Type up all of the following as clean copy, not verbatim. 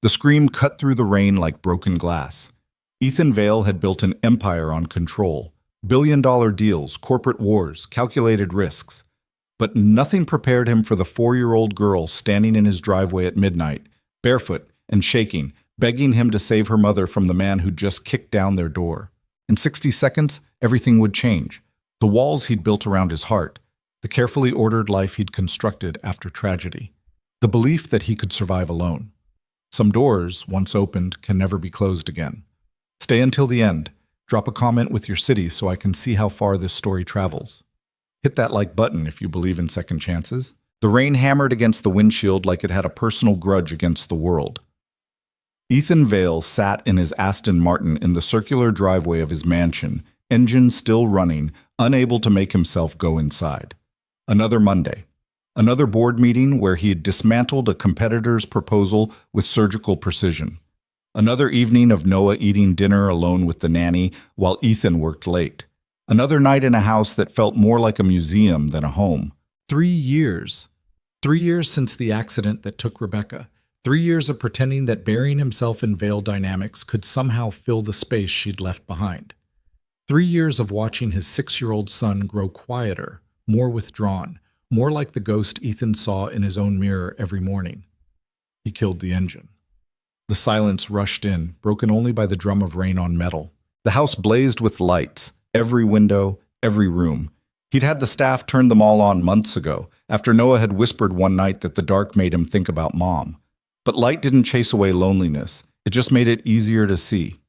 The scream cut through the rain like broken glass. Ethan Vale had built an empire on control. Billion-dollar deals, corporate wars, calculated risks. But nothing prepared him for the 4-year-old girl standing in his driveway at midnight, barefoot and shaking, begging him to save her mother from the man who'd just kicked down their door. In 60 seconds, everything would change. The walls he'd built around his heart, the carefully ordered life he'd constructed after tragedy, the belief that he could survive alone. Some doors, once opened, can never be closed again. Stay until the end. Drop a comment with your city so I can see how far this story travels. Hit that like button if you believe in second chances. The rain hammered against the windshield like it had a personal grudge against the world. Ethan Vale sat in his Aston Martin in the circular driveway of his mansion, engine still running, unable to make himself go inside. Another Monday. Another board meeting where he had dismantled a competitor's proposal with surgical precision. Another evening of Noah eating dinner alone with the nanny while Ethan worked late. Another night in a house that felt more like a museum than a home. 3 years. 3 years since the accident that took Rebecca. 3 years of pretending that burying himself in Vale dynamics could somehow fill the space she'd left behind. 3 years of watching his 6-year-old son grow quieter, more withdrawn, more like the ghost Ethan saw in his own mirror every morning. He killed the engine. The silence rushed in, broken only by the drum of rain on metal. The house blazed with lights, every window, every room. He'd had the staff turn them all on months ago, after Noah had whispered one night that the dark made him think about Mom. But light didn't chase away loneliness. It just made it easier to see.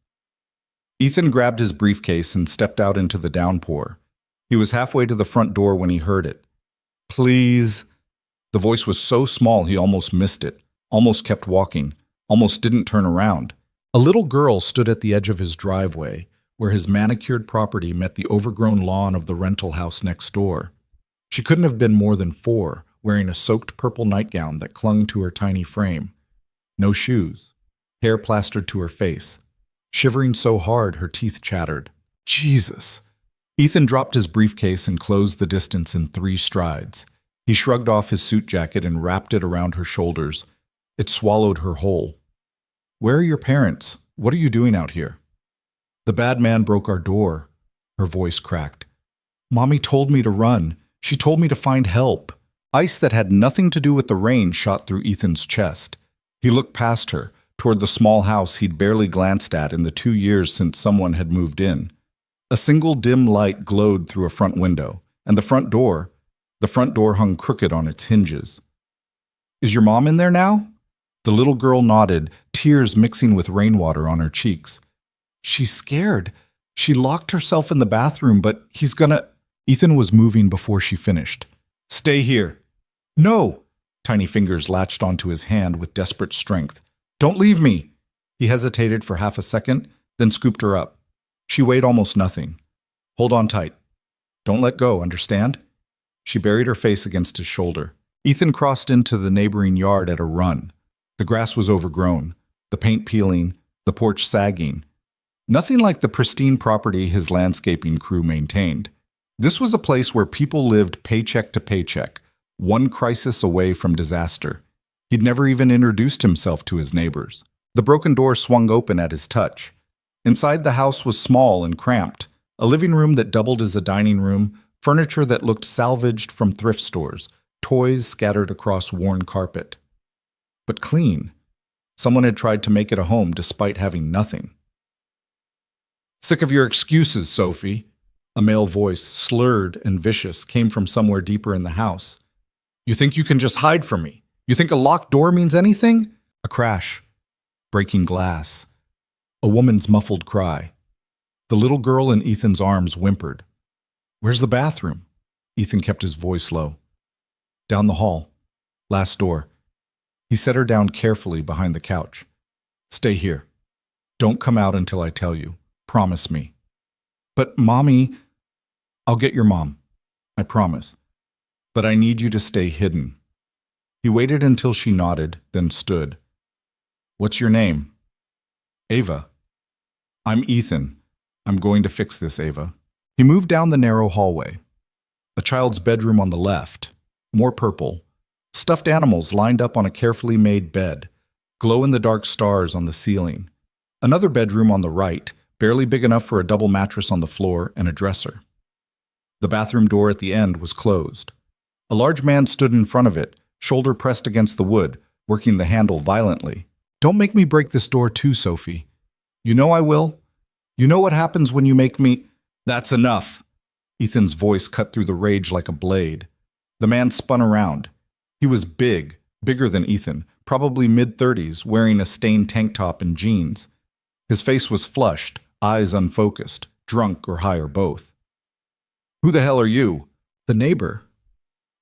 Ethan grabbed his briefcase and stepped out into the downpour. He was halfway to the front door when he heard it. "Please." The voice was so small he almost missed it, almost kept walking, almost didn't turn around. A little girl stood at the edge of his driveway, where his manicured property met the overgrown lawn of the rental house next door. She couldn't have been more than 4, wearing a soaked purple nightgown that clung to her tiny frame. No shoes, hair plastered to her face, shivering so hard her teeth chattered. Jesus! Ethan dropped his briefcase and closed the distance in 3 strides. He shrugged off his suit jacket and wrapped it around her shoulders. It swallowed her whole. "Where are your parents? What are you doing out here?" "The bad man broke our door." Her voice cracked. "Mommy told me to run. She told me to find help." Ice that had nothing to do with the rain shot through Ethan's chest. He looked past her, toward the small house he'd barely glanced at in the 2 years since someone had moved in. A single dim light glowed through a front window, and the front door hung crooked on its hinges. "Is your mom in there now?" The little girl nodded, tears mixing with rainwater on her cheeks. "She's scared. She locked herself in the bathroom, but he's gonna—" Ethan was moving before she finished. "Stay here." "No!" Tiny fingers latched onto his hand with desperate strength. "Don't leave me!" He hesitated for half a second, then scooped her up. She weighed almost nothing. "Hold on tight. Don't let go, understand?" She buried her face against his shoulder. Ethan crossed into the neighboring yard at a run. The grass was overgrown, the paint peeling, the porch sagging. Nothing like the pristine property his landscaping crew maintained. This was a place where people lived paycheck to paycheck, one crisis away from disaster. He'd never even introduced himself to his neighbors. The broken door swung open at his touch. Inside the house was small and cramped, a living room that doubled as a dining room, furniture that looked salvaged from thrift stores, toys scattered across worn carpet. But clean. Someone had tried to make it a home despite having nothing. "Sick of your excuses, Sophie." A male voice, slurred and vicious, came from somewhere deeper in the house. "You think you can just hide from me? You think a locked door means anything?" A crash. Breaking glass. A woman's muffled cry. The little girl in Ethan's arms whimpered. "Where's the bathroom?" Ethan kept his voice low. "Down the hall. Last door." He set her down carefully behind the couch. "Stay here. Don't come out until I tell you. Promise me." "But, Mommy—" "I'll get your mom. I promise. But I need you to stay hidden." He waited until she nodded, then stood. "What's your name?" "Ava." "I'm Ethan. I'm going to fix this, Ava." He moved down the narrow hallway. A child's bedroom on the left. More purple. Stuffed animals lined up on a carefully made bed. glow-in-the-dark stars on the ceiling. Another bedroom on the right, barely big enough for a double mattress on the floor and a dresser. The bathroom door at the end was closed. A large man stood in front of it, shoulder pressed against the wood, working the handle violently. "Don't make me break this door too, Sophie. You know I will. You know what happens when you make me—" "That's enough." Ethan's voice cut through the rage like a blade. The man spun around. He was big, bigger than Ethan, probably mid-30s, wearing a stained tank top and jeans. His face was flushed, eyes unfocused, drunk or high or both. "Who the hell are you?" "The neighbor."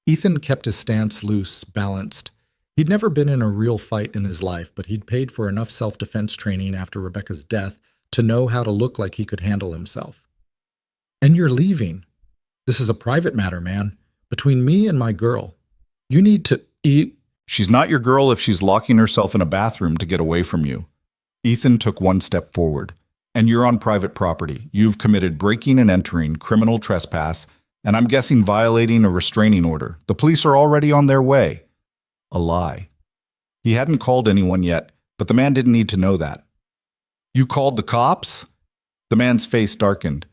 Ethan kept his stance loose, balanced. He'd never been in a real fight in his life, but he'd paid for enough self-defense training after Rebecca's death to know how to look like he could handle himself. "And you're leaving. This is a private matter, man. Between me and my girl. You need to eat." "She's not your girl if she's locking herself in a bathroom to get away from you." Ethan took one step forward. "And you're on private property. You've committed breaking and entering, criminal trespass, and I'm guessing violating a restraining order. The police are already on their way." A lie. He hadn't called anyone yet, but the man didn't need to know that. "You called the cops?" The man's face darkened.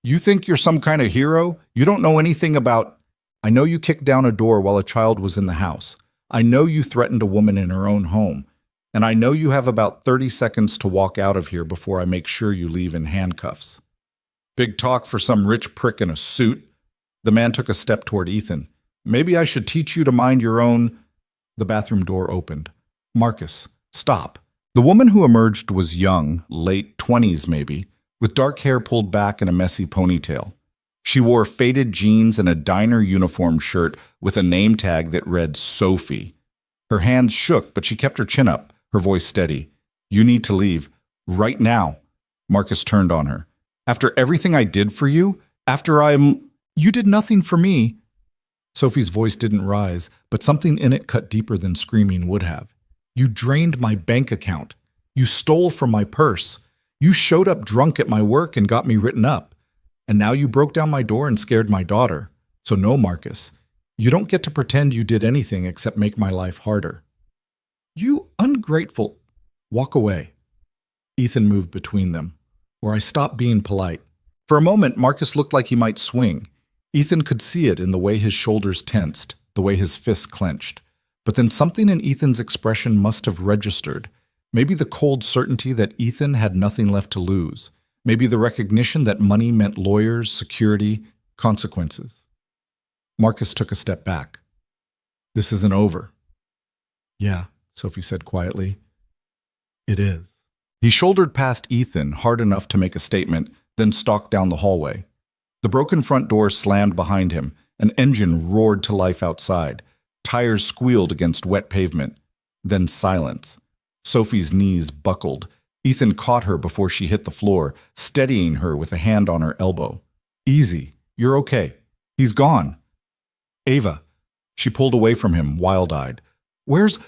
"You think you're some kind of hero? You don't know anything about—" "I know you kicked down a door while a child was in the house. I know you threatened a woman in her own home. And I know you have about 30 seconds to walk out of here before I make sure you leave in handcuffs." "Big talk for some rich prick in a suit." The man took a step toward Ethan. "Maybe I should teach you to mind your own—" The bathroom door opened. "Marcus, stop." The woman who emerged was young, late 20s maybe, with dark hair pulled back and a messy ponytail. She wore faded jeans and a diner uniform shirt with a name tag that read Sophie. Her hands shook, but she kept her chin up, her voice steady. "You need to leave. Right now." Marcus turned on her. "After everything I did for you? After You did nothing for me." Sophie's voice didn't rise, but something in it cut deeper than screaming would have. "You drained my bank account. You stole from my purse. You showed up drunk at my work and got me written up. And now you broke down my door and scared my daughter. So no, Marcus, you don't get to pretend you did anything except make my life harder." "You ungrateful—" "Walk away." Ethan moved between them, or I stopped being polite. For a moment, Marcus looked like he might swing. Ethan could see it in the way his shoulders tensed, the way his fists clenched. But then something in Ethan's expression must have registered. Maybe the cold certainty that Ethan had nothing left to lose. Maybe the recognition that money meant lawyers, security, consequences. Marcus took a step back. "This isn't over." "Yeah," Sophie said quietly. "It is." He shouldered past Ethan hard enough to make a statement, then stalked down the hallway. The broken front door slammed behind him. An engine roared to life outside. Tires squealed against wet pavement. Then silence. Sophie's knees buckled. Ethan caught her before she hit the floor, steadying her with a hand on her elbow. "Easy. You're okay. He's gone." "Ava." She pulled away from him, wild-eyed. "Where's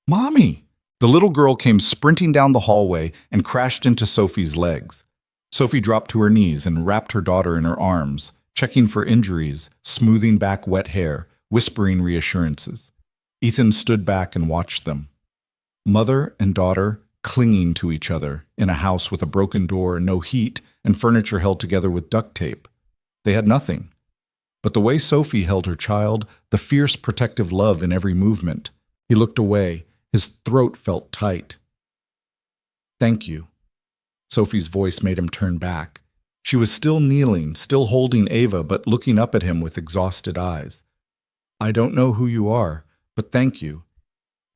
Mommy?" The little girl came sprinting down the hallway and crashed into Sophie's legs. Sophie dropped to her knees and wrapped her daughter in her arms, checking for injuries, smoothing back wet hair, whispering reassurances. Ethan stood back and watched them. Mother and daughter clinging to each other in a house with a broken door, no heat, and furniture held together with duct tape. They had nothing. But the way Sophie held her child, the fierce protective love in every movement. He looked away. His throat felt tight. "Thank you." Sophie's voice made him turn back. She was still kneeling, still holding Ava, but looking up at him with exhausted eyes. "I don't know who you are, but thank you.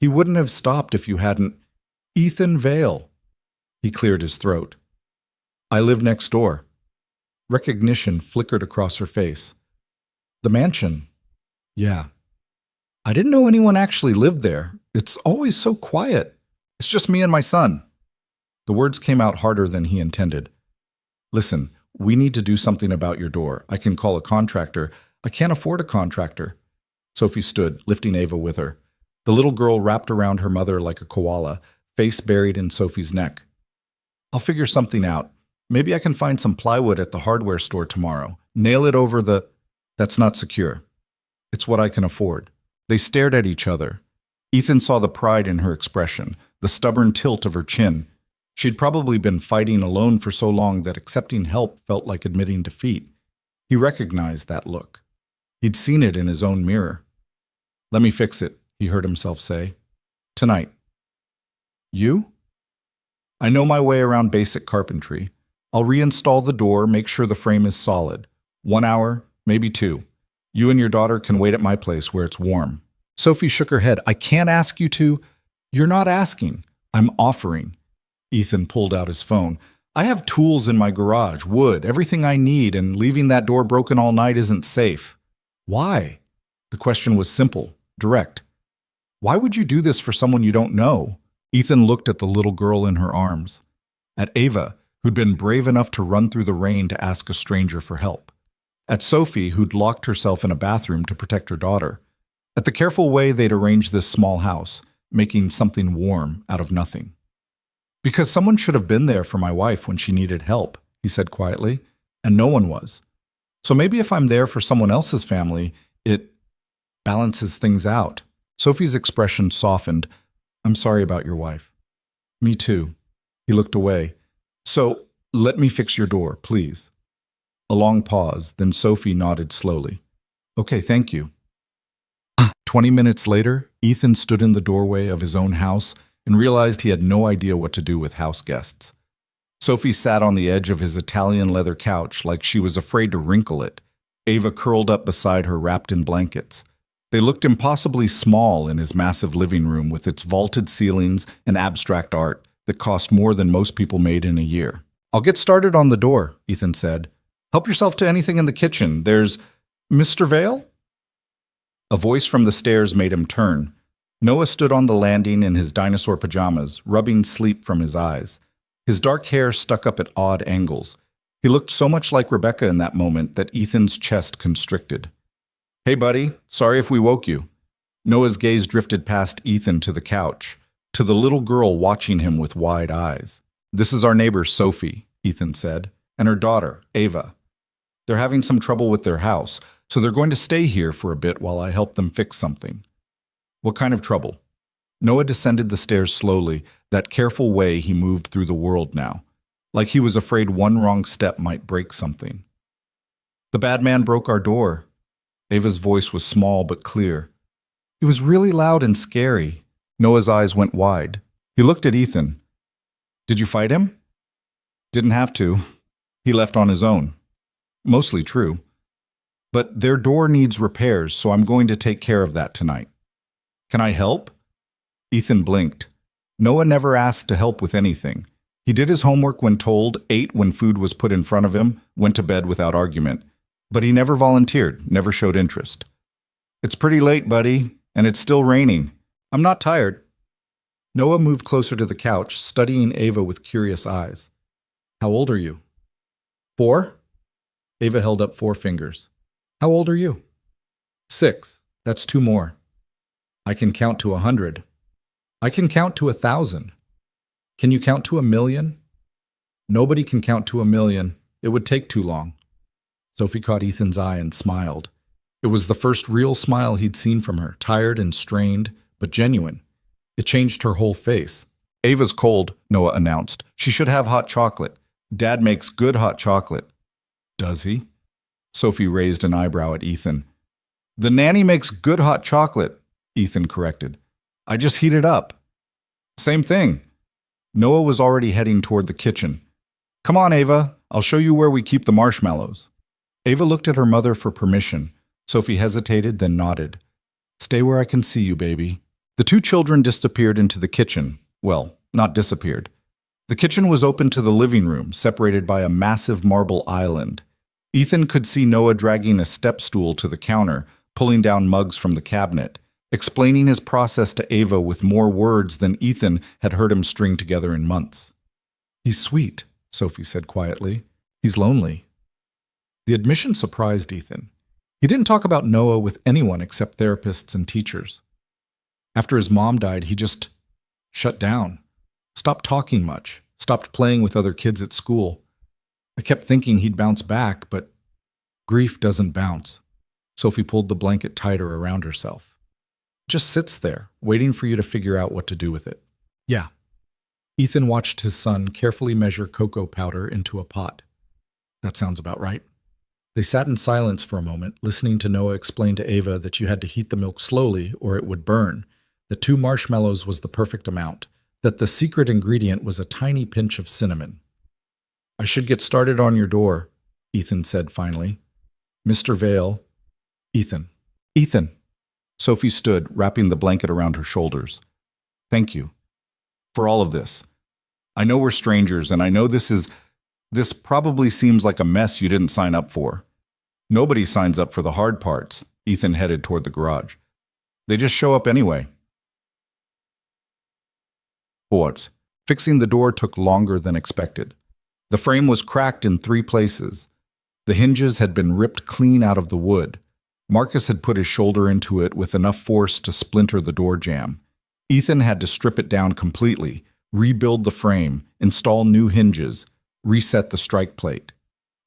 He wouldn't have stopped if you hadn't—" "Ethan Vale." He cleared his throat. "I live next door." Recognition flickered across her face. "The mansion." "Yeah. I didn't know anyone actually lived there. It's always so quiet. It's just me and my son." The words came out harder than he intended. "Listen, we need to do something about your door. I can call a contractor. I can't afford a contractor." Sophie stood, lifting Ava with her. The little girl wrapped around her mother like a koala, face buried in Sophie's neck. "I'll figure something out. Maybe I can find some plywood at the hardware store tomorrow. Nail it over the—" "That's not secure. It's what I can afford." They stared at each other. Ethan saw the pride in her expression, the stubborn tilt of her chin. She'd probably been fighting alone for so long that accepting help felt like admitting defeat. He recognized that look. He'd seen it in his own mirror. "Let me fix it," he heard himself say. "Tonight." "You?" "I know my way around basic carpentry. I'll reinstall the door, make sure the frame is solid. 1 hour, maybe 2. You and your daughter can wait at my place where it's warm." Sophie shook her head. "I can't ask you to." "You're not asking. I'm offering." Ethan pulled out his phone. "I have tools in my garage, wood, everything I need, and leaving that door broken all night isn't safe." "Why?" The question was simple, direct. "Why would you do this for someone you don't know?" Ethan looked at the little girl in her arms, at Ava, who'd been brave enough to run through the rain to ask a stranger for help, at Sophie, who'd locked herself in a bathroom to protect her daughter, at the careful way they'd arranged this small house, making something warm out of nothing. "Because someone should have been there for my wife when she needed help," he said quietly, "and no one was. So maybe if I'm there for someone else's family, it balances things out." Sophie's expression softened. "I'm sorry about your wife." "Me too." He looked away. "So, let me fix your door, please." A long pause, then Sophie nodded slowly. "Okay, thank you." 20 minutes later, Ethan stood in the doorway of his own house and realized he had no idea what to do with house guests. Sophie sat on the edge of his Italian leather couch like she was afraid to wrinkle it. Ava curled up beside her, wrapped in blankets. They looked impossibly small in his massive living room with its vaulted ceilings and abstract art that cost more than most people made in a year. "I'll get started on the door," Ethan said. "Help yourself to anything in the kitchen. There's Mr. Vale?" A voice from the stairs made him turn. Noah stood on the landing in his dinosaur pajamas, rubbing sleep from his eyes. His dark hair stuck up at odd angles. He looked so much like Rebecca in that moment that Ethan's chest constricted. "Hey, buddy, sorry if we woke you." Noah's gaze drifted past Ethan to the couch, to the little girl watching him with wide eyes. "This is our neighbor, Sophie," Ethan said, "and her daughter, Ava. They're having some trouble with their house, so they're going to stay here for a bit while I help them fix something." "What kind of trouble?" Noah descended the stairs slowly, that careful way he moved through the world now, like he was afraid one wrong step might break something. "The bad man broke our door." Ava's voice was small but clear. "He was really loud and scary." Noah's eyes went wide. He looked at Ethan. "Did you fight him?" "Didn't have to. He left on his own." "Mostly true. But their door needs repairs, so I'm going to take care of that tonight." "Can I help?" Ethan blinked. Noah never asked to help with anything. He did his homework when told, ate when food was put in front of him, went to bed without argument. But he never volunteered, never showed interest. "It's pretty late, buddy, and it's still raining. I'm not tired." Noah moved closer to the couch, studying Ava with curious eyes. "How old are you?" 4? Ava held up 4 fingers. "How old are you?" 6. That's 2 more. "I can count to 100. "I can count to 1,000. "Can you count to 1,000,000? "Nobody can count to 1,000,000. It would take too long." Sophie caught Ethan's eye and smiled. It was the first real smile he'd seen from her, tired and strained, but genuine. It changed her whole face. "Ava's cold," Noah announced. "She should have hot chocolate. Dad makes good hot chocolate." "Does he?" Sophie raised an eyebrow at Ethan. "The nanny makes good hot chocolate," Ethan corrected. "I just heat it up." "Same thing." Noah was already heading toward the kitchen. "Come on, Ava. I'll show you where we keep the marshmallows." Ava looked at her mother for permission. Sophie hesitated, then nodded. "Stay where I can see you, baby." The 2 children disappeared into the kitchen. Well, not disappeared. The kitchen was open to the living room, separated by a massive marble island. Ethan could see Noah dragging a step stool to the counter, pulling down mugs from the cabinet, explaining his process to Ava with more words than Ethan had heard him string together in months. "He's sweet," Sophie said quietly. "He's lonely." The admission surprised Ethan. He didn't talk about Noah with anyone except therapists and teachers. After his mom died, he just shut down, stopped talking much, stopped playing with other kids at school. I kept thinking he'd bounce back, but grief doesn't bounce. Sophie pulled the blanket tighter around herself. It just sits there, waiting for you to figure out what to do with it. "Yeah, Ethan watched his son carefully measure cocoa powder into a pot. That sounds about right. They sat in silence for a moment, listening to Noah explain to Ava that you had to heat the milk slowly or it would burn, that 2 marshmallows was the perfect amount, that the secret ingredient was a tiny pinch of cinnamon. I should get started on your door, Ethan said finally. Mr. Vale. Ethan. Ethan. Sophie stood, wrapping the blanket around her shoulders. Thank you. For all of this. I know we're strangers, and I know this probably seems like a mess you didn't sign up for. Nobody signs up for the hard parts. Ethan headed toward the garage. They just show up anyway. What? Fixing the door took longer than expected. The frame was cracked in 3 places. The hinges had been ripped clean out of the wood. Marcus had put his shoulder into it with enough force to splinter the door jamb. Ethan had to strip it down completely, rebuild the frame, install new hinges, reset the strike plate.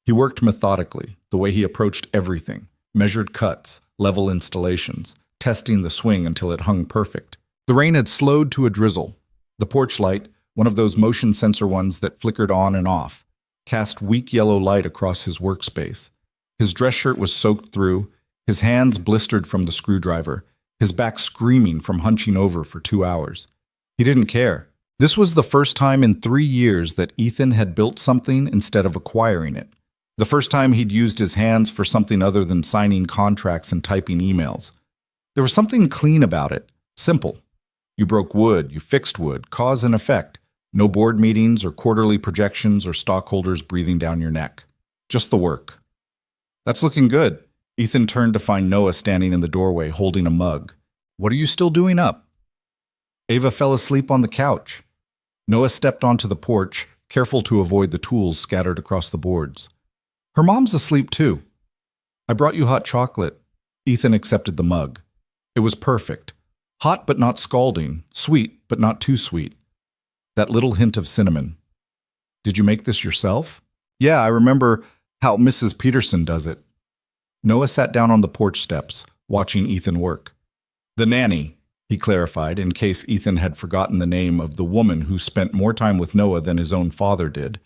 He worked methodically, the way he approached everything, measured cuts, level installations, testing the swing until it hung perfect. The rain had slowed to a drizzle. The porch light, one of those motion sensor ones that flickered on and off, cast weak yellow light across his workspace. His dress shirt was soaked through, his hands blistered from the screwdriver, his back screaming from hunching over for 2 hours. He didn't care. This was the first time in 3 years that Ethan had built something instead of acquiring it. The first time he'd used his hands for something other than signing contracts and typing emails. There was something clean about it, simple. You broke wood, you fixed wood, cause and effect. No board meetings or quarterly projections or stockholders breathing down your neck. Just the work. That's looking good. Ethan turned to find Noah standing in the doorway holding a mug. What are you still doing up? Ava fell asleep on the couch. Noah stepped onto the porch, careful to avoid the tools scattered across the boards. Her mom's asleep too. I brought you hot chocolate. Ethan accepted the mug. It was perfect. Hot but not scalding, sweet but not too sweet. That little hint of cinnamon. Did you make this yourself? Yeah, I remember how Mrs. Peterson does it. Noah sat down on the porch steps, watching Ethan work. The nanny, he clarified, in case Ethan had forgotten the name of the woman who spent more time with Noah than his own father did.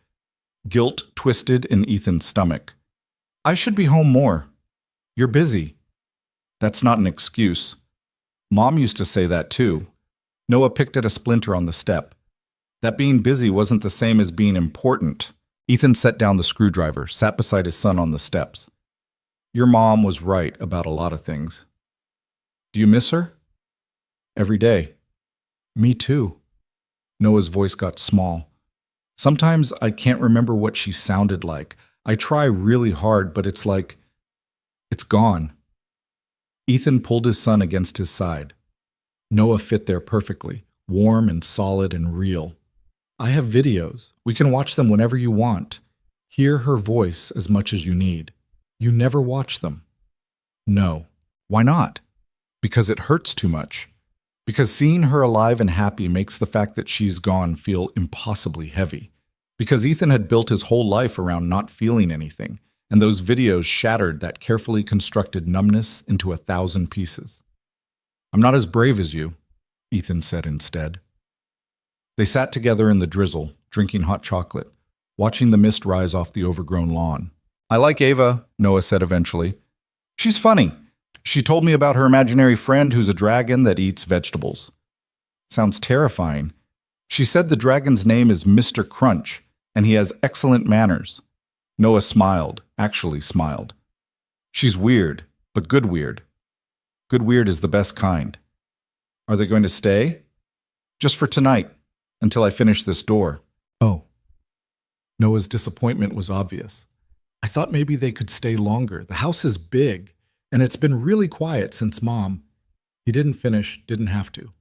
Guilt twisted in Ethan's stomach. I should be home more. You're busy. That's not an excuse. Mom used to say that too. Noah picked at a splinter on the step. That being busy wasn't the same as being important. Ethan set down the screwdriver, sat beside his son on the steps. Your mom was right about a lot of things. Do you miss her? Every day. Me too. Noah's voice got small. Sometimes I can't remember what she sounded like. I try really hard, but it's like it's gone. Ethan pulled his son against his side. Noah fit there perfectly, warm and solid and real. I have videos. We can watch them whenever you want. Hear her voice as much as you need. You never watch them. No. Why not? Because it hurts too much. Because seeing her alive and happy makes the fact that she's gone feel impossibly heavy. Because Ethan had built his whole life around not feeling anything, and those videos shattered that carefully constructed numbness into 1,000 pieces. I'm not as brave as you, Ethan said instead. They sat together in the drizzle, drinking hot chocolate, watching the mist rise off the overgrown lawn. I like Ava, Noah said eventually. She's funny. She told me about her imaginary friend who's a dragon that eats vegetables. Sounds terrifying. She said the dragon's name is Mr. Crunch, and he has excellent manners. Noah smiled, actually smiled. She's weird, but good weird. Good weird is the best kind. Are they going to stay? Just for tonight, until I finish this door. Oh. Noah's disappointment was obvious. I thought maybe they could stay longer. The house is big, and it's been really quiet since Mom. He didn't finish, didn't have to.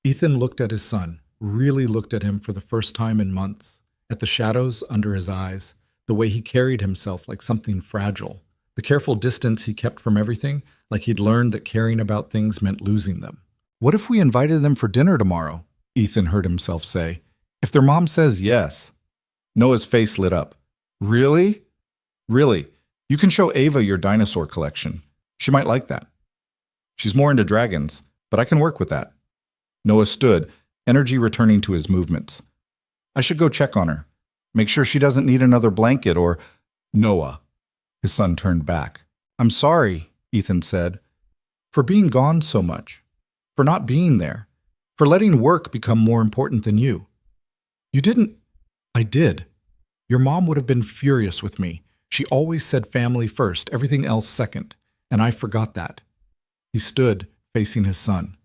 Ethan looked at his son, really looked at him for the first time in months, at the shadows under his eyes, the way he carried himself like something fragile, the careful distance he kept from everything, like he'd learned that caring about things meant losing them. What if we invited them for dinner tomorrow? Ethan heard himself say. If their mom says yes. Noah's face lit up. Really? Really? You can show Ava your dinosaur collection. She might like that. She's more into dragons, but I can work with that. Noah stood, energy returning to his movements. I should go check on her. Make sure she doesn't need another blanket or... Noah. His son turned back. I'm sorry, Ethan said, for being gone so much, for not being there, for letting work become more important than you. You didn't... I did. Your mom would have been furious with me. She always said family first, everything else second, and I forgot that. He stood, facing his son.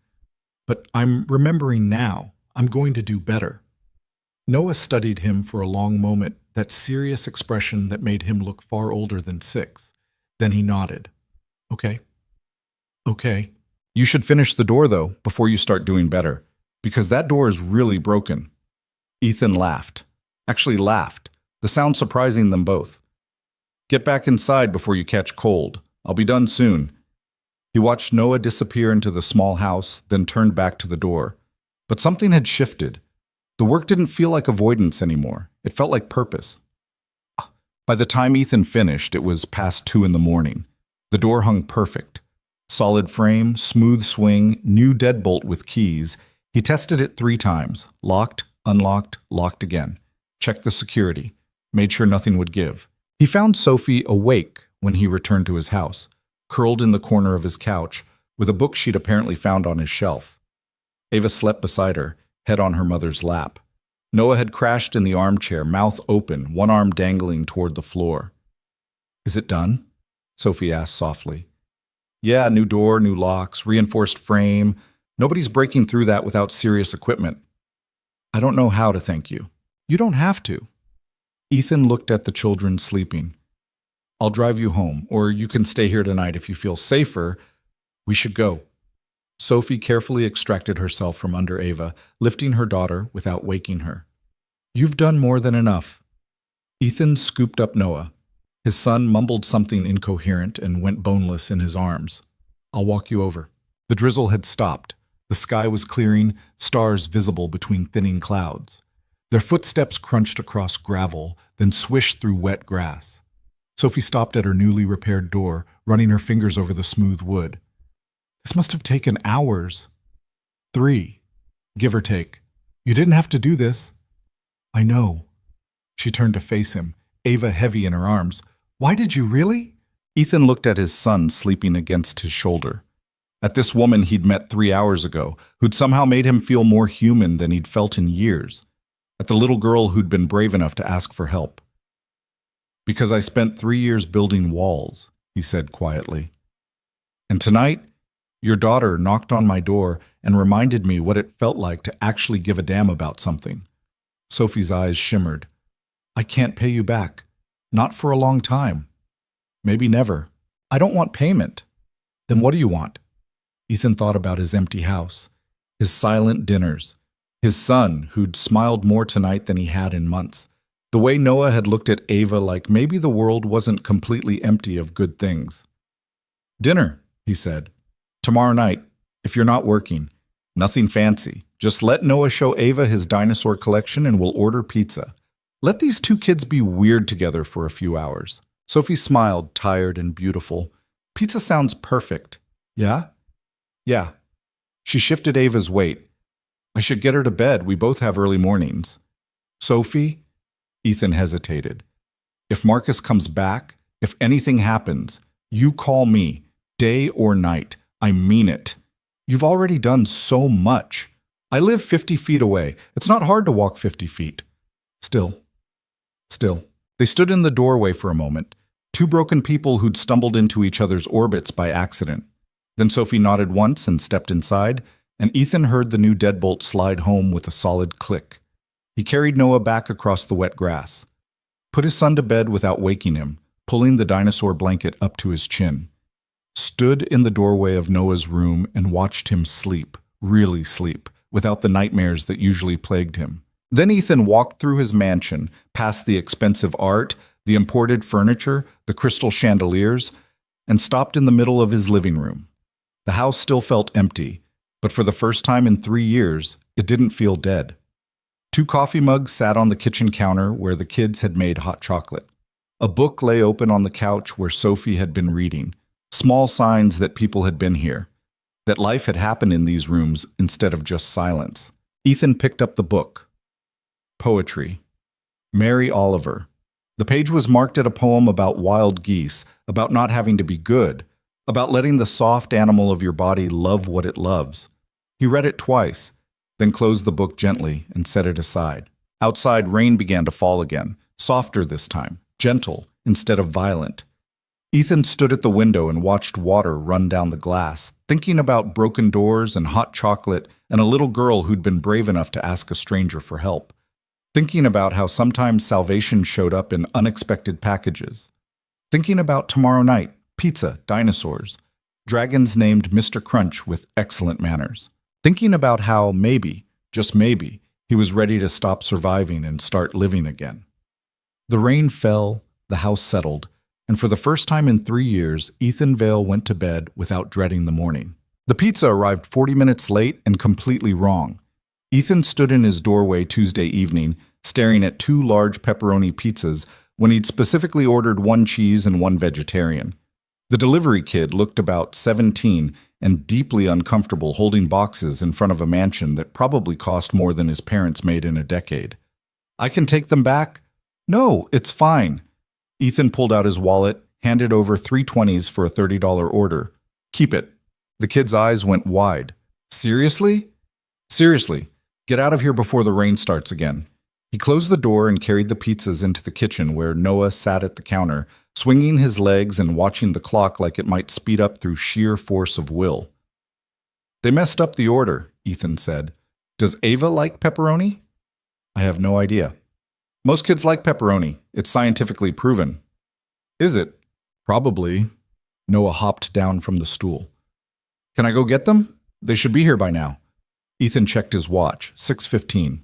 But I'm remembering now. I'm going to do better. Noah studied him for a long moment, that serious expression that made him look far older than 6. Then he nodded. Okay. Okay. You should finish the door, though, before you start doing better, because that door is really broken. Ethan laughed. Actually laughed, the sound surprising them both. Get back inside before you catch cold. I'll be done soon. He watched Noah disappear into the small house, then turned back to the door. But something had shifted. The work didn't feel like avoidance anymore. It felt like purpose. By the time Ethan finished, it was past 2 in the morning. The door hung perfect. Solid frame, smooth swing, new deadbolt with keys. He tested it 3 times. Locked, unlocked, locked again. Checked the security. Made sure nothing would give. He found Sophie awake when he returned to his house, curled in the corner of his couch, with a book she'd apparently found on his shelf. Ava slept beside her, head on her mother's lap. Noah had crashed in the armchair, mouth open, one arm dangling toward the floor. Is it done? Sophie asked softly. Yeah, new door, new locks, reinforced frame. Nobody's breaking through that without serious equipment. I don't know how to thank you. You don't have to. Ethan looked at the children sleeping. I'll drive you home, or you can stay here tonight if you feel safer. We should go. Sophie carefully extracted herself from under Ava, lifting her daughter without waking her. You've done more than enough. Ethan scooped up Noah. His son mumbled something incoherent and went boneless in his arms. I'll walk you over. The drizzle had stopped. The sky was clearing, stars visible between thinning clouds. Their footsteps crunched across gravel, then swished through wet grass. Sophie stopped at her newly repaired door, running her fingers over the smooth wood. This must have taken hours. 3, give or take. You didn't have to do this. I know. She turned to face him, Ava heavy in her arms. Why did you really? Ethan looked at his son sleeping against his shoulder. At this woman he'd met 3 hours ago, who'd somehow made him feel more human than he'd felt in years. At the little girl who'd been brave enough to ask for help. Because I spent 3 years building walls, he said quietly. And tonight, your daughter knocked on my door and reminded me what it felt like to actually give a damn about something. Sophie's eyes shimmered. I can't pay you back. Not for a long time. Maybe never. I don't want payment. Then what do you want? Ethan thought about his empty house, his silent dinners, his son who'd smiled more tonight than he had in months. The way Noah had looked at Ava like maybe the world wasn't completely empty of good things. Dinner, he said. Tomorrow night, if you're not working. Nothing fancy. Just let Noah show Ava his dinosaur collection and we'll order pizza. Let these 2 kids be weird together for a few hours. Sophie smiled, tired and beautiful. Pizza sounds perfect. Yeah? Yeah. She shifted Ava's weight. I should get her to bed. We both have early mornings. Sophie? Ethan hesitated. If Marcus comes back, if anything happens, you call me, day or night. I mean it. You've already done so much. I live 50 feet away. It's not hard to walk 50 feet. Still. They stood in the doorway for a moment, 2 broken people who'd stumbled into each other's orbits by accident. Then Sophie nodded once and stepped inside, and Ethan heard the new deadbolt slide home with a solid click. He carried Noah back across the wet grass, put his son to bed without waking him, pulling the dinosaur blanket up to his chin, stood in the doorway of Noah's room and watched him sleep, really sleep, without the nightmares that usually plagued him. Then Ethan walked through his mansion, past the expensive art, the imported furniture, the crystal chandeliers, and stopped in the middle of his living room. The house still felt empty, but for the first time in 3 years, it didn't feel dead. 2 coffee mugs sat on the kitchen counter where the kids had made hot chocolate. A book lay open on the couch where Sophie had been reading, small signs that people had been here, that life had happened in these rooms instead of just silence. Ethan picked up the book. Poetry. Mary Oliver. The page was marked at a poem about wild geese, about not having to be good, about letting the soft animal of your body love what it loves. He read it twice, then closed the book gently and set it aside. Outside, rain began to fall again, softer this time, gentle instead of violent. Ethan stood at the window and watched water run down the glass, thinking about broken doors and hot chocolate and a little girl who'd been brave enough to ask a stranger for help. Thinking about how sometimes salvation showed up in unexpected packages. Thinking about tomorrow night, pizza, dinosaurs, dragons named Mr. Crunch with excellent manners. Thinking about how maybe, just maybe, he was ready to stop surviving and start living again. The rain fell, the house settled, and for the first time in 3 years, Ethan Vale went to bed without dreading the morning. The pizza arrived 40 minutes late and completely wrong. Ethan stood in his doorway Tuesday evening, staring at 2 large pepperoni pizzas when he'd specifically ordered 1 cheese and 1 vegetarian. The delivery kid looked about 17 and deeply uncomfortable holding boxes in front of a mansion that probably cost more than his parents made in a decade. "I can take them back?" "No, it's fine." Ethan pulled out his wallet, handed over 3 20s for a $30 order. "Keep it." The kid's eyes went wide. "Seriously?" "Seriously. Get out of here before the rain starts again." He closed the door and carried the pizzas into the kitchen where Noah sat at the counter, swinging his legs and watching the clock like it might speed up through sheer force of will. "They messed up the order," Ethan said. "Does Ava like pepperoni?" "I have no idea." "Most kids like pepperoni. It's scientifically proven." "Is it?" "Probably." Noah hopped down from the stool. "Can I go get them? They should be here by now." Ethan checked his watch, 6:15.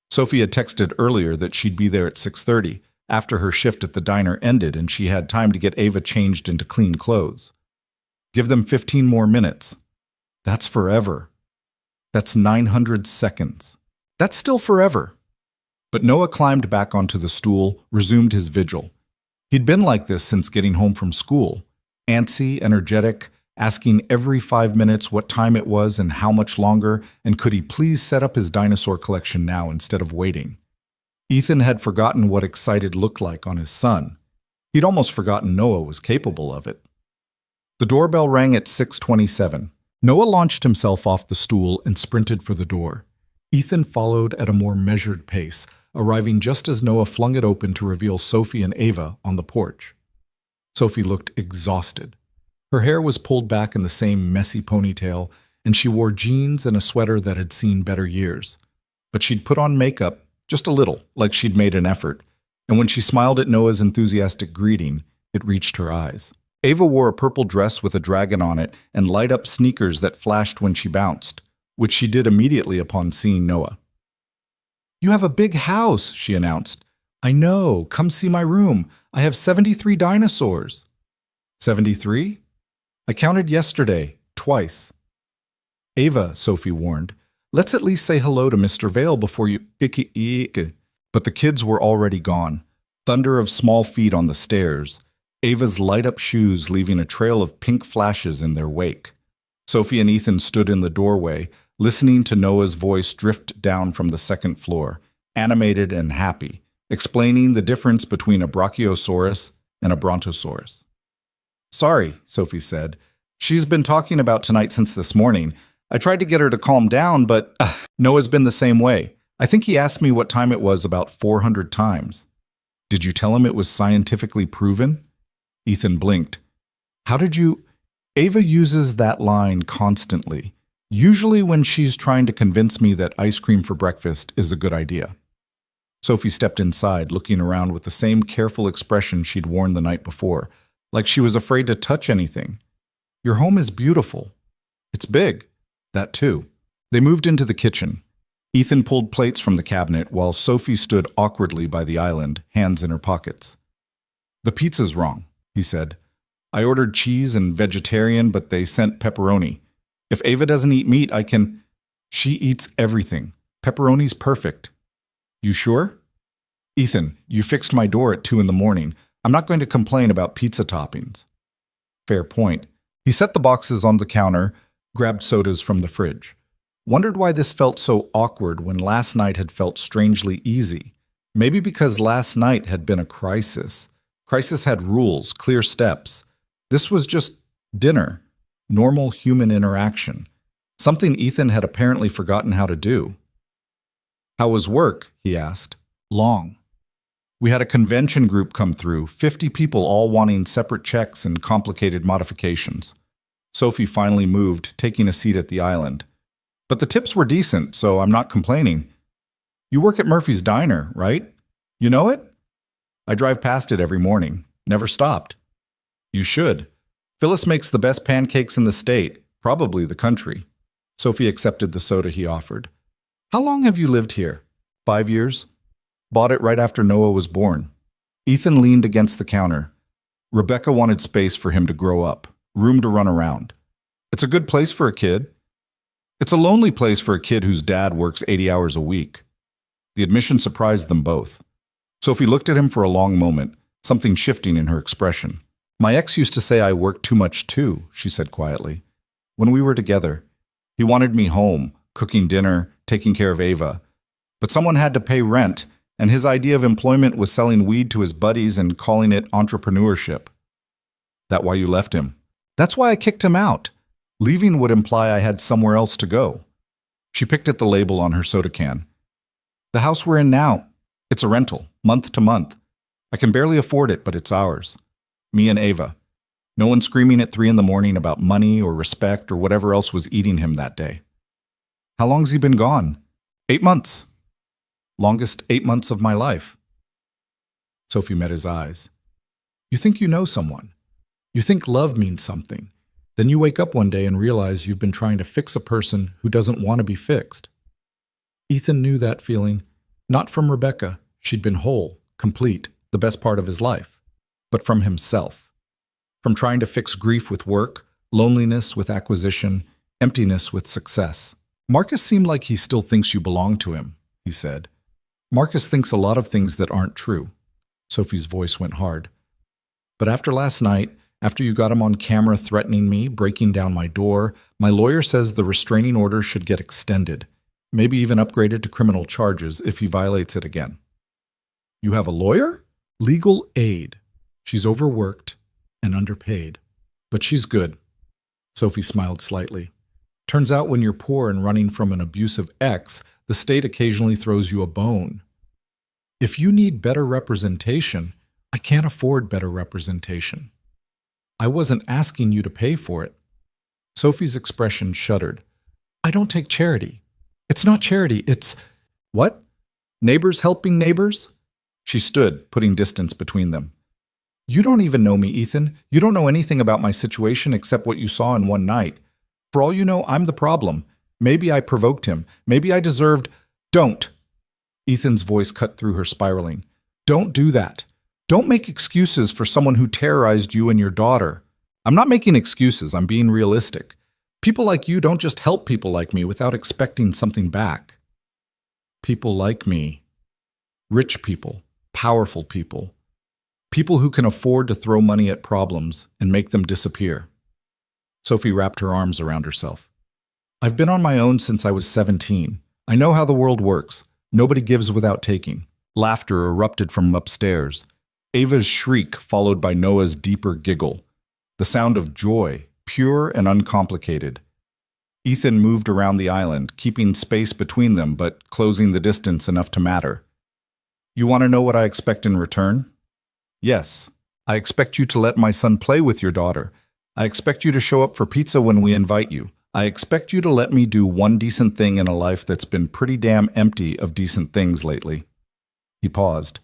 Sophie had texted earlier that she'd be there at 6:30, after her shift at the diner ended and she had time to get Ava changed into clean clothes. "Give them 15 more minutes." "That's forever." "That's 900 seconds." "That's still forever." But Noah climbed back onto the stool, resumed his vigil. He'd been like this since getting home from school, antsy, energetic, asking every 5 minutes what time it was and how much longer, and could he please set up his dinosaur collection now instead of waiting. Ethan had forgotten what excited looked like on his son. He'd almost forgotten Noah was capable of it. The doorbell rang at 6:27. Noah launched himself off the stool and sprinted for the door. Ethan followed at a more measured pace, arriving just as Noah flung it open to reveal Sophie and Ava on the porch. Sophie looked exhausted. Her hair was pulled back in the same messy ponytail, and she wore jeans and a sweater that had seen better years. But she'd put on makeup, just a little, like she'd made an effort, and when she smiled at Noah's enthusiastic greeting, it reached her eyes. Ava wore a purple dress with a dragon on it and light-up sneakers that flashed when she bounced, which she did immediately upon seeing Noah. "You have a big house," she announced. "I know. Come see my room. I have 73 dinosaurs." 73? "I counted yesterday, twice." "Ava," Sophie warned, "let's at least say hello to Mr. Vale before you pick." But the kids were already gone. Thunder of small feet on the stairs. Ava's light-up shoes leaving a trail of pink flashes in their wake. Sophie and Ethan stood in the doorway, listening to Noah's voice drift down from the second floor, animated and happy, explaining the difference between a Brachiosaurus and a Brontosaurus. "Sorry," Sophie said. "She's been talking about tonight since this morning. I tried to get her to calm down, but Noah's been the same way. I think he asked me what time it was about 400 times. Did you tell him it was scientifically proven?" Ethan blinked. "How did you—" "Ava uses that line constantly, usually when she's trying to convince me that ice cream for breakfast is a good idea." Sophie stepped inside, looking around with the same careful expression she'd worn the night before, like she was afraid to touch anything. "Your home is beautiful." "It's big." "That too." They moved into the kitchen. Ethan pulled plates from the cabinet while Sophie stood awkwardly by the island, hands in her pockets. "The pizza's wrong," he said. "I ordered cheese and vegetarian, but they sent pepperoni. If Ava doesn't eat meat, I can—" "She eats everything. Pepperoni's perfect." "You sure?" "Ethan, you fixed my door at 2 in the morning. I'm not going to complain about pizza toppings." "Fair point." He set the boxes on the counter, grabbed sodas from the fridge. Wondered why this felt so awkward when last night had felt strangely easy. Maybe because last night had been a crisis. Crisis had rules, clear steps. This was just dinner, normal human interaction, something Ethan had apparently forgotten how to do. "How was work?" he asked. "Long. We had a convention group come through, 50 people all wanting separate checks and complicated modifications." Sophie finally moved, taking a seat at the island. "But the tips were decent, so I'm not complaining. You work at Murphy's Diner, right? You know it?" "I drive past it every morning. Never stopped." "You should. Phyllis makes the best pancakes in the state, probably the country." Sophie accepted the soda he offered. "How long have you lived here?" 5 years. Bought it right after Noah was born." Ethan leaned against the counter. Rebecca wanted space for him to grow up, room to run around. "It's a good place for a kid." "It's a lonely place for a kid whose dad works 80 hours a week." The admission surprised them both. Sophie looked at him for a long moment, something shifting in her expression. "My ex used to say I worked too much too," she said quietly. "When we were together, he wanted me home, cooking dinner, taking care of Ava. But someone had to pay rent, and his idea of employment was selling weed to his buddies and calling it entrepreneurship." "That why you left him?" "That's why I kicked him out. Leaving would imply I had somewhere else to go." She picked at the label on her soda can. "The house we're in now, it's a rental, month to month. I can barely afford it, but it's ours. Me and Ava. No one screaming at 3 in the morning about money or respect or whatever else was eating him that day." "How long's he been gone?" 8 months. Longest 8 months of my life." Sophie met his eyes. "You think you know someone. You think love means something. Then you wake up one day and realize you've been trying to fix a person who doesn't want to be fixed." Ethan knew that feeling, not from Rebecca. She'd been whole, complete, the best part of his life, but from himself. From trying to fix grief with work, loneliness with acquisition, emptiness with success. "Marcus seemed like he still thinks you belong to him," he said. "Marcus thinks a lot of things that aren't true." Sophie's voice went hard. "But after last night, after you got him on camera threatening me, breaking down my door, my lawyer says the restraining order should get extended, maybe even upgraded to criminal charges if he violates it again." "You have a lawyer?" "Legal aid. She's overworked and underpaid, but she's good." Sophie smiled slightly. "Turns out when you're poor and running from an abusive ex, the state occasionally throws you a bone. If you need better representation, I can't afford better representation. I wasn't asking you to pay for it." Sophie's expression shuddered. "I don't take charity. It's not charity, it's—" "What? Neighbors helping neighbors?" She stood, putting distance between them. "You don't even know me, Ethan. You don't know anything about my situation except what you saw in one night. For all you know, I'm the problem. Maybe I provoked him. Maybe I deserved—" "Don't!" Ethan's voice cut through her spiraling. "Don't do that. Don't make excuses for someone who terrorized you and your daughter. I'm not making excuses, I'm being realistic. People like you don't just help people like me without expecting something back." People like me. Rich people, powerful people. People who can afford to throw money at problems and make them disappear. Sophie wrapped her arms around herself. "I've been on my own since I was 17. I know how the world works. Nobody gives without taking." Laughter erupted from upstairs. Ava's shriek followed by Noah's deeper giggle. The sound of joy, pure and uncomplicated. Ethan moved around the island, keeping space between them but closing the distance enough to matter. "You want to know what I expect in return?" "Yes. I expect you to let my son play with your daughter. I expect you to show up for pizza when we invite you. I expect you to let me do one decent thing in a life that's been pretty damn empty of decent things lately." He paused.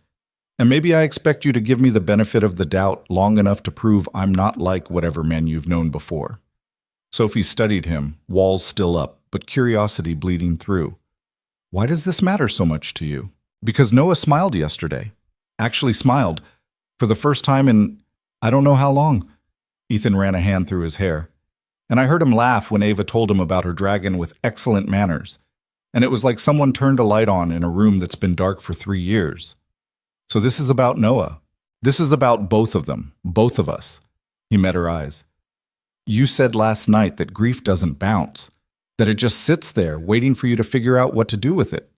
"And maybe I expect you to give me the benefit of the doubt long enough to prove I'm not like whatever men you've known before." Sophie studied him, walls still up, but curiosity bleeding through. "Why does this matter so much to you?" "Because Noah smiled yesterday. Actually smiled. For the first time in I don't know how long." Ethan ran a hand through his hair. "And I heard him laugh when Ava told him about her dragon with excellent manners. And it was like someone turned a light on in a room that's been dark for 3 years. So this is about Noah. This is about both of them, both of us." He met her eyes. "You said last night that grief doesn't bounce. That it just sits there waiting for you to figure out what to do with it.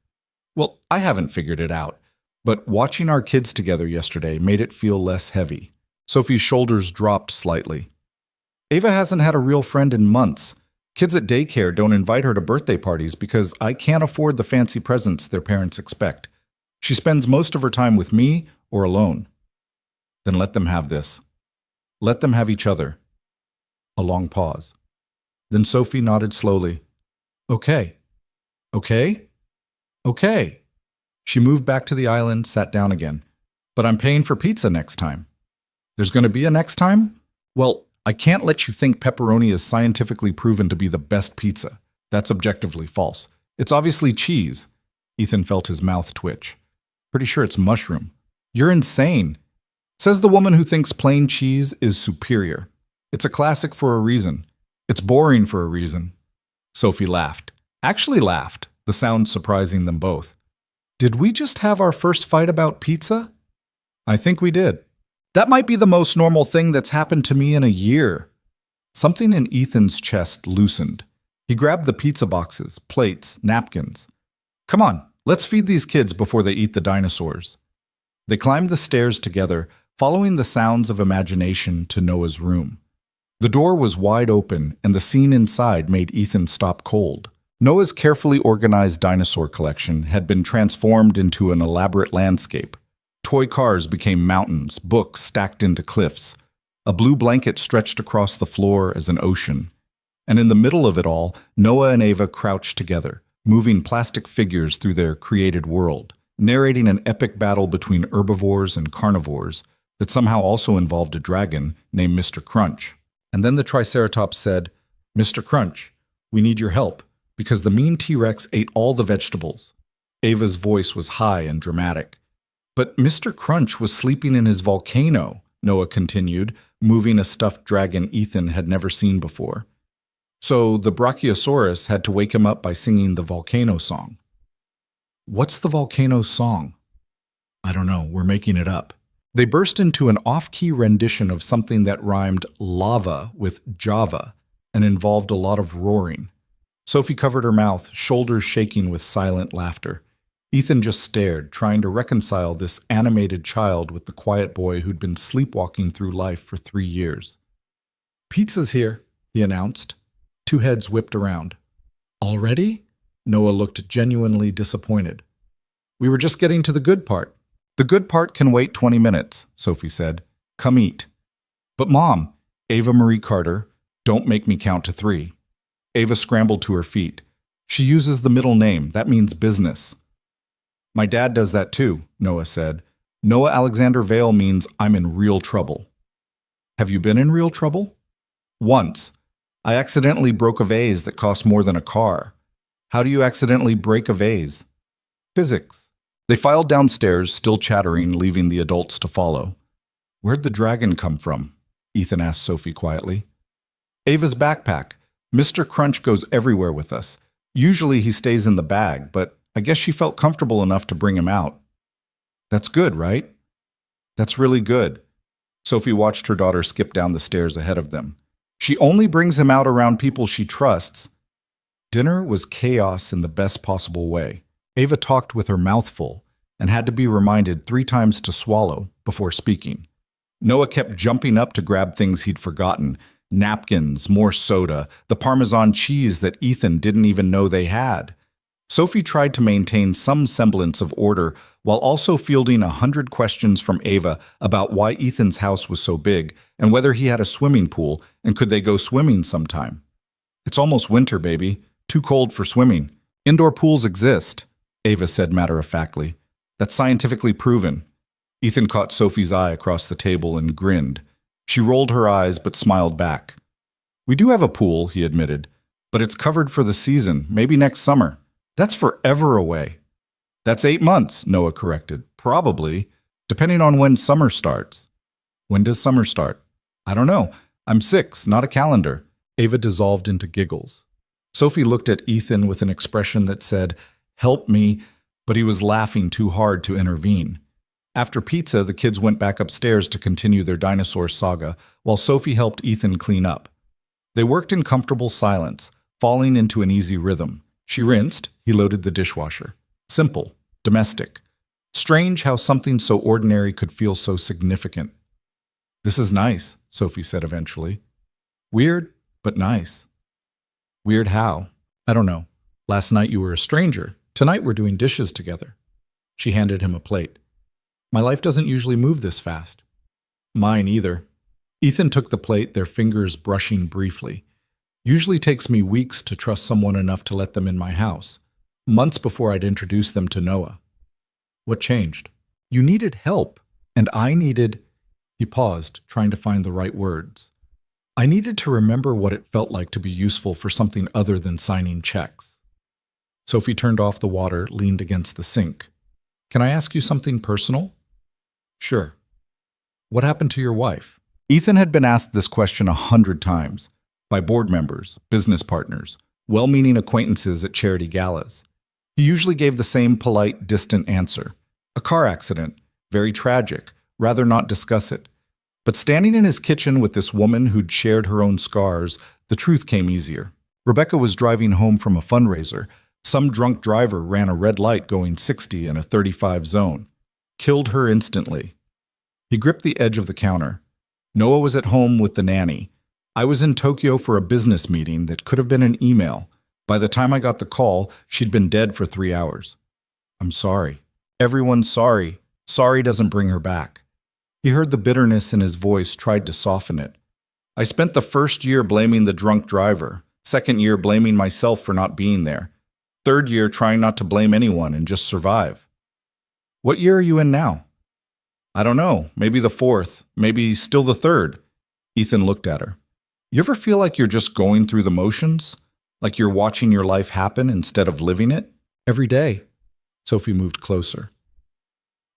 Well, I haven't figured it out, but watching our kids together yesterday made it feel less heavy. Sophie's shoulders dropped slightly. Ava hasn't had a real friend in months. Kids at daycare don't invite her to birthday parties because I can't afford the fancy presents their parents expect. She spends most of her time with me or alone. Then let them have this. Let them have each other. A long pause. Then Sophie nodded slowly. Okay. Okay? Okay. She moved back to the island, sat down again. But I'm paying for pizza next time. There's going to be a next time? Well, I can't let you think pepperoni is scientifically proven to be the best pizza. That's objectively false. It's obviously cheese. Ethan felt his mouth twitch. Pretty sure it's mushroom. You're insane. Says the woman who thinks plain cheese is superior. It's a classic for a reason. It's boring for a reason. Sophie laughed. Actually laughed, the sound surprising them both. Did we just have our first fight about pizza? I think we did. That might be the most normal thing that's happened to me in a year. Something in Ethan's chest loosened. He grabbed the pizza boxes, plates, napkins. Come on, let's feed these kids before they eat the dinosaurs. They climbed the stairs together, following the sounds of imagination to Noah's room. The door was wide open, and the scene inside made Ethan stop cold. Noah's carefully organized dinosaur collection had been transformed into an elaborate landscape. Toy cars became mountains, books stacked into cliffs. A blue blanket stretched across the floor as an ocean. And in the middle of it all, Noah and Ava crouched together, moving plastic figures through their created world, narrating an epic battle between herbivores and carnivores that somehow also involved a dragon named Mr. Crunch. And then the Triceratops said, "Mr. Crunch, we need your help, because the mean T-Rex ate all the vegetables." Ava's voice was high and dramatic. But Mr. Crunch was sleeping in his volcano, Noah continued, moving a stuffed dragon Ethan had never seen before. So the Brachiosaurus had to wake him up by singing the volcano song. What's the volcano song? I don't know, we're making it up. They burst into an off-key rendition of something that rhymed lava with Java and involved a lot of roaring. Sophie covered her mouth, shoulders shaking with silent laughter. Ethan just stared, trying to reconcile this animated child with the quiet boy who'd been sleepwalking through life for 3 years. "Pizza's here," he announced. 2 heads whipped around. "Already?" Noah looked genuinely disappointed. "We were just getting to the good part." "The good part can wait 20 minutes, Sophie said. "Come eat." "But Mom," Ava Marie Carter, "don't make me count to 3. Ava scrambled to her feet. "She uses the middle name. That means business." "My dad does that too," Noah said. "Noah Alexander Vale means I'm in real trouble." "Have you been in real trouble?" "Once. I accidentally broke a vase that cost more than a car." "How do you accidentally break a vase?" "Physics." They filed downstairs, still chattering, leaving the adults to follow. "Where'd the dragon come from?" Ethan asked Sophie quietly. "Ava's backpack. Mr. Crunch goes everywhere with us. Usually he stays in the bag, but I guess she felt comfortable enough to bring him out." "That's good, right?" "That's really good." Sophie watched her daughter skip down the stairs ahead of them. "She only brings him out around people she trusts." Dinner was chaos in the best possible way. Ava talked with her mouth full and had to be reminded 3 times to swallow before speaking. Noah kept jumping up to grab things he'd forgotten. Napkins, more soda, the Parmesan cheese that Ethan didn't even know they had. Sophie tried to maintain some semblance of order while also fielding 100 questions from Ava about why Ethan's house was so big and whether he had a swimming pool and could they go swimming sometime. "It's almost winter, baby. Too cold for swimming. Indoor pools exist," Ava said matter-of-factly. "That's scientifically proven." Ethan caught Sophie's eye across the table and grinned. She rolled her eyes but smiled back. "We do have a pool," he admitted, "but it's covered for the season, maybe next summer. That's forever away." "That's 8 months, Noah corrected. "Probably, depending on when summer starts." "When does summer start?" "I don't know. I'm 6, not a calendar." Ava dissolved into giggles. Sophie looked at Ethan with an expression that said, "Help me," but he was laughing too hard to intervene. After pizza, the kids went back upstairs to continue their dinosaur saga, while Sophie helped Ethan clean up. They worked in comfortable silence, falling into an easy rhythm. She rinsed, he loaded the dishwasher. Simple, domestic. Strange how something so ordinary could feel so significant. "This is nice," Sophie said eventually. "Weird, but nice." "Weird how?" "I don't know. Last night you were a stranger. Tonight we're doing dishes together." She handed him a plate. "My life doesn't usually move this fast." "Mine either." Ethan took the plate, their fingers brushing briefly. "Usually takes me weeks to trust someone enough to let them in my house. Months before I'd introduce them to Noah." "What changed?" "You needed help, and I needed—" He paused, trying to find the right words. "I needed to remember what it felt like to be useful for something other than signing checks." Sophie turned off the water, leaned against the sink. "Can I ask you something personal?" "Sure." "What happened to your wife?" Ethan had been asked this question 100 times, by board members, business partners, well-meaning acquaintances at charity galas. He usually gave the same polite, distant answer. "A car accident. Very tragic. Rather not discuss it." But standing in his kitchen with this woman who'd shared her own scars, the truth came easier. Rebecca was driving home from a fundraiser. Some drunk driver ran a red light going 60 in a 35 zone. Killed her instantly. He gripped the edge of the counter. Noah was at home with the nanny. I was in Tokyo for a business meeting that could have been an email. By the time I got the call, she'd been dead for 3 hours. "I'm sorry." "Everyone's sorry. Sorry doesn't bring her back." He heard the bitterness in his voice, tried to soften it. "I spent the first year blaming the drunk driver, second year blaming myself for not being there, third year trying not to blame anyone and just survive." "What year are you in now?" "I don't know. Maybe the fourth. Maybe still the third." Ethan looked at her. "You ever feel like you're just going through the motions? Like you're watching your life happen instead of living it?" "Every day." Sophie moved closer.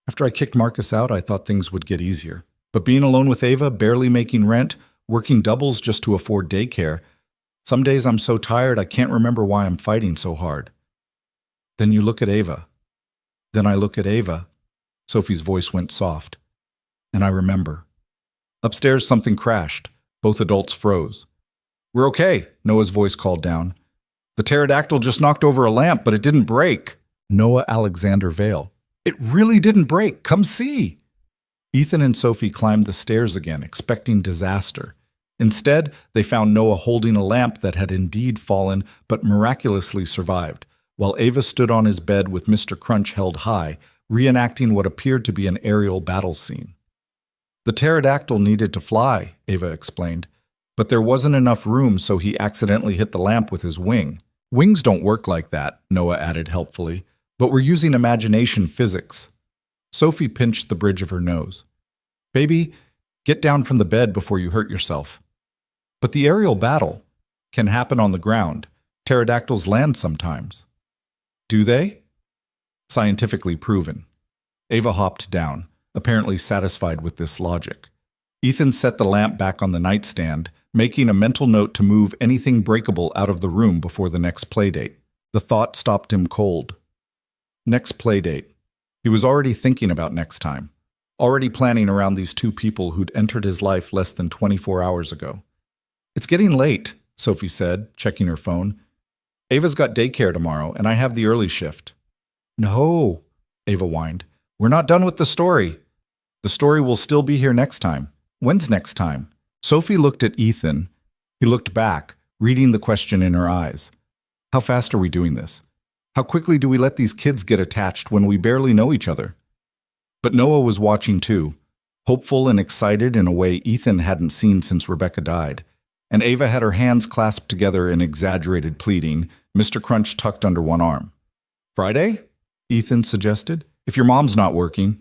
"After I kicked Marcus out, I thought things would get easier. But being alone with Ava, barely making rent, working doubles just to afford daycare, some days I'm so tired I can't remember why I'm fighting so hard." "Then you look at Ava." "Then I look at Ava." Sophie's voice went soft. "And I remember." Upstairs, something crashed. Both adults froze. "We're okay," Noah's voice called down. "The pterodactyl just knocked over a lamp, but it didn't break." Noah Alexander Vale. "It really didn't break. Come see." Ethan and Sophie climbed the stairs again, expecting disaster. Instead, they found Noah holding a lamp that had indeed fallen, but miraculously survived, while Ava stood on his bed with Mr. Crunch held high, reenacting what appeared to be an aerial battle scene. "The pterodactyl needed to fly," Ava explained, "but there wasn't enough room, so he accidentally hit the lamp with his wing. Wings don't work like that," Noah added helpfully, "but we're using imagination physics." Sophie pinched the bridge of her nose. "Baby, get down from the bed before you hurt yourself." "But the aerial battle can happen on the ground. Pterodactyls land sometimes." "Do they?" "Scientifically proven." Ava hopped down, apparently satisfied with this logic. Ethan set the lamp back on the nightstand, making a mental note to move anything breakable out of the room before the next playdate. The thought stopped him cold. Next playdate. He was already thinking about next time, already planning around these two people who'd entered his life less than 24 hours ago. "It's getting late," Sophie said, checking her phone. "Ava's got daycare tomorrow, and I have the early shift." "No," Ava whined. "We're not done with the story." "The story will still be here next time." "When's next time?" Sophie looked at Ethan. He looked back, reading the question in her eyes. "How fast are we doing this? How quickly do we let these kids get attached when we barely know each other?" But Noah was watching too, hopeful and excited in a way Ethan hadn't seen since Rebecca died. And Ava had her hands clasped together in exaggerated pleading, Mr. Crunch tucked under one arm. "Friday?" Ethan suggested. "If your mom's not working."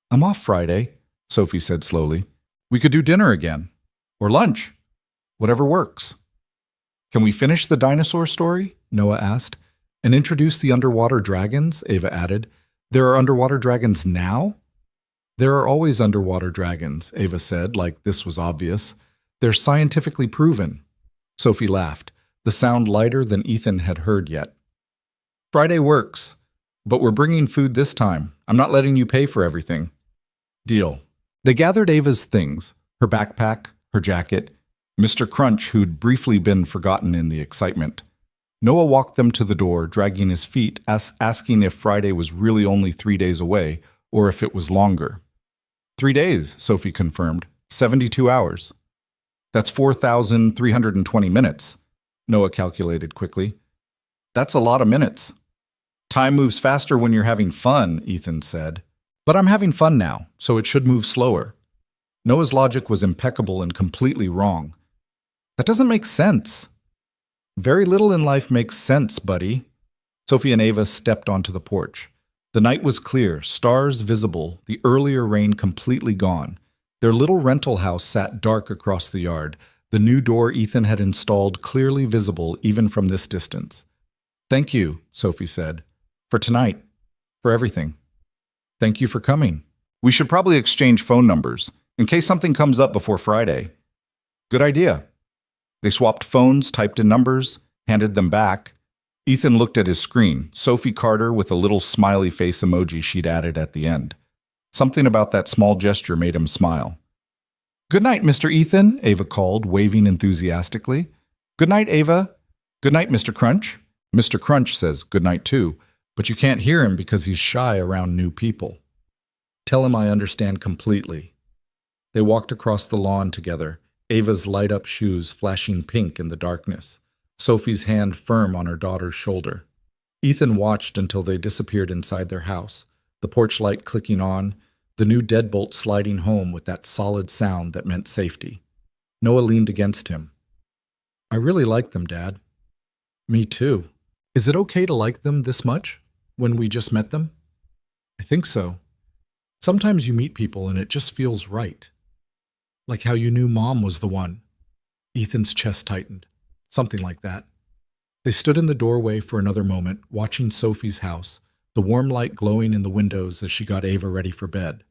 "I'm off Friday," Sophie said slowly. "We could do dinner again. Or lunch. Whatever works." "Can we finish the dinosaur story?" Noah asked. "And introduce the underwater dragons?" Ava added. "There are underwater dragons now?" "There are always underwater dragons," Ava said, like this was obvious. "They're scientifically proven." Sophie laughed, the sound lighter than Ethan had heard yet. "Friday works. But we're bringing food this time. I'm not letting you pay for everything." "Deal." They gathered Ava's things, her backpack, her jacket. Mr. Crunch, who'd briefly been forgotten in the excitement. Noah walked them to the door, dragging his feet, asking if Friday was really only 3 days away, or if it was longer. 3 days, Sophie confirmed. 72 hours. That's 4,320 minutes, Noah calculated quickly. That's a lot of minutes. Time moves faster when you're having fun, Ethan said. But I'm having fun now, so it should move slower. Noah's logic was impeccable and completely wrong. That doesn't make sense. Very little in life makes sense, buddy. Sophie and Ava stepped onto the porch. The night was clear, stars visible, the earlier rain completely gone. Their little rental house sat dark across the yard, the new door Ethan had installed clearly visible even from this distance. Thank you, Sophie said, for tonight, for everything. Thank you for coming. We should probably exchange phone numbers, in case something comes up before Friday. Good idea. They swapped phones, typed in numbers, handed them back. Ethan looked at his screen, Sophie Carter with a little smiley face emoji she'd added at the end. Something about that small gesture made him smile. Good night, Mr. Ethan, Ava called, waving enthusiastically. Good night, Ava. Good night, Mr. Crunch. Mr. Crunch says good night too, but you can't hear him because he's shy around new people. Tell him I understand completely. They walked across the lawn together, Ava's light-up shoes flashing pink in the darkness, Sophie's hand firm on her daughter's shoulder. Ethan watched until they disappeared inside their house, the porch light clicking on, the new deadbolt sliding home with that solid sound that meant safety. Noah leaned against him. I really like them, Dad. Me too. Is it okay to like them this much, when we just met them? I think so. Sometimes you meet people and it just feels right. Like how you knew Mom was the one. Ethan's chest tightened. Something like that. They stood in the doorway for another moment, watching Sophie's house, the warm light glowing in the windows as she got Ava ready for bed.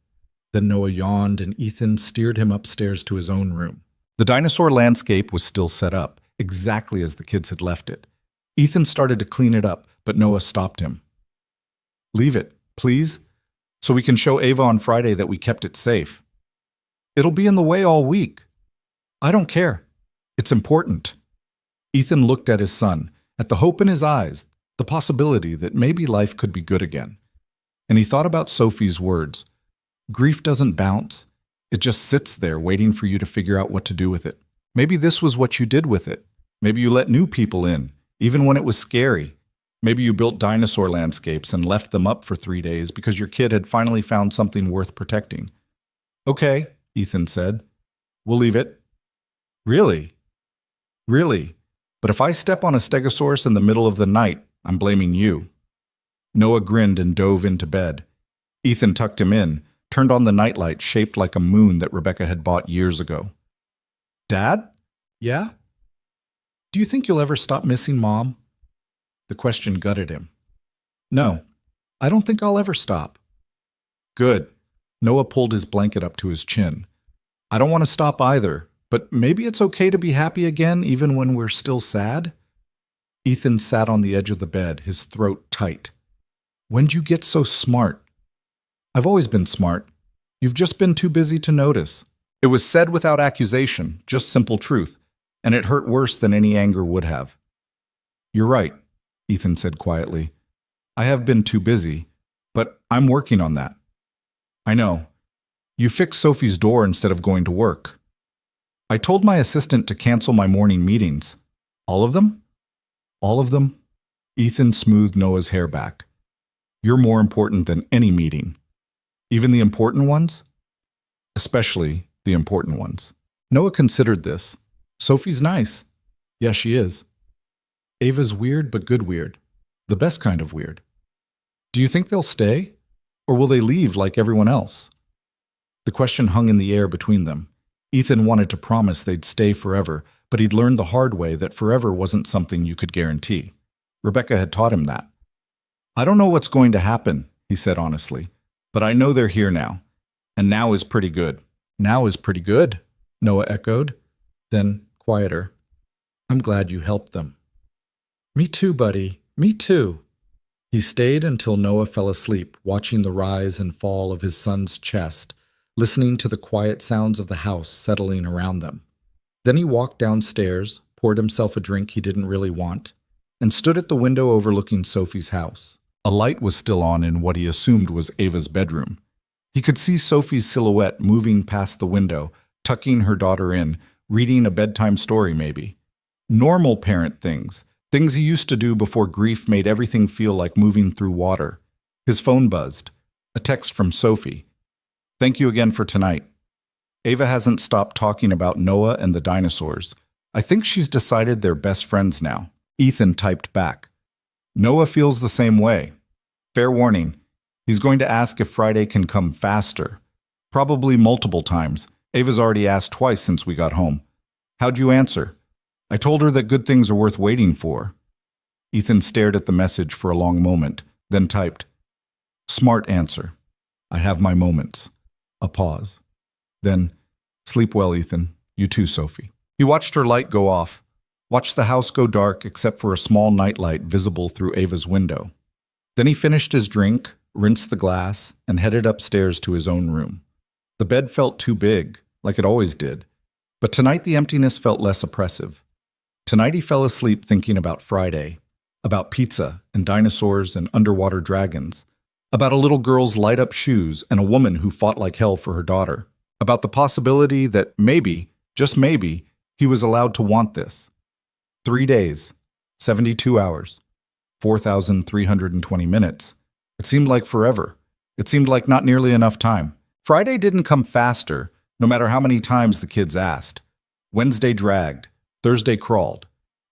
Then Noah yawned and Ethan steered him upstairs to his own room. The dinosaur landscape was still set up, exactly as the kids had left it. Ethan started to clean it up, but Noah stopped him. Leave it, please, so we can show Ava on Friday that we kept it safe. It'll be in the way all week. I don't care. It's important. Ethan looked at his son, at the hope in his eyes, the possibility that maybe life could be good again. And he thought about Sophie's words. Grief doesn't bounce. It just sits there waiting for you to figure out what to do with it. Maybe this was what you did with it. Maybe you let new people in, even when it was scary. Maybe you built dinosaur landscapes and left them up for 3 days because your kid had finally found something worth protecting. Okay, Ethan said. We'll leave it. Really? Really? But if I step on a stegosaurus in the middle of the night, I'm blaming you. Noah grinned and dove into bed. Ethan tucked him in, turned on the nightlight shaped like a moon that Rebecca had bought years ago. Dad? Yeah? Do you think you'll ever stop missing Mom? The question gutted him. No, I don't think I'll ever stop. Good. Noah pulled his blanket up to his chin. I don't want to stop either, but maybe it's okay to be happy again even when we're still sad? Ethan sat on the edge of the bed, his throat tight. When'd you get so smart? I've always been smart. You've just been too busy to notice. It was said without accusation, just simple truth, and it hurt worse than any anger would have. You're right, Ethan said quietly. I have been too busy, but I'm working on that. I know. You fixed Sophie's door instead of going to work. I told my assistant to cancel my morning meetings. All of them? All of them? Ethan smoothed Noah's hair back. You're more important than any meeting. Even the important ones? Especially the important ones. Noah considered this. Sophie's nice. Yeah, she is. Ava's weird but good weird. The best kind of weird. Do you think they'll stay? Or will they leave like everyone else? The question hung in the air between them. Ethan wanted to promise they'd stay forever, but he'd learned the hard way that forever wasn't something you could guarantee. Rebecca had taught him that. I don't know what's going to happen, he said honestly, but I know they're here now. And now is pretty good. Now is pretty good, Noah echoed. Then, quieter. I'm glad you helped them. Me too, buddy. Me too. He stayed until Noah fell asleep, watching the rise and fall of his son's chest, listening to the quiet sounds of the house settling around them. Then he walked downstairs, poured himself a drink he didn't really want, and stood at the window overlooking Sophie's house. A light was still on in what he assumed was Ava's bedroom. He could see Sophie's silhouette moving past the window, tucking her daughter in, reading a bedtime story maybe. Normal parent things he used to do before grief made everything feel like moving through water. His phone buzzed. A text from Sophie. "Thank you again for tonight. Ava hasn't stopped talking about Noah and the dinosaurs. I think she's decided they're best friends now." Ethan typed back. "Noah feels the same way. Fair warning, he's going to ask if Friday can come faster. Probably multiple times. Ava's already asked twice since we got home. How'd you answer?" "I told her that good things are worth waiting for." Ethan stared at the message for a long moment, then typed, "Smart answer. I have my moments." A pause. Then, "Sleep well, Ethan. You too, Sophie." He watched her light go off, watched the house go dark except for a small nightlight visible through Ava's window. Then he finished his drink, rinsed the glass, and headed upstairs to his own room. The bed felt too big, like it always did, but tonight the emptiness felt less oppressive. Tonight he fell asleep thinking about Friday, about pizza and dinosaurs and underwater dragons, about a little girl's light-up shoes and a woman who fought like hell for her daughter, about the possibility that maybe, just maybe, he was allowed to want this. 3 days, 72 hours, 4,320 minutes. It seemed like forever. It seemed like not nearly enough time. Friday didn't come faster, no matter how many times the kids asked. Wednesday dragged, Thursday crawled,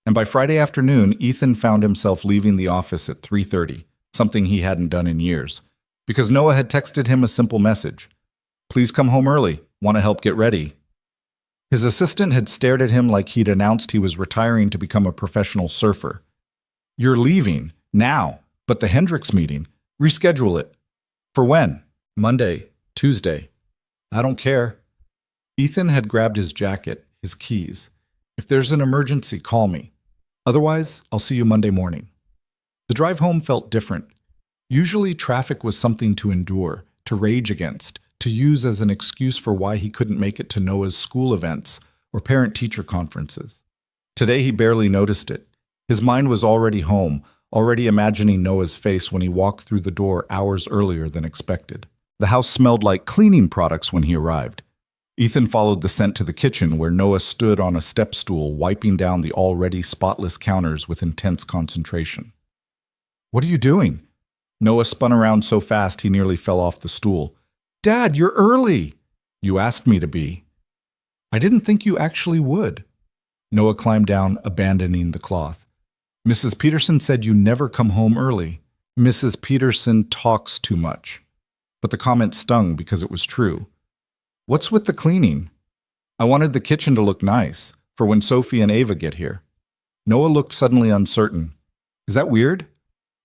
and by Friday afternoon, Ethan found himself leaving the office at 3:30, something he hadn't done in years, because Noah had texted him a simple message. "Please come home early. Want to help get ready." His assistant had stared at him like he'd announced he was retiring to become a professional surfer. "You're leaving, now, but the Hendricks meeting, reschedule it." "For when?" "Monday, Tuesday." "I don't care." Ethan had grabbed his jacket, his keys. "If there's an emergency, call me. Otherwise, I'll see you Monday morning." The drive home felt different. Usually traffic was something to endure, to rage against, to use as an excuse for why he couldn't make it to Noah's school events or parent-teacher conferences. Today he barely noticed it. His mind was already home, already imagining Noah's face when he walked through the door hours earlier than expected. The house smelled like cleaning products when he arrived. Ethan followed the scent to the kitchen where Noah stood on a step stool wiping down the already spotless counters with intense concentration. "What are you doing?" Noah spun around so fast he nearly fell off the stool. "Dad, you're early!" "You asked me to be." "I didn't think you actually would." Noah climbed down, abandoning the cloth. "Mrs. Peterson said you never come home early." "Mrs. Peterson talks too much." But the comment stung because it was true. "What's with the cleaning?" "I wanted the kitchen to look nice, for when Sophie and Ava get here." Noah looked suddenly uncertain. "Is that weird?"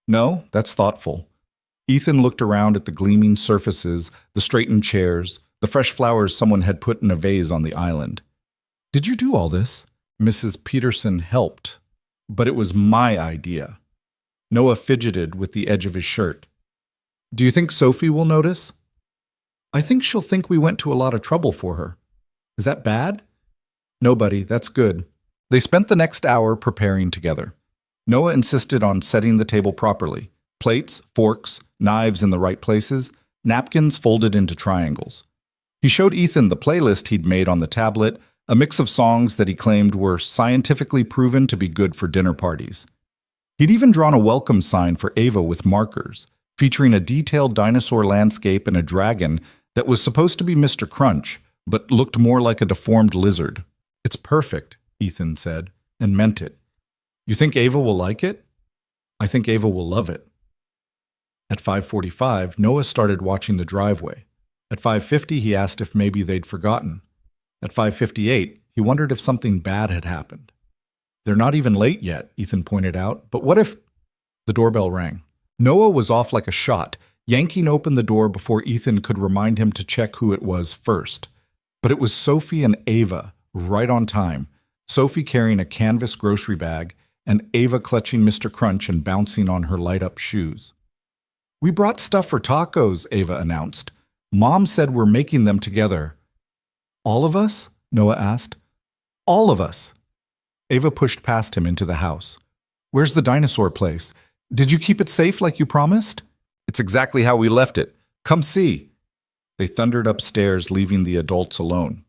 "No, that's thoughtful." Ethan looked around at the gleaming surfaces, the straightened chairs, the fresh flowers someone had put in a vase on the island. "Did you do all this?" "Mrs. Peterson helped, but it was my idea." Noah fidgeted with the edge of his shirt. "Do you think Sophie will notice?" "I think she'll think we went to a lot of trouble for her." "Is that bad?" "No, buddy, that's good." They spent the next hour preparing together. Noah insisted on setting the table properly. Plates, forks, knives in the right places, napkins folded into triangles. He showed Ethan the playlist he'd made on the tablet, a mix of songs that he claimed were scientifically proven to be good for dinner parties. He'd even drawn a welcome sign for Ava with markers, featuring a detailed dinosaur landscape and a dragon that was supposed to be Mr. Crunch, but looked more like a deformed lizard. "It's perfect," Ethan said, and meant it. "You think Ava will like it?" "I think Ava will love it." At 5:45, Noah started watching the driveway. At 5:50, he asked if maybe they'd forgotten. At 5:58, he wondered if something bad had happened. "They're not even late yet," Ethan pointed out, "but what if—" The doorbell rang. Noah was off like a shot, yanking open the door before Ethan could remind him to check who it was first. But it was Sophie and Ava, right on time. Sophie carrying a canvas grocery bag, and Ava clutching Mr. Crunch and bouncing on her light-up shoes. "We brought stuff for tacos," Ava announced. "Mom said we're making them together." "All of us?" Noah asked. All of us. Ava pushed past him into the house. Where's the dinosaur place? Did you keep it safe like you promised? It's exactly how we left it. Come see. They thundered upstairs, leaving the adults alone.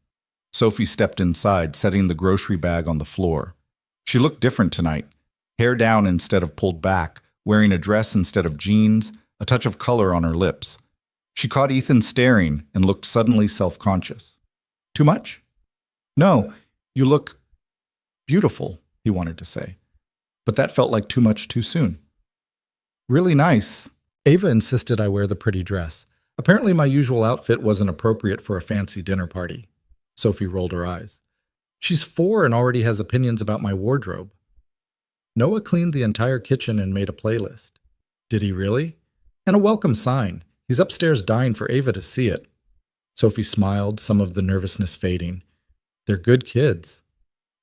Sophie stepped inside, setting the grocery bag on the floor. She looked different tonight. Hair down instead of pulled back, wearing a dress instead of jeans, a touch of color on her lips. She caught Ethan staring and looked suddenly self-conscious. Too much? No, you look beautiful, he wanted to say. But that felt like too much too soon. Really nice. Ava insisted I wear the pretty dress. Apparently my usual outfit wasn't appropriate for a fancy dinner party. Sophie rolled her eyes. She's 4 and already has opinions about my wardrobe. Noah cleaned the entire kitchen and made a playlist. Did he really? And a welcome sign. He's upstairs dying for Ava to see it. Sophie smiled, some of the nervousness fading. They're good kids.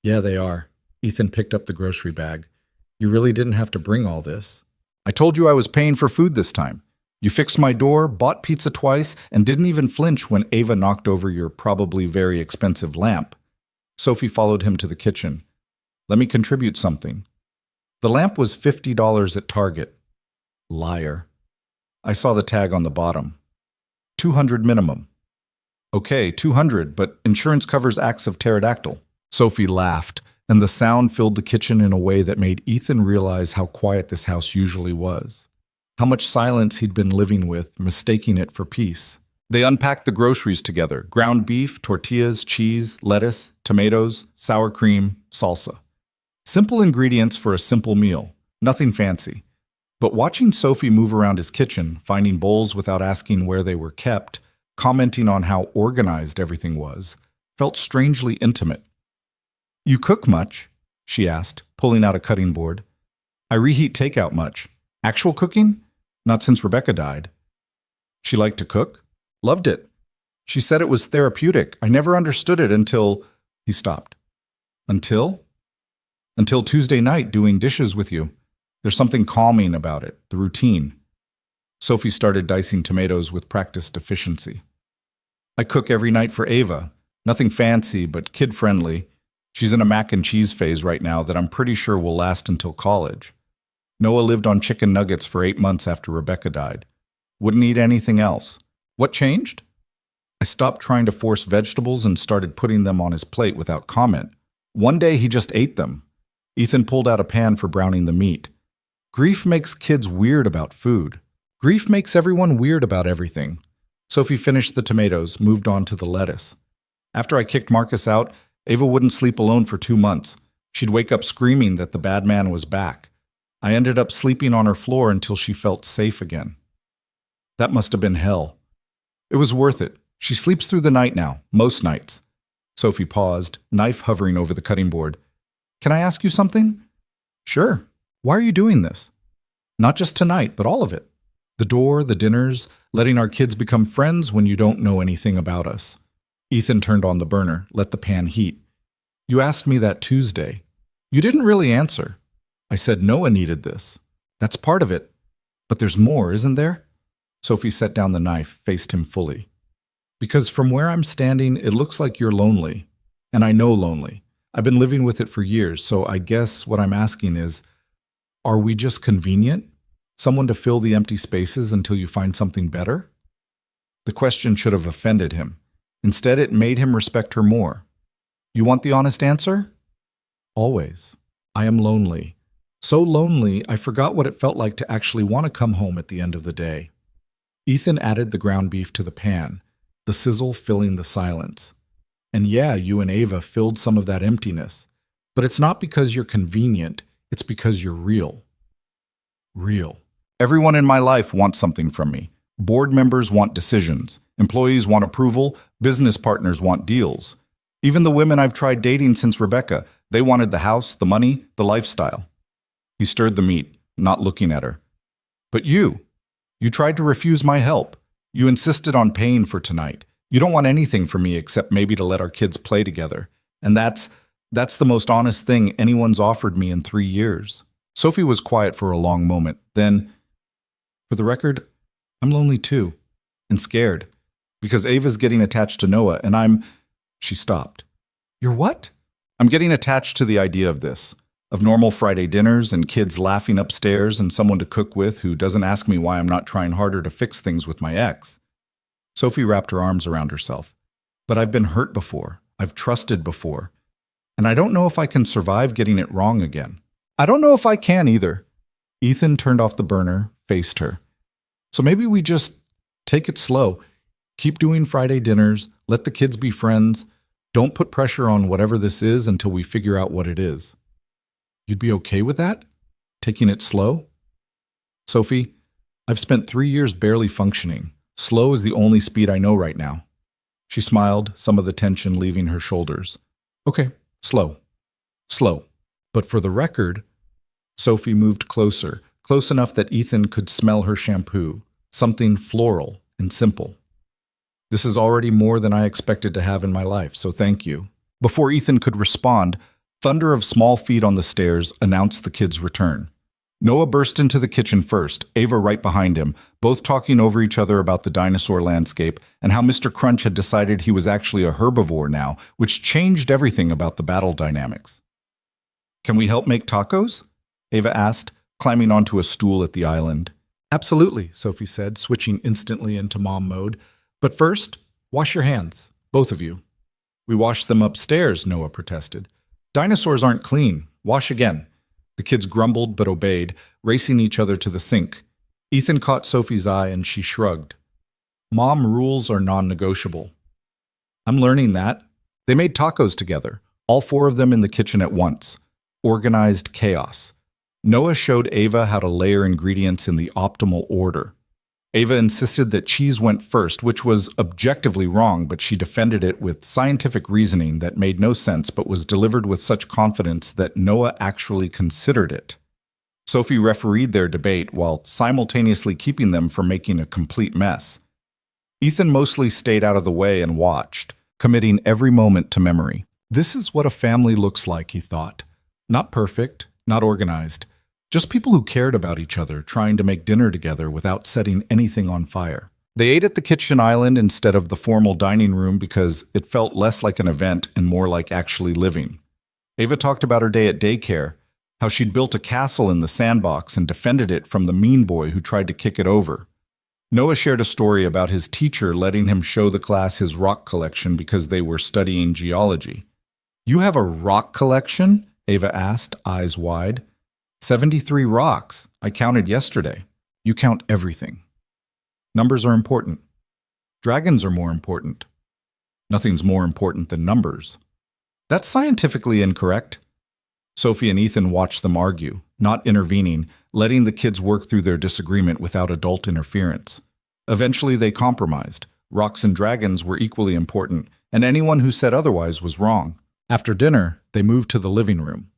Yeah, they are. Ethan picked up the grocery bag. You really didn't have to bring all this. I told you I was paying for food this time. You fixed my door, bought pizza twice, and didn't even flinch when Ava knocked over your probably very expensive lamp. Sophie followed him to the kitchen. Let me contribute something. The lamp was $50 at Target. Liar. I saw the tag on the bottom. $200 minimum. Okay, $200, but insurance covers acts of pterodactyl. Sophie laughed, and the sound filled the kitchen in a way that made Ethan realize how quiet this house usually was. How much silence he'd been living with, mistaking it for peace. They unpacked the groceries together. Ground beef, tortillas, cheese, lettuce, tomatoes, sour cream, salsa. Simple ingredients for a simple meal. Nothing fancy. But watching Sophie move around his kitchen, finding bowls without asking where they were kept, commenting on how organized everything was, felt strangely intimate. You cook much? She asked, pulling out a cutting board. I reheat takeout much. Actual cooking? Not since Rebecca died. She liked to cook? Loved it. She said it was therapeutic. I never understood it until... He stopped. Until? Until Tuesday night doing dishes with you. There's something calming about it, the routine. Sophie started dicing tomatoes with practiced efficiency. I cook every night for Ava. Nothing fancy, but kid-friendly. She's in a mac and cheese phase right now that I'm pretty sure will last until college. Noah lived on chicken nuggets for 8 months after Rebecca died. Wouldn't eat anything else. What changed? I stopped trying to force vegetables and started putting them on his plate without comment. One day he just ate them. Ethan pulled out a pan for browning the meat. Grief makes kids weird about food. Grief makes everyone weird about everything. Sophie finished the tomatoes, moved on to the lettuce. After I kicked Marcus out, Ava wouldn't sleep alone for 2 months. She'd wake up screaming that the bad man was back. I ended up sleeping on her floor until she felt safe again. That must have been hell. It was worth it. She sleeps through the night now, most nights. Sophie paused, knife hovering over the cutting board. Can I ask you something? Sure. Why are you doing this? Not just tonight, but all of it. The door, the dinners, letting our kids become friends when you don't know anything about us. Ethan turned on the burner, let the pan heat. You asked me that Tuesday. You didn't really answer. I said Noah needed this. That's part of it. But there's more, isn't there? Sophie set down the knife, faced him fully. Because from where I'm standing, it looks like you're lonely. And I know lonely. I've been living with it for years, so I guess what I'm asking is, are we just convenient? Someone to fill the empty spaces until you find something better? The question should have offended him. Instead, it made him respect her more. You want the honest answer? Always. I am lonely. So lonely, I forgot what it felt like to actually want to come home at the end of the day. Ethan added the ground beef to the pan, the sizzle filling the silence. And yeah, you and Ava filled some of that emptiness. But it's not because you're convenient, it's because you're real. Real. Everyone in my life wants something from me. Board members want decisions. Employees want approval. Business partners want deals. Even the women I've tried dating since Rebecca, they wanted the house, the money, the lifestyle. He stirred the meat, not looking at her. But you tried to refuse my help. You insisted on paying for tonight. You don't want anything from me except maybe to let our kids play together. And that's the most honest thing anyone's offered me in 3 years. Sophie was quiet for a long moment. Then, for the record, I'm lonely too, and scared, because Ava's getting attached to Noah, and She stopped. You're what? I'm getting attached to the idea of this, of normal Friday dinners and kids laughing upstairs and someone to cook with who doesn't ask me why I'm not trying harder to fix things with my ex. Sophie wrapped her arms around herself. But I've been hurt before. I've trusted before. And I don't know if I can survive getting it wrong again. I don't know if I can either. Ethan turned off the burner, faced her. So maybe we just take it slow. Keep doing Friday dinners. Let the kids be friends. Don't put pressure on whatever this is until we figure out what it is. You'd be okay with that? Taking it slow? Sophie, I've spent 3 years barely functioning. Slow is the only speed I know right now. She smiled, some of the tension leaving her shoulders. Okay, slow. Slow. But for the record, Sophie moved closer, close enough that Ethan could smell her shampoo, something floral and simple. This is already more than I expected to have in my life, so thank you. Before Ethan could respond, thunder of small feet on the stairs announced the kids' return. Noah burst into the kitchen first, Ava right behind him, both talking over each other about the dinosaur landscape and how Mr. Crunch had decided he was actually a herbivore now, which changed everything about the battle dynamics. Can we help make tacos? Ava asked, climbing onto a stool at the island. Absolutely, Sophie said, switching instantly into mom mode. But first, wash your hands, both of you. We washed them upstairs, Noah protested. Dinosaurs aren't clean. Wash again. The kids grumbled but obeyed, racing each other to the sink. Ethan caught Sophie's eye and she shrugged. Mom rules are non-negotiable. I'm learning that. They made tacos together, all 4 of them in the kitchen at once. Organized chaos. Noah showed Ava how to layer ingredients in the optimal order. Ava insisted that cheese went first, which was objectively wrong, but she defended it with scientific reasoning that made no sense but was delivered with such confidence that Noah actually considered it. Sophie refereed their debate while simultaneously keeping them from making a complete mess. Ethan mostly stayed out of the way and watched, committing every moment to memory. This is what a family looks like, he thought. Not perfect, not organized. Just people who cared about each other, trying to make dinner together without setting anything on fire. They ate at the kitchen island instead of the formal dining room because it felt less like an event and more like actually living. Ava talked about her day at daycare, how she'd built a castle in the sandbox and defended it from the mean boy who tried to kick it over. Noah shared a story about his teacher letting him show the class his rock collection because they were studying geology. You have a rock collection? Ava asked, eyes wide. 73 rocks. I counted yesterday. You count everything. Numbers are important. Dragons are more important. Nothing's more important than numbers. That's scientifically incorrect. Sophie and Ethan watched them argue, not intervening, letting the kids work through their disagreement without adult interference. Eventually they compromised. Rocks and dragons were equally important, and anyone who said otherwise was wrong. After dinner, they moved to the living room.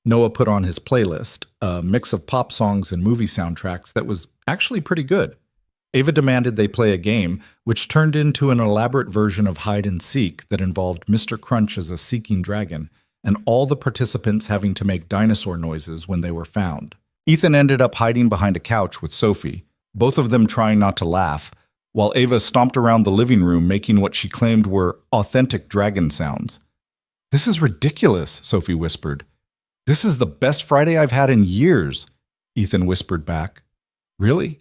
Noah put on his playlist, a mix of pop songs and movie soundtracks that was actually pretty good. Ava demanded they play a game, which turned into an elaborate version of hide and seek that involved Mr. Crunch as a seeking dragon, and all the participants having to make dinosaur noises when they were found. Ethan ended up hiding behind a couch with Sophie, both of them trying not to laugh, while Ava stomped around the living room making what she claimed were authentic dragon sounds. This is ridiculous, Sophie whispered. This is the best Friday I've had in years, Ethan whispered back. Really?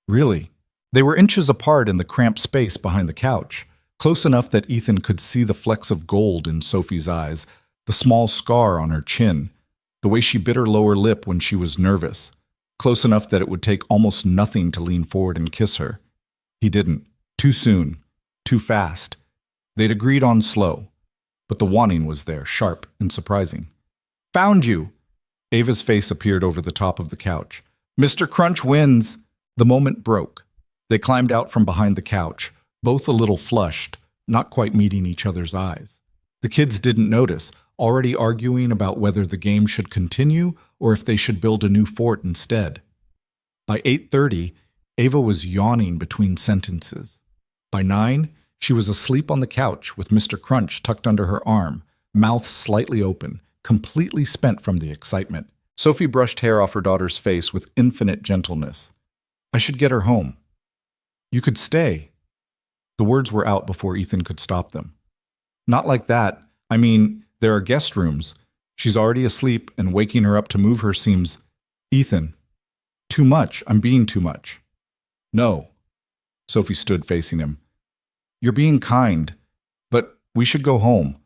Really? They were inches apart in the cramped space behind the couch, close enough that Ethan could see the flecks of gold in Sophie's eyes, the small scar on her chin, the way she bit her lower lip when she was nervous, close enough that it would take almost nothing to lean forward and kiss her. He didn't. Too soon. Too fast. They'd agreed on slow, but the wanting was there, sharp and surprising. Found you! Ava's face appeared over the top of the couch. Mr. Crunch wins! The moment broke. They climbed out from behind the couch, both a little flushed, not quite meeting each other's eyes. The kids didn't notice, already arguing about whether the game should continue or if they should build a new fort instead. By 8:30, Ava was yawning between sentences. By 9, she was asleep on the couch with Mr. Crunch tucked under her arm, mouth slightly open, completely spent from the excitement. Sophie brushed hair off her daughter's face with infinite gentleness. I should get her home. You could stay. The words were out before Ethan could stop them. Not like that. I mean, There are guest rooms. She's already asleep, and waking her up to move her seems... Ethan. Too much. I'm being too much. No. Sophie stood facing him. You're being kind, but we should go home.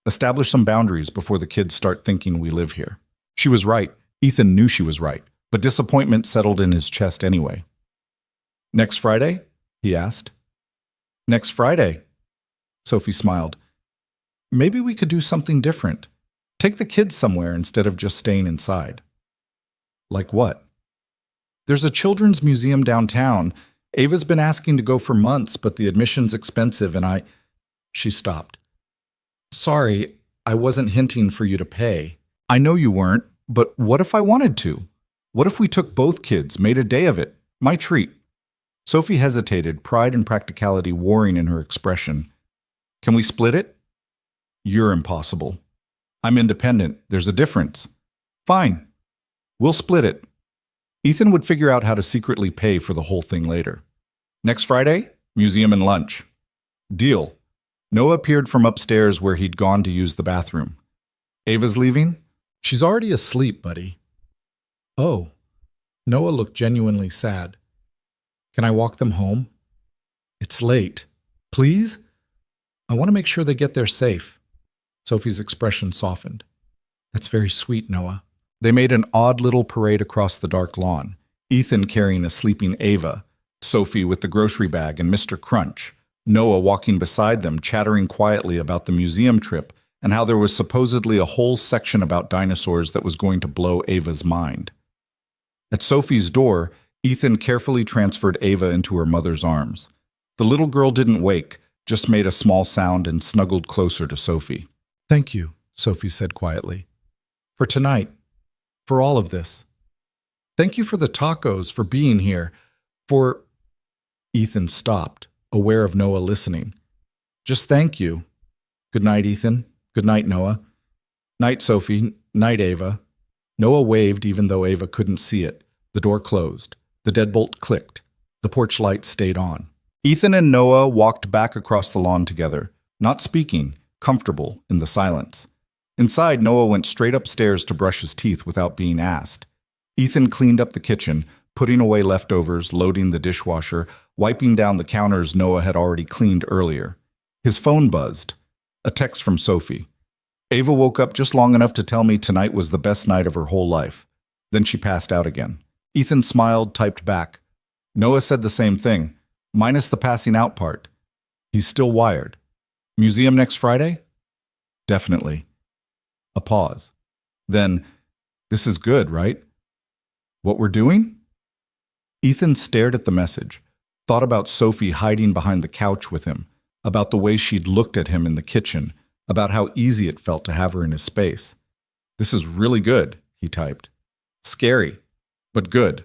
Establish some boundaries before the kids start thinking we live here. She was right. Ethan knew she was right, but disappointment settled in his chest anyway. Next Friday? He asked. Next Friday. Sophie smiled. Maybe we could do something different. Take the kids somewhere instead of just staying inside. Like what? There's a children's museum downtown. Ava's been asking to go for months, but the admission's expensive and She stopped. Sorry, I wasn't hinting for you to pay. I know you weren't, but what if I wanted to? What if we took both kids, made a day of it? My treat. Sophie hesitated, pride and practicality warring in her expression. Can we split it? You're impossible. I'm independent. There's a difference. Fine. We'll split it. Ethan would figure out how to secretly pay for the whole thing later. Next Friday, museum and lunch. Deal. Noah appeared from upstairs where he'd gone to use the bathroom. Ava's leaving? She's already asleep, buddy. Oh. Noah looked genuinely sad. Can I walk them home? It's late. Please? I want to make sure they get there safe. Sophie's expression softened. That's very sweet, Noah. They made an odd little parade across the dark lawn, Ethan carrying a sleeping Ava, Sophie with the grocery bag and Mr. Crunch, Noah walking beside them, chattering quietly about the museum trip and how there was supposedly a whole section about dinosaurs that was going to blow Ava's mind. At Sophie's door, Ethan carefully transferred Ava into her mother's arms. The little girl didn't wake, just made a small sound and snuggled closer to Sophie. Thank you, Sophie said quietly. For tonight. For all of this. Thank you for the tacos, for being here, for... Ethan stopped, aware of Noah listening. Just thank you. Good night, Ethan. Good night, Noah. Night, Sophie. Night, Ava. Noah waved even though Ava couldn't see it. The door closed. The deadbolt clicked. The porch light stayed on. Ethan and Noah walked back across the lawn together, not speaking, comfortable in the silence. Inside, Noah went straight upstairs to brush his teeth without being asked. Ethan cleaned up the kitchen, putting away leftovers, loading the dishwasher, wiping down the counters Noah had already cleaned earlier. His phone buzzed. A text from Sophie. Ava woke up just long enough to tell me tonight was the best night of her whole life. Then she passed out again. Ethan smiled, typed back. Noah said the same thing, minus the passing out part. He's still wired. Museum next Friday? Definitely. A pause. Then, this is good, right? What we're doing? Ethan stared at the message, thought about Sophie hiding behind the couch with him, about the way she'd looked at him in the kitchen, about how easy it felt to have her in his space. This is really good, he typed. Scary, but good.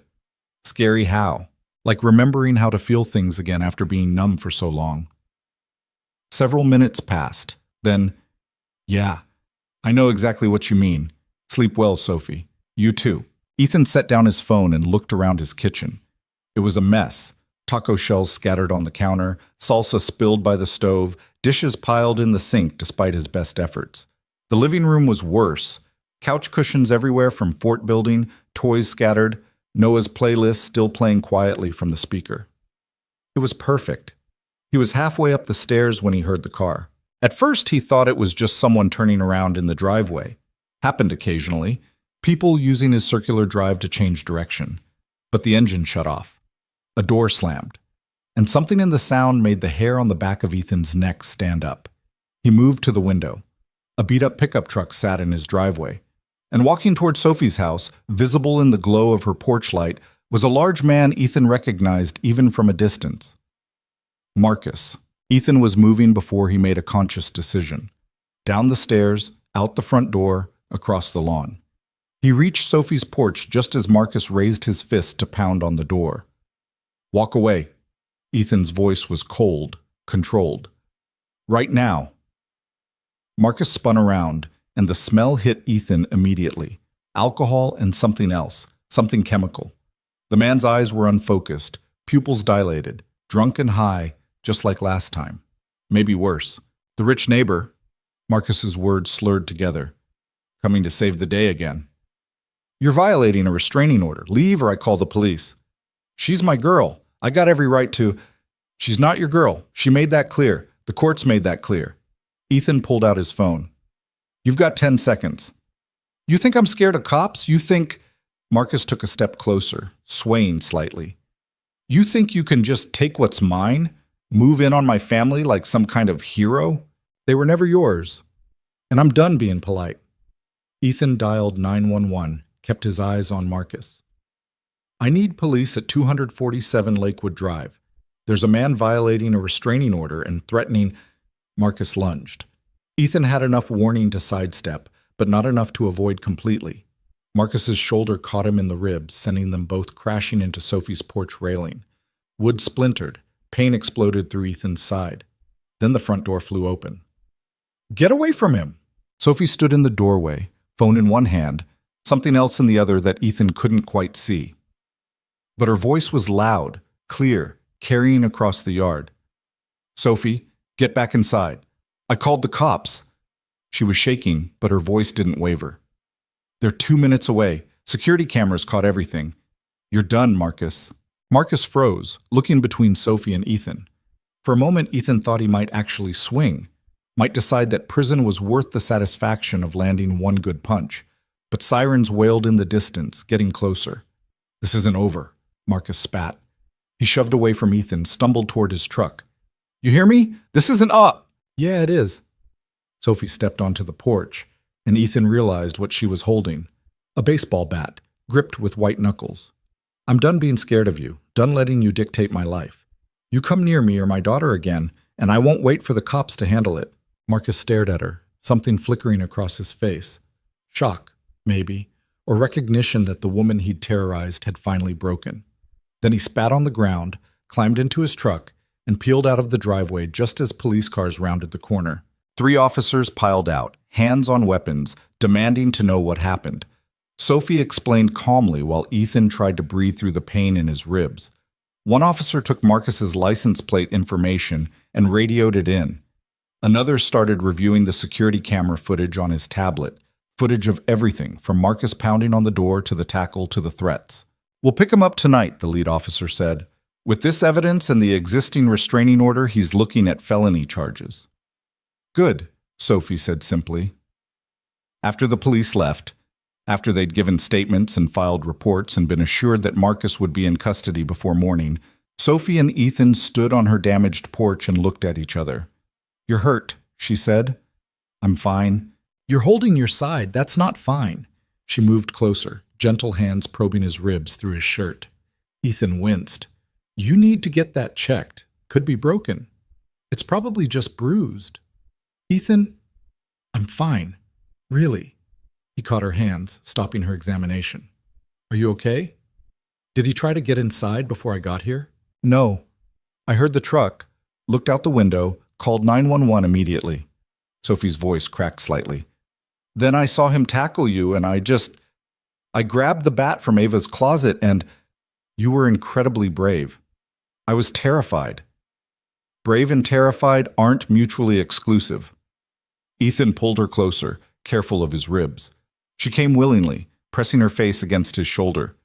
Scary how? Like remembering how to feel things again after being numb for so long. Several minutes passed. Then, yeah, I know exactly what you mean. Sleep well, Sophie. You too. Ethan set down his phone and looked around his kitchen. It was a mess. Taco shells scattered on the counter, salsa spilled by the stove, dishes piled in the sink despite his best efforts. The living room was worse. Couch cushions everywhere from fort building, toys scattered, Noah's playlist still playing quietly from the speaker. It was perfect. He was halfway up the stairs when he heard the car. At first, he thought it was just someone turning around in the driveway. Happened occasionally, people using his circular drive to change direction. But the engine shut off. A door slammed. And something in the sound made the hair on the back of Ethan's neck stand up. He moved to the window. A beat-up pickup truck sat in his driveway. And walking toward Sophie's house, visible in the glow of her porch light, was a large man Ethan recognized even from a distance. Marcus. Ethan was moving before he made a conscious decision. Down the stairs, out the front door, across the lawn. He reached Sophie's porch just as Marcus raised his fist to pound on the door. Walk away. Ethan's voice was cold, controlled. Right now. Marcus spun around, and the smell hit Ethan immediately. Alcohol and something else, something chemical. The man's eyes were unfocused, pupils dilated, drunk and high, just like last time. Maybe worse. The rich neighbor. Marcus's words slurred together. Coming to save the day again. You're violating a restraining order. Leave or I call the police. She's my girl. I got every right to... She's not your girl. She made that clear. The courts made that clear. Ethan pulled out his phone. You've got 10 seconds. You think I'm scared of cops? You think... Marcus took a step closer, swaying slightly. You think you can just take what's mine? Move in on my family like some kind of hero? They were never yours. And I'm done being polite. Ethan dialed 911, kept his eyes on Marcus. I need police at 247 Lakewood Drive. There's a man violating a restraining order and threatening... Marcus lunged. Ethan had enough warning to sidestep, but not enough to avoid completely. Marcus's shoulder caught him in the ribs, sending them both crashing into Sophie's porch railing. Wood splintered. Pain exploded through Ethan's side. Then the front door flew open. Get away from him! Sophie stood in the doorway, phone in one hand, something else in the other that Ethan couldn't quite see. But her voice was loud, clear, carrying across the yard. Sophie, get back inside. I called the cops. She was shaking, but her voice didn't waver. They're 2 minutes away. Security cameras caught everything. You're done, Marcus. Marcus froze, looking between Sophie and Ethan. For a moment, Ethan thought he might actually swing, might decide that prison was worth the satisfaction of landing one good punch. But sirens wailed in the distance, getting closer. This isn't over, Marcus spat. He shoved away from Ethan, stumbled toward his truck. You hear me? This isn't up. Yeah, it is. Sophie stepped onto the porch, and Ethan realized what she was holding. A baseball bat, gripped with white knuckles. I'm done being scared of you, done letting you dictate my life. You come near me or my daughter again, and I won't wait for the cops to handle it. Marcus stared at her, something flickering across his face. Shock, maybe, or recognition that the woman he'd terrorized had finally broken. Then he spat on the ground, climbed into his truck, and peeled out of the driveway just as police cars rounded the corner. 3 officers piled out, hands on weapons, demanding to know what happened. Sophie explained calmly while Ethan tried to breathe through the pain in his ribs. One officer took Marcus's license plate information and radioed it in. Another started reviewing the security camera footage on his tablet, footage of everything from Marcus pounding on the door to the tackle to the threats. We'll pick him up tonight, the lead officer said. With this evidence and the existing restraining order, he's looking at felony charges. Good, Sophie said simply. After the police left, after they'd given statements and filed reports and been assured that Marcus would be in custody before morning, Sophie and Ethan stood on her damaged porch and looked at each other. You're hurt, she said. I'm fine. You're holding your side. That's not fine. She moved closer, gentle hands probing his ribs through his shirt. Ethan winced. You need to get that checked. Could be broken. It's probably just bruised. Ethan, I'm fine. Really. He caught her hands, stopping her examination. Are you okay? Did he try to get inside before I got here? No. I heard the truck, looked out the window, called 911 immediately. Sophie's voice cracked slightly. Then I saw him tackle you and I grabbed the bat from Ava's closet and you were incredibly brave. I was terrified. Brave and terrified aren't mutually exclusive. Ethan pulled her closer, careful of his ribs. She came willingly, pressing her face against his shoulder.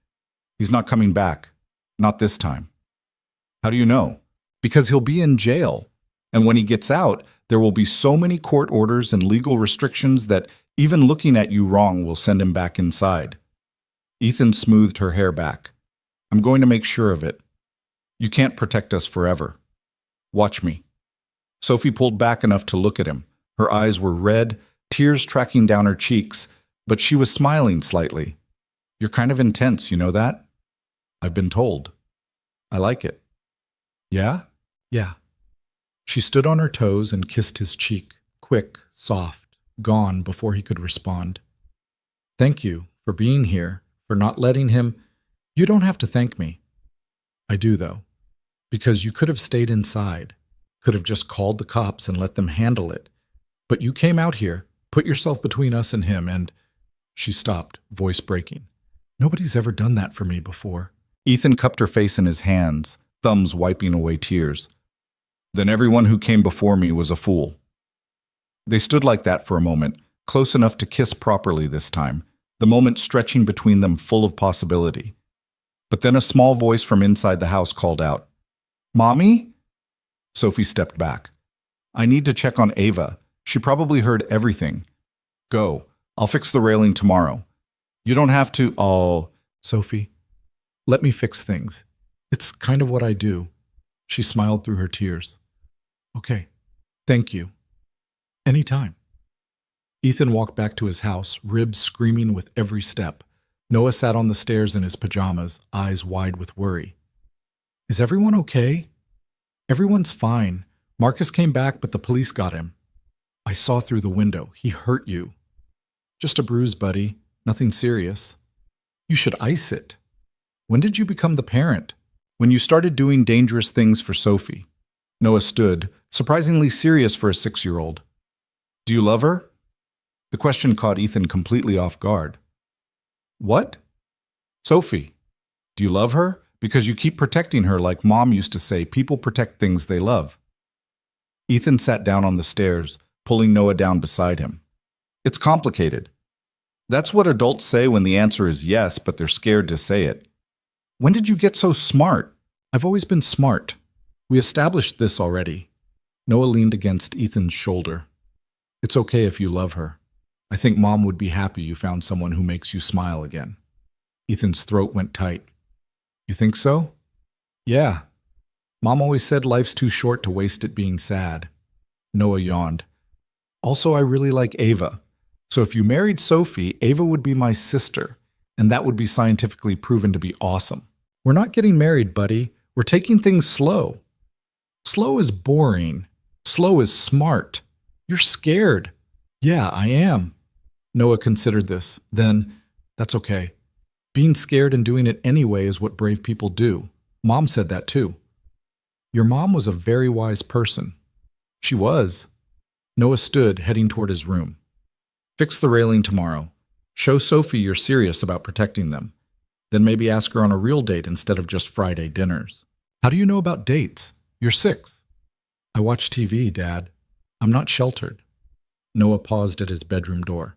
He's not coming back. Not this time. How do you know? Because he'll be in jail. And when he gets out, there will be so many court orders and legal restrictions that even looking at you wrong will send him back inside. Ethan smoothed her hair back. I'm going to make sure of it. You can't protect us forever. Watch me. Sophie pulled back enough to look at him. Her eyes were red, tears tracking down her cheeks, but she was smiling slightly. You're kind of intense, you know that? I've been told. I like it. Yeah? Yeah. She stood on her toes and kissed his cheek, quick, soft, gone before he could respond. Thank you for being here, for not letting him... You don't have to thank me. I do, though, because you could have stayed inside, could have just called the cops and let them handle it. But you came out here, put yourself between us and him, and... She stopped, voice breaking. Nobody's ever done that for me before. Ethan cupped her face in his hands, thumbs wiping away tears. Then everyone who came before me was a fool. They stood like that for a moment, close enough to kiss properly this time, the moment stretching between them full of possibility. But then a small voice from inside the house called out, "Mommy?" Sophie stepped back. "I need to check on Ava. She probably heard everything. Go. I'll fix the railing tomorrow. You don't have to." "Oh, Sophie, let me fix things. It's kind of what I do." She smiled through her tears. "Okay, thank you. Anytime." Ethan walked back to his house, ribs screaming with every step. Noah sat on the stairs in his pajamas, eyes wide with worry. "Is everyone okay?" "Everyone's fine. Marcus came back, but the police got him." "I saw through the window. He hurt you." "Just a bruise, buddy. Nothing serious." "You should ice it." "When did you become the parent?" "When you started doing dangerous things for Sophie." Noah stood, surprisingly serious for a 6-year-old. "Do you love her?" The question caught Ethan completely off guard. "What?" "Sophie. Do you love her? Because you keep protecting her like Mom used to say, people protect things they love." Ethan sat down on the stairs, pulling Noah down beside him. "It's complicated. That's what adults say when the answer is yes, but they're scared to say it." "When did you get so smart?" "I've always been smart. We established this already." Noah leaned against Ethan's shoulder. "It's okay if you love her. I think Mom would be happy you found someone who makes you smile again." Ethan's throat went tight. "You think so?" "Yeah. Mom always said life's too short to waste it being sad." Noah yawned. "Also, I really like Ava. So if you married Sophie, Ava would be my sister, and that would be scientifically proven to be awesome." "We're not getting married, buddy. We're taking things slow." "Slow is boring. Slow is smart. You're scared." "Yeah, I am." Noah considered this. Then, "That's okay. Being scared and doing it anyway is what brave people do. Mom said that too." "Your mom was a very wise person." "She was." Noah stood, heading toward his room. "Fix the railing tomorrow. Show Sophie you're serious about protecting them. Then maybe ask her on a real date instead of just Friday dinners." "How do you know about dates? You're 6. "I watch TV, Dad. I'm not sheltered." Noah paused at his bedroom door.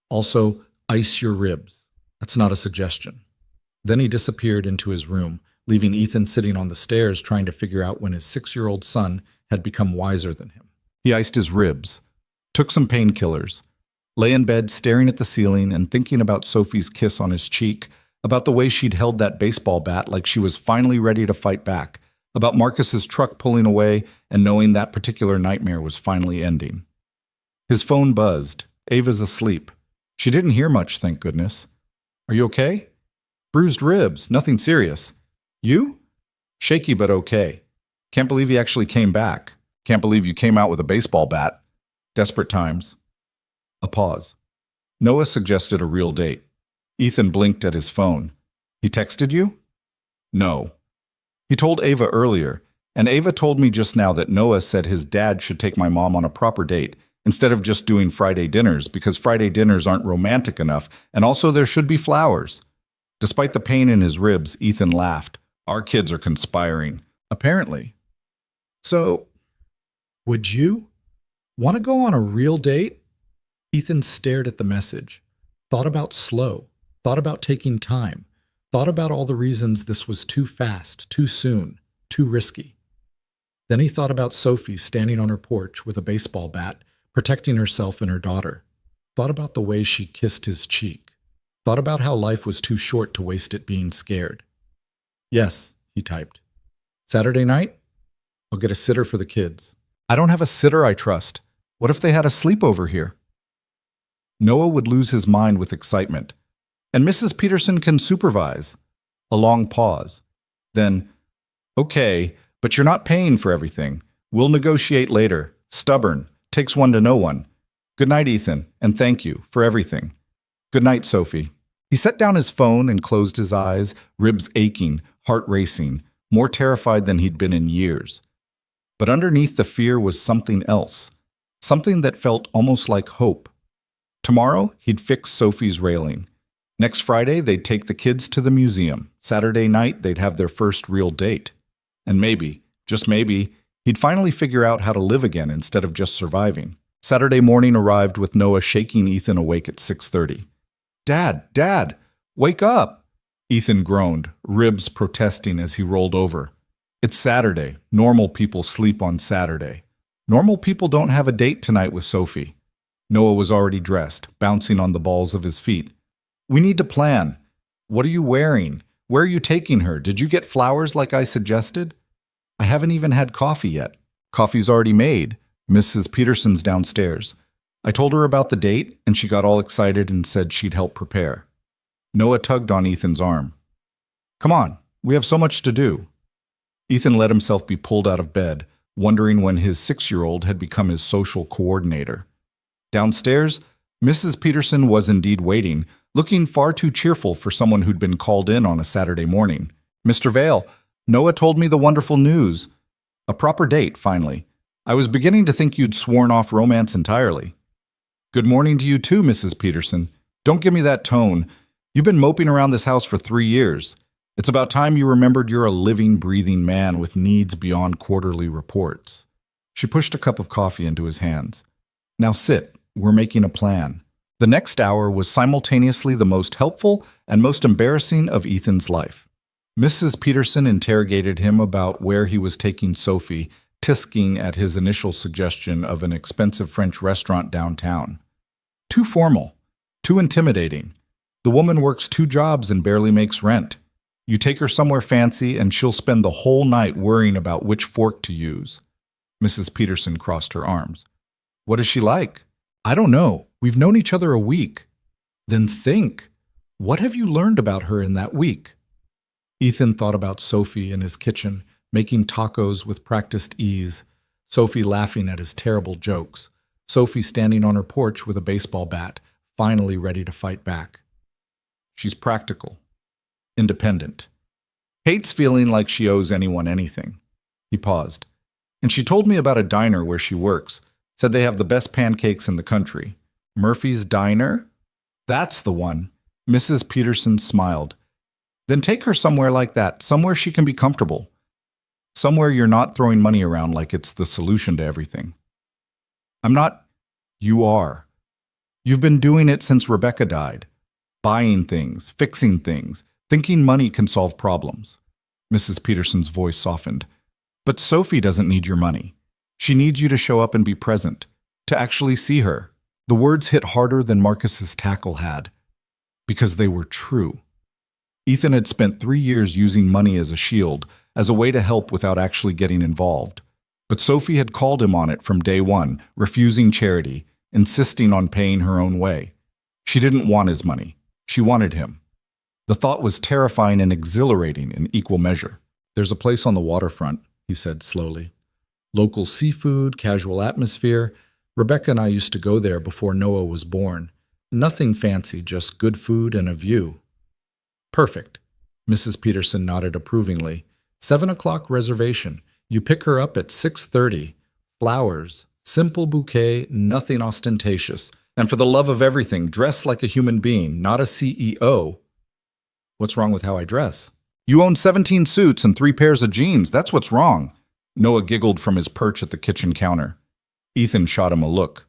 "Also, ice your ribs. That's not a suggestion." Then he disappeared into his room, leaving Ethan sitting on the stairs trying to figure out when his 6-year-old son had become wiser than him. He iced his ribs, took some painkillers, lay in bed staring at the ceiling and thinking about Sophie's kiss on his cheek, about the way she'd held that baseball bat like she was finally ready to fight back, about Marcus's truck pulling away and knowing that particular nightmare was finally ending. His phone buzzed. Ava's asleep. She didn't hear much, thank goodness. "Are you okay?" "Bruised ribs, nothing serious." "You?" "Shaky but okay. Can't believe he actually came back. Can't believe you came out with a baseball bat. Desperate times." A pause. Noah suggested a real date. Ethan blinked at his phone. "He texted you?" "No." "He told Ava earlier, and Ava told me just now that Noah said his dad should take my mom on a proper date instead of just doing Friday dinners because Friday dinners aren't romantic enough, and also there should be flowers." Despite the pain in his ribs, Ethan laughed. "Our kids are conspiring." "Apparently." "So, would you want to go on a real date?" Ethan stared at the message, thought about slow, thought about taking time, thought about all the reasons this was too fast, too soon, too risky. Then he thought about Sophie standing on her porch with a baseball bat, protecting herself and her daughter, thought about the way she kissed his cheek, thought about how life was too short to waste it being scared. "Yes," he typed. "Saturday night? I'll get a sitter for the kids." "I don't have a sitter I trust. What if they had a sleepover here?" Noah would lose his mind with excitement. "And Mrs. Peterson can supervise." A long pause. Then, "Okay, but you're not paying for everything. We'll negotiate later. Stubborn. Takes one to know one. Good night, Ethan, and thank you for everything." "Good night, Sophie." He set down his phone and closed his eyes, ribs aching, heart racing, more terrified than he'd been in years. But underneath the fear was something else, something that felt almost like hope. Tomorrow, he'd fix Sophie's railing. Next Friday, they'd take the kids to the museum. Saturday night, they'd have their first real date. And maybe, just maybe, he'd finally figure out how to live again instead of just surviving. Saturday morning arrived with Noah shaking Ethan awake at 6:30. Dad, wake up! Ethan groaned, ribs protesting as he rolled over. It's Saturday. Normal people sleep on Saturday. Normal people don't have a date tonight with Sophie. Noah was already dressed, bouncing on the balls of his feet. We need to plan. What are you wearing? Where are you taking her? Did you get flowers like I suggested? I haven't even had coffee yet. Coffee's already made. Mrs. Peterson's downstairs. I told her about the date, and she got all excited and said she'd help prepare. Noah tugged on Ethan's arm. Come on, we have so much to do. Ethan let himself be pulled out of bed, wondering when his 6-year-old had become his social coordinator. Downstairs, Mrs. Peterson was indeed waiting, looking far too cheerful for someone who'd been called in on a Saturday morning. Mr. Vale, Noah told me the wonderful news. A proper date, finally. I was beginning to think you'd sworn off romance entirely. Good morning to you too, Mrs. Peterson. Don't give me that tone. You've been moping around this house for 3 years. It's about time you remembered you're a living, breathing man with needs beyond quarterly reports. She pushed a cup of coffee into his hands. Now sit. We're making a plan. The next hour was simultaneously the most helpful and most embarrassing of Ethan's life. Mrs. Peterson interrogated him about where he was taking Sophie, tisking at his initial suggestion of an expensive French restaurant downtown. Too formal. Too intimidating. The woman works 2 jobs and barely makes rent. You take her somewhere fancy and she'll spend the whole night worrying about which fork to use. Mrs. Peterson crossed her arms. What is she like? I don't know. We've known each other a week. Then think. What have you learned about her in that week? Ethan thought about Sophie in his kitchen, making tacos with practiced ease, Sophie laughing at his terrible jokes, Sophie standing on her porch with a baseball bat, finally ready to fight back. She's practical. Independent. Hates feeling like she owes anyone anything. He paused. And she told me about a diner where she works. Said they have the best pancakes in the country. Murphy's Diner? That's the one. Mrs. Peterson smiled. Then take her somewhere like that, somewhere she can be comfortable. Somewhere you're not throwing money around like it's the solution to everything. I'm not. You are. You've been doing it since Rebecca died. Buying things, fixing things, thinking money can solve problems. Mrs. Peterson's voice softened. But Sophie doesn't need your money. She needs you to show up and be present, to actually see her. The words hit harder than Marcus's tackle had, because they were true. Ethan had spent 3 years using money as a shield, as a way to help without actually getting involved. But Sophie had called him on it from day one, refusing charity, insisting on paying her own way. She didn't want his money. She wanted him. The thought was terrifying and exhilarating in equal measure. There's a place on the waterfront, he said slowly. Local seafood, casual atmosphere. Rebecca and I used to go there before Noah was born. Nothing fancy, just good food and a view. Perfect. Mrs. Peterson nodded approvingly. 7 o'clock reservation. You pick her up at 6:30. Flowers. Simple bouquet, nothing ostentatious. And for the love of everything, dress like a human being, not a CEO. What's wrong with how I dress? You own 17 suits and 3 pairs of jeans. That's what's wrong. Noah giggled from his perch at the kitchen counter. Ethan shot him a look.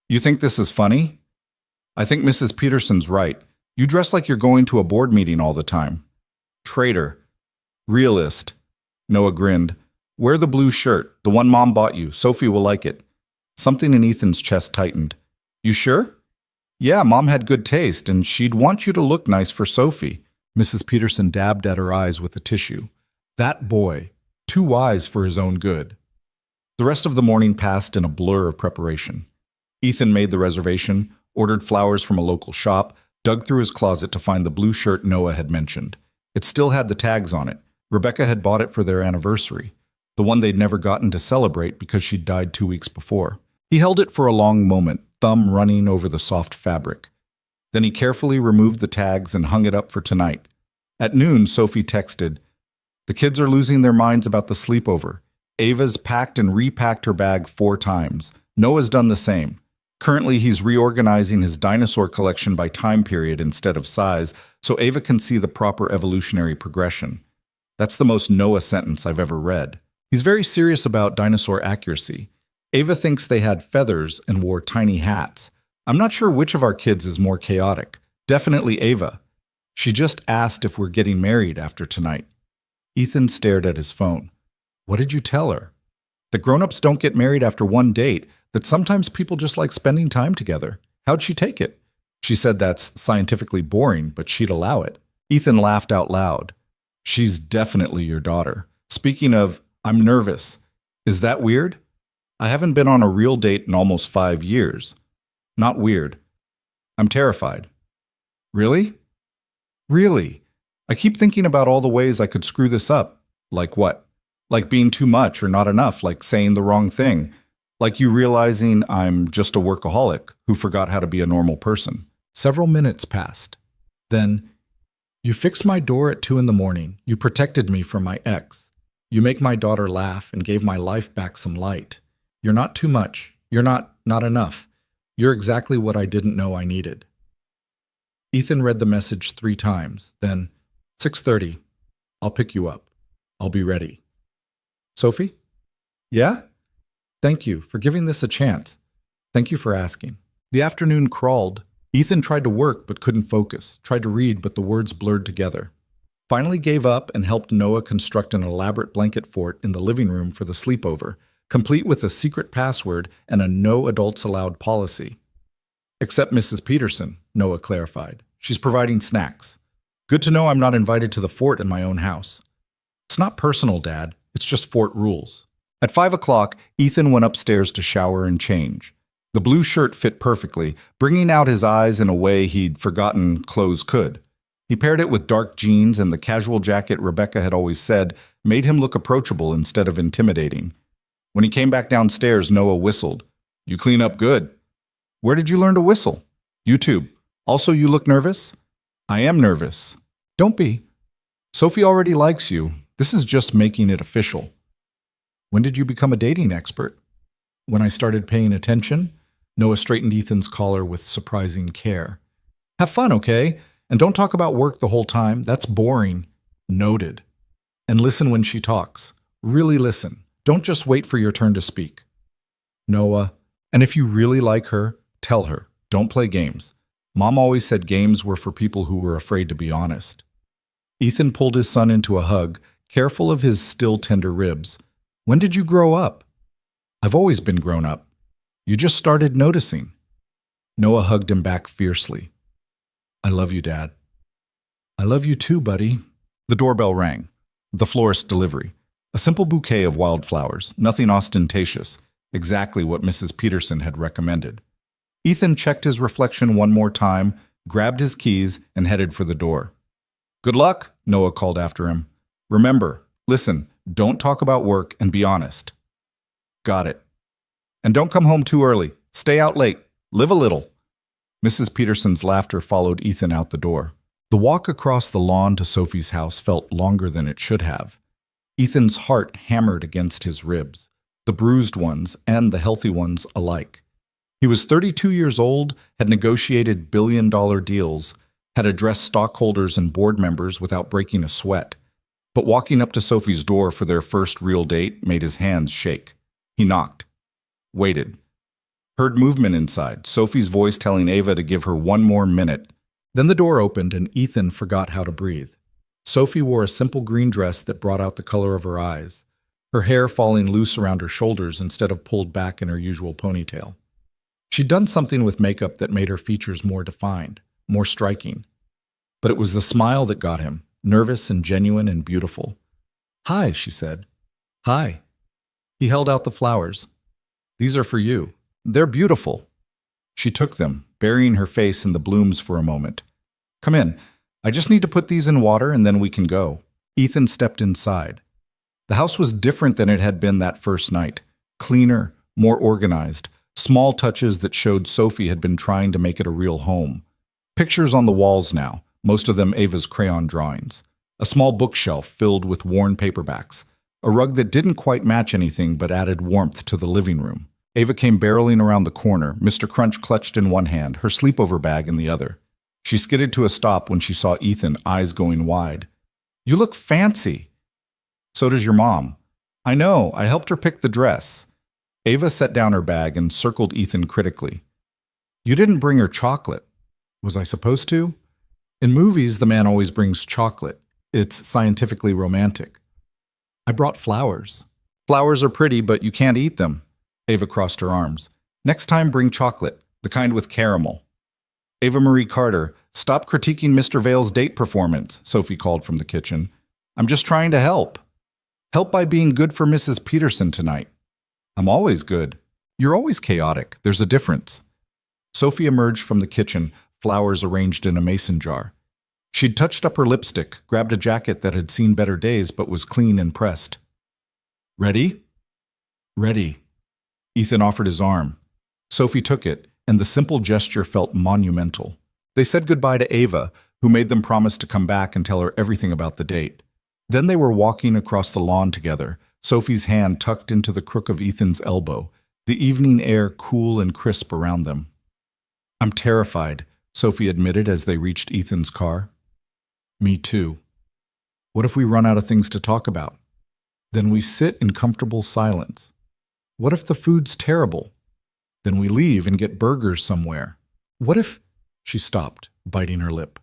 You think this is funny? I think Mrs. Peterson's right. You dress like you're going to a board meeting all the time. Traitor. Realist. Noah grinned. Wear the blue shirt, the one Mom bought you. Sophie will like it. Something in Ethan's chest tightened. You sure? Yeah, Mom had good taste, and she'd want you to look nice for Sophie. Mrs. Peterson dabbed at her eyes with a tissue. That boy. Too wise for his own good. The rest of the morning passed in a blur of preparation. Ethan made the reservation, ordered flowers from a local shop, dug through his closet to find the blue shirt Noah had mentioned. It still had the tags on it. Rebecca had bought it for their anniversary, the one they'd never gotten to celebrate because she'd died 2 weeks before. He held it for a long moment, thumb running over the soft fabric. Then he carefully removed the tags and hung it up for tonight. At noon, Sophie texted, The kids are losing their minds about the sleepover. Ava's packed and repacked her bag 4 times. Noah's done the same. Currently, he's reorganizing his dinosaur collection by time period instead of size, so Ava can see the proper evolutionary progression. That's the most Noah sentence I've ever read. He's very serious about dinosaur accuracy. Ava thinks they had feathers and wore tiny hats. I'm not sure which of our kids is more chaotic. Definitely Ava. She just asked if we're getting married after tonight. Ethan stared at his phone. What did you tell her? That grown-ups don't get married after one date, that sometimes people just like spending time together. How'd she take it? She said that's scientifically boring, but she'd allow it. Ethan laughed out loud. She's definitely your daughter. Speaking of, I'm nervous. Is that weird? I haven't been on a real date in almost 5 years. Not weird. I'm terrified. Really? Really? I keep thinking about all the ways I could screw this up. Like what? Like being too much or not enough, like saying the wrong thing. Like you realizing I'm just a workaholic who forgot how to be a normal person. Several minutes passed. Then, you fixed my door at 2 a.m. You protected me from my ex. You make my daughter laugh and gave my life back some light. You're not too much. You're not enough. You're exactly what I didn't know I needed. Ethan read the message 3 times. Then, 6:30. I'll pick you up. I'll be ready. Sophie? Yeah? Thank you for giving this a chance. Thank you for asking. The afternoon crawled. Ethan tried to work but couldn't focus, tried to read but the words blurred together. Finally gave up and helped Noah construct an elaborate blanket fort in the living room for the sleepover, complete with a secret password and a no adults allowed policy. Except Mrs. Peterson, Noah clarified. She's providing snacks. Good to know I'm not invited to the fort in my own house. It's not personal, Dad. It's just fort rules. At 5 o'clock, Ethan went upstairs to shower and change. The blue shirt fit perfectly, bringing out his eyes in a way he'd forgotten clothes could. He paired it with dark jeans and the casual jacket Rebecca had always said made him look approachable instead of intimidating. When he came back downstairs, Noah whistled. You clean up good. Where did you learn to whistle? YouTube. Also, you look nervous? I am nervous. Don't be. Sophie already likes you. This is just making it official. When did you become a dating expert? When I started paying attention, Noah straightened Ethan's collar with surprising care. Have fun, okay? And don't talk about work the whole time. That's boring. Noted. And listen when she talks. Really listen. Don't just wait for your turn to speak. Noah, and if you really like her, tell her. Don't play games. Mom always said games were for people who were afraid to be honest. Ethan pulled his son into a hug, careful of his still tender ribs. When did you grow up? I've always been grown up. You just started noticing. Noah hugged him back fiercely. I love you, Dad. I love you too, buddy. The doorbell rang. The florist delivery. A simple bouquet of wildflowers, nothing ostentatious, exactly what Mrs. Peterson had recommended. Ethan checked his reflection one more time, grabbed his keys, and headed for the door. Good luck, Noah called after him. Remember, listen, don't talk about work and be honest. Got it. And don't come home too early. Stay out late. Live a little. Mrs. Peterson's laughter followed Ethan out the door. The walk across the lawn to Sophie's house felt longer than it should have. Ethan's heart hammered against his ribs, the bruised ones and the healthy ones alike. He was 32 years old, had negotiated billion-dollar deals, had addressed stockholders and board members without breaking a sweat. But walking up to Sophie's door for their first real date made his hands shake. He knocked. Waited. Heard movement inside, Sophie's voice telling Ava to give her 1 more minute. Then the door opened and Ethan forgot how to breathe. Sophie wore a simple green dress that brought out the color of her eyes, her hair falling loose around her shoulders instead of pulled back in her usual ponytail. She'd done something with makeup that made her features more defined, more striking. But it was the smile that got him, nervous and genuine and beautiful. Hi, she said. Hi. He held out the flowers. These are for you. They're beautiful. She took them, burying her face in the blooms for a moment. Come in. I just need to put these in water and then we can go. Ethan stepped inside. The house was different than it had been that first night. Cleaner, more organized, small touches that showed Sophie had been trying to make it a real home. Pictures on the walls now, most of them Ava's crayon drawings. A small bookshelf filled with worn paperbacks. A rug that didn't quite match anything but added warmth to the living room. Ava came barreling around the corner, Mr. Crunch clutched in one hand, her sleepover bag in the other. She skidded to a stop when she saw Ethan, eyes going wide. You look fancy. So does your mom. I know, I helped her pick the dress. Ava set down her bag and circled Ethan critically. You didn't bring her chocolate. Was I supposed to? In movies, the man always brings chocolate. It's scientifically romantic. I brought flowers. Flowers are pretty, but you can't eat them. Ava crossed her arms. Next time, bring chocolate, the kind with caramel. Ava Marie Carter, stop critiquing Mr. Vale's date performance, Sophie called from the kitchen. I'm just trying to help. Help by being good for Mrs. Peterson tonight. I'm always good. You're always chaotic. There's a difference. Sophie emerged from the kitchen, flowers arranged in a mason jar. She'd touched up her lipstick, grabbed a jacket that had seen better days but was clean and pressed. Ready? Ready. Ethan offered his arm. Sophie took it, and the simple gesture felt monumental. They said goodbye to Ava, who made them promise to come back and tell her everything about the date. Then they were walking across the lawn together, Sophie's hand tucked into the crook of Ethan's elbow, the evening air cool and crisp around them. I'm terrified, Sophie admitted as they reached Ethan's car. Me too. What if we run out of things to talk about? Then we sit in comfortable silence. What if the food's terrible? Then we leave and get burgers somewhere. What if... She stopped, biting her lip.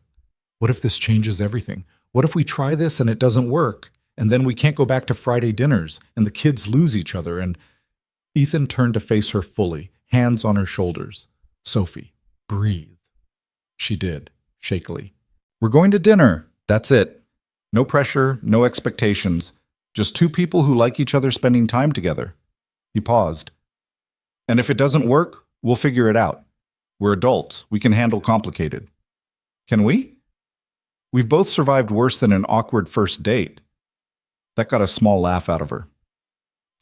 What if this changes everything? What if we try this and it doesn't work, and then we can't go back to Friday dinners, and the kids lose each other, and... Ethan turned to face her fully, hands on her shoulders. Sophie, breathe. She did, shakily. We're going to dinner. That's it. No pressure, no expectations. Just two people who like each other spending time together. He paused. And if it doesn't work, we'll figure it out. We're adults. We can handle complicated. Can we? We've both survived worse than an awkward first date. That got a small laugh out of her.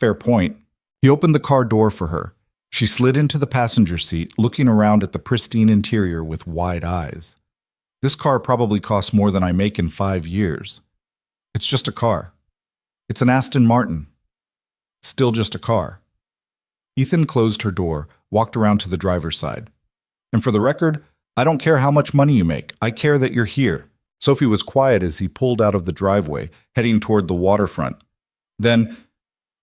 Fair point. He opened the car door for her. She slid into the passenger seat, looking around at the pristine interior with wide eyes. This car probably costs more than I make in 5 years. It's just a car. It's an Aston Martin. Still just a car. Ethan closed her door, walked around to the driver's side. And for the record, I don't care how much money you make. I care that you're here. Sophie was quiet as he pulled out of the driveway, heading toward the waterfront. Then,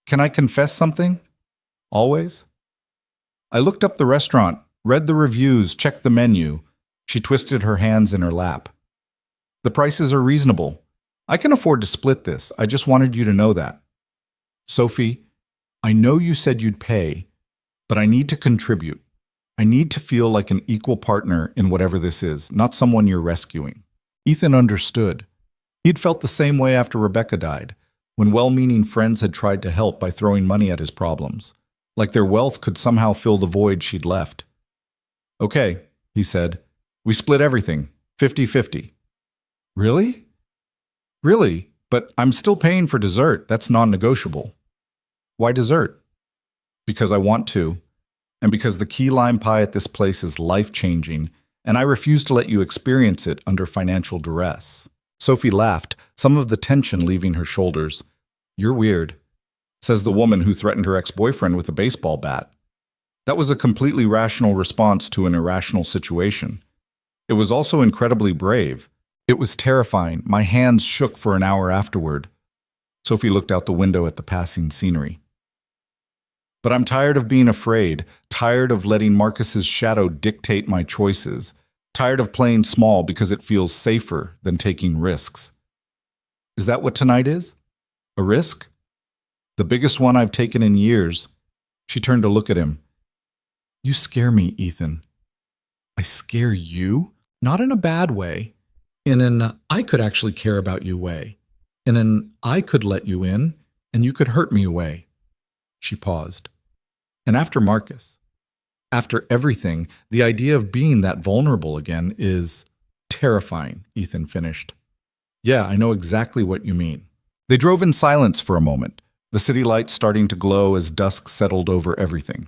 can I confess something? Always? I looked up the restaurant, read the reviews, checked the menu. She twisted her hands in her lap. The prices are reasonable. I can afford to split this. I just wanted you to know that. Sophie, I know you said you'd pay, but I need to contribute. I need to feel like an equal partner in whatever this is, not someone you're rescuing. Ethan understood. He'd felt the same way after Rebecca died, when well-meaning friends had tried to help by throwing money at his problems, like their wealth could somehow fill the void she'd left. Okay, he said. We split everything, 50-50. Really? Really? But I'm still paying for dessert. That's non-negotiable. Why dessert? Because I want to, and because the key lime pie at this place is life-changing, and I refuse to let you experience it under financial duress. Sophie laughed, some of the tension leaving her shoulders. You're weird, says the woman who threatened her ex-boyfriend with a baseball bat. That was a completely rational response to an irrational situation. It was also incredibly brave. It was terrifying. My hands shook for an hour afterward. Sophie looked out the window at the passing scenery. But I'm tired of being afraid, tired of letting Marcus's shadow dictate my choices, tired of playing small because it feels safer than taking risks. Is that what tonight is? A risk? The biggest one I've taken in years. She turned to look at him. You scare me, Ethan. I scare you? Not in a bad way. In an I could actually care about you way. In an I could let you in, and you could hurt me way. She paused. And after Marcus, after everything, the idea of being that vulnerable again is terrifying, Ethan finished. Yeah, I know exactly what you mean. They drove in silence for a moment, the city lights starting to glow as dusk settled over everything.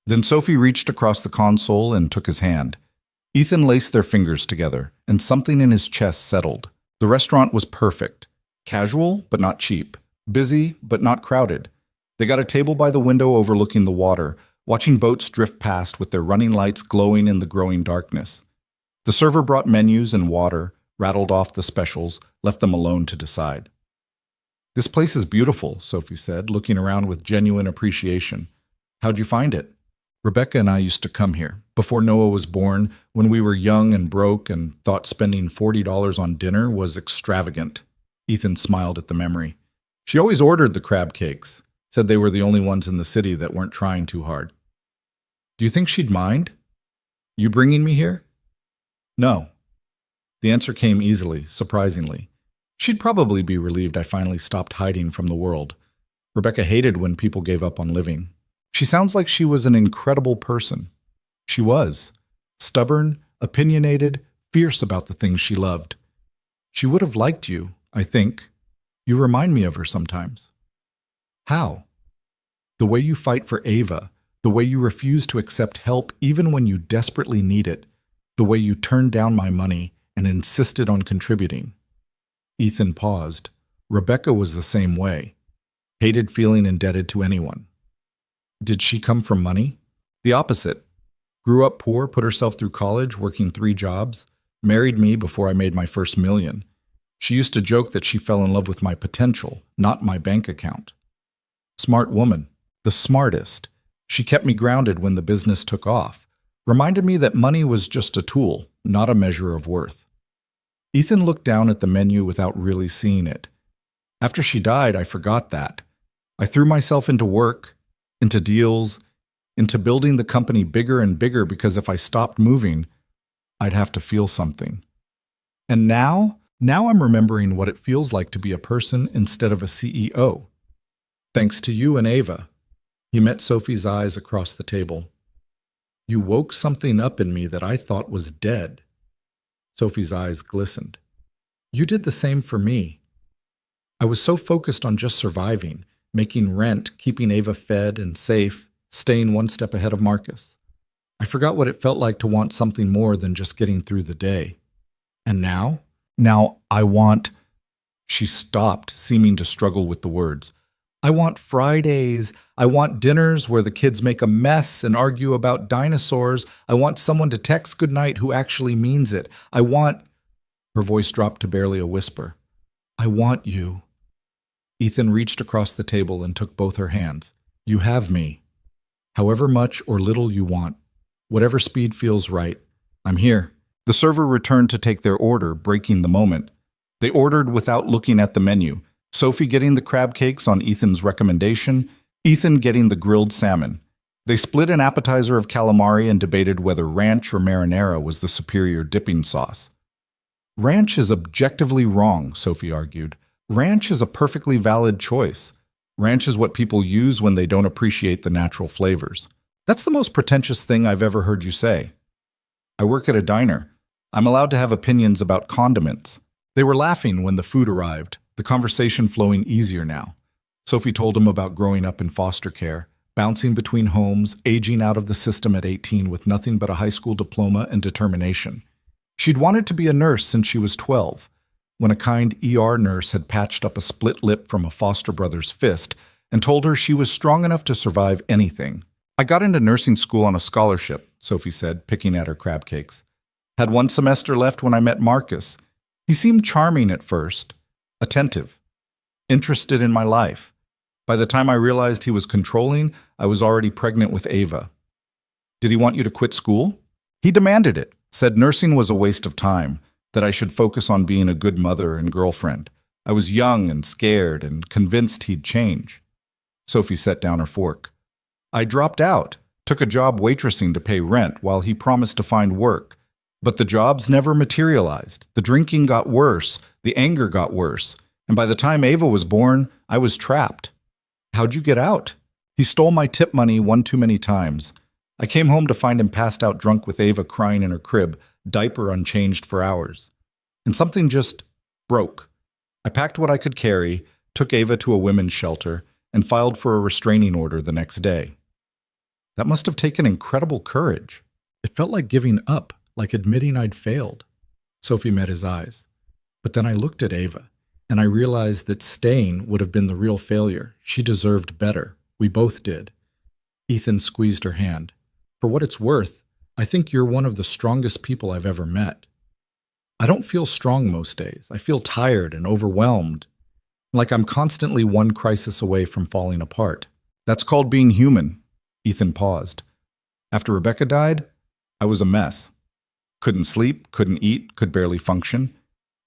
Then Sophie reached across the console and took his hand. Ethan laced their fingers together, and something in his chest settled. The restaurant was perfect. Casual, but not cheap. Busy, but not crowded. They got a table by the window overlooking the water, watching boats drift past with their running lights glowing in the growing darkness. The server brought menus and water, rattled off the specials, left them alone to decide. This place is beautiful, Sophie said, looking around with genuine appreciation. How'd you find it? Rebecca and I used to come here, before Noah was born, when we were young and broke and thought spending $40 on dinner was extravagant. Ethan smiled at the memory. She always ordered the crab cakes, said they were the only ones in the city that weren't trying too hard. Do you think she'd mind? You bringing me here? No. The answer came easily, surprisingly. She'd probably be relieved I finally stopped hiding from the world. Rebecca hated when people gave up on living. She sounds like she was an incredible person. She was. Stubborn, opinionated, fierce about the things she loved. She would have liked you, I think. You remind me of her sometimes. How? The way you fight for Ava, the way you refuse to accept help even when you desperately need it, the way you turned down my money and insisted on contributing. Ethan paused. Rebecca was the same way. Hated feeling indebted to anyone. Did she come from money? The opposite. Grew up poor, put herself through college, working 3 jobs, married me before I made my first million. She used to joke that she fell in love with my potential, not my bank account. Smart woman. The smartest. She kept me grounded when the business took off. Reminded me that money was just a tool, not a measure of worth. Ethan looked down at the menu without really seeing it. After she died, I forgot that. I threw myself into work, into deals, into building the company bigger and bigger because if I stopped moving, I'd have to feel something. And now I'm remembering what it feels like to be a person instead of a CEO. Thanks to you and Ava. He met Sophie's eyes across the table. You woke something up in me that I thought was dead. Sophie's eyes glistened. You did the same for me. I was so focused on just surviving, making rent, keeping Ava fed and safe, staying one step ahead of Marcus. I forgot what it felt like to want something more than just getting through the day. And now? Now I want... She stopped, seeming to struggle with the words. I want Fridays. I want dinners where the kids make a mess and argue about dinosaurs. I want someone to text goodnight who actually means it. I want... Her voice dropped to barely a whisper. I want you. Ethan reached across the table and took both her hands. You have me. However much or little you want. Whatever speed feels right. I'm here. The server returned to take their order, breaking the moment. They ordered without looking at the menu. Sophie getting the crab cakes on Ethan's recommendation, Ethan getting the grilled salmon. They split an appetizer of calamari and debated whether ranch or marinara was the superior dipping sauce. Ranch is objectively wrong, Sophie argued. Ranch is a perfectly valid choice. Ranch is what people use when they don't appreciate the natural flavors. That's the most pretentious thing I've ever heard you say. I work at a diner. I'm allowed to have opinions about condiments. They were laughing when the food arrived, the conversation flowing easier now. Sophie told him about growing up in foster care, bouncing between homes, aging out of the system at 18 with nothing but a high school diploma and determination. She'd wanted to be a nurse since she was 12, when a kind ER nurse had patched up a split lip from a foster brother's fist and told her she was strong enough to survive anything. I got into nursing school on a scholarship, Sophie said, picking at her crab cakes. Had 1 semester left when I met Marcus. He seemed charming at first, attentive, interested in my life. By the time I realized he was controlling, I was already pregnant with Ava. Did he want you to quit school? He demanded it, said nursing was a waste of time, that I should focus on being a good mother and girlfriend. I was young and scared and convinced he'd change. Sophie set down her fork. I dropped out, took a job waitressing to pay rent while he promised to find work. But the jobs never materialized. The drinking got worse, the anger got worse, and by the time Ava was born, I was trapped. How'd you get out? He stole my tip money 1 too many times. I came home to find him passed out drunk with Ava crying in her crib, diaper unchanged for hours. And something just broke. I packed what I could carry, took Ava to a women's shelter, and filed for a restraining order the next day. That must have taken incredible courage. It felt like giving up, like admitting I'd failed. Sophie met his eyes. But then I looked at Ava, and I realized that staying would have been the real failure. She deserved better. We both did. Ethan squeezed her hand. For what it's worth, I think you're one of the strongest people I've ever met. I don't feel strong most days. I feel tired and overwhelmed, like I'm constantly one crisis away from falling apart. That's called being human. Ethan paused. After Rebecca died, I was a mess. Couldn't sleep, couldn't eat, could barely function.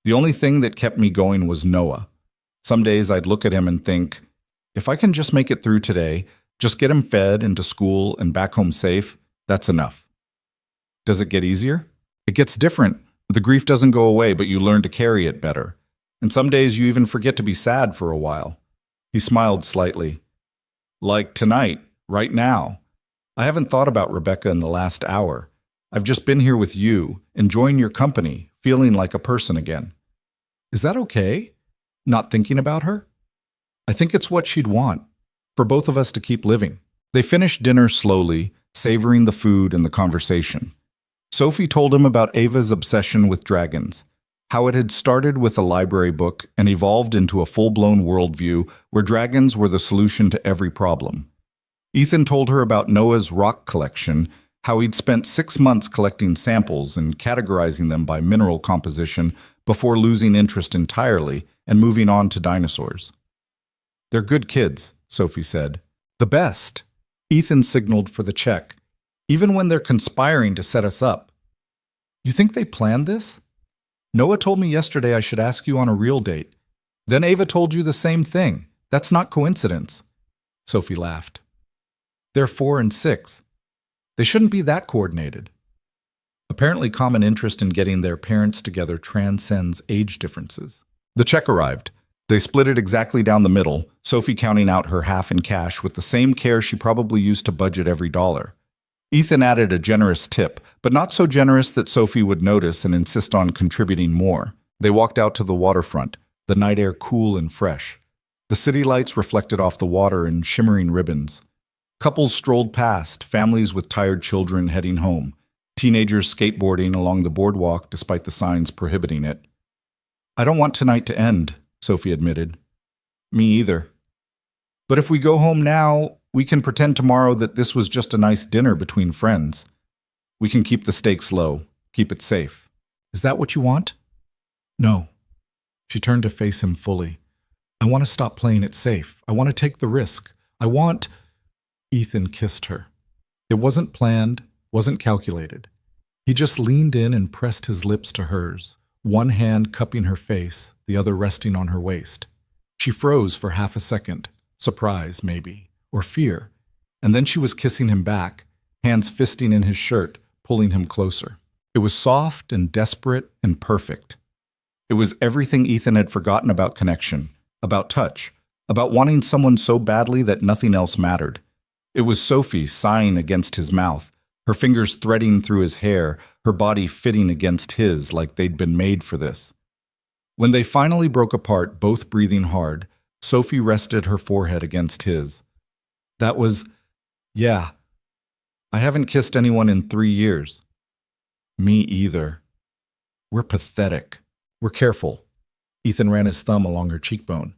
The only thing that kept me going was Noah. Some days I'd look at him and think, if I can just make it through today, just get him fed into school and back home safe, that's enough. Does it get easier? It gets different. The grief doesn't go away, but you learn to carry it better. And some days you even forget to be sad for a while. He smiled slightly. Like tonight, right now. I haven't thought about Rebecca in the last hour. I've just been here with you, enjoying your company, feeling like a person again. Is that okay? Not thinking about her? I think it's what she'd want, for both of us to keep living. They finished dinner slowly, savoring the food and the conversation. Sophie told him about Ava's obsession with dragons, how it had started with a library book and evolved into a full-blown worldview where dragons were the solution to every problem. Ethan told her about Noah's rock collection, how he'd spent 6 months collecting samples and categorizing them by mineral composition before losing interest entirely and moving on to dinosaurs. They're good kids, Sophie said. The best. Ethan signaled for the check, even when they're conspiring to set us up. You think they planned this? Noah told me yesterday I should ask you on a real date. Then Ava told you the same thing. That's not coincidence. Sophie laughed. They're 4 and 6. They shouldn't be that coordinated. Apparently, common interest in getting their parents together transcends age differences. The check arrived. They split it exactly down the middle, Sophie counting out her half in cash with the same care she probably used to budget every dollar. Ethan added a generous tip, but not so generous that Sophie would notice and insist on contributing more. They walked out to the waterfront, the night air cool and fresh. The city lights reflected off the water in shimmering ribbons. Couples strolled past, families with tired children heading home, teenagers skateboarding along the boardwalk despite the signs prohibiting it. I don't want tonight to end, Sophie admitted. Me either. But if we go home now, we can pretend tomorrow that this was just a nice dinner between friends. We can keep the stakes low, keep it safe. Is that what you want? No. She turned to face him fully. I want to stop playing it safe. I want to take the risk. I want... Ethan kissed her. It wasn't planned, wasn't calculated. He just leaned in and pressed his lips to hers, one hand cupping her face, the other resting on her waist. She froze for half a second, surprise maybe, or fear, and then she was kissing him back, hands fisting in his shirt, pulling him closer. It was soft and desperate and perfect. It was everything Ethan had forgotten about connection, about touch, about wanting someone so badly that nothing else mattered. It was Sophie sighing against his mouth, her fingers threading through his hair, her body fitting against his like they'd been made for this. When they finally broke apart, both breathing hard, Sophie rested her forehead against his. That was, yeah. I haven't kissed anyone in 3 years. Me either. We're pathetic. We're careful. Ethan ran his thumb along her cheekbone.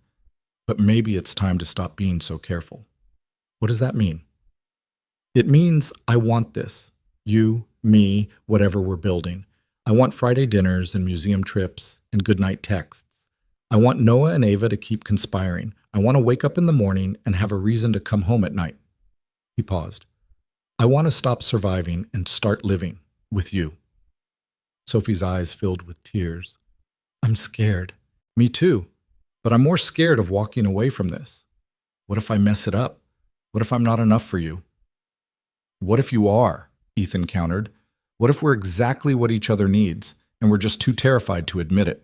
But maybe it's time to stop being so careful. What does that mean? It means I want this. You, me, whatever we're building. I want Friday dinners and museum trips and goodnight texts. I want Noah and Ava to keep conspiring. I want to wake up in the morning and have a reason to come home at night. He paused. I want to stop surviving and start living with you. Sophie's eyes filled with tears. I'm scared. Me too. But I'm more scared of walking away from this. What if I mess it up? What if I'm not enough for you? What if you are? Ethan countered. What if we're exactly what each other needs, and we're just too terrified to admit it?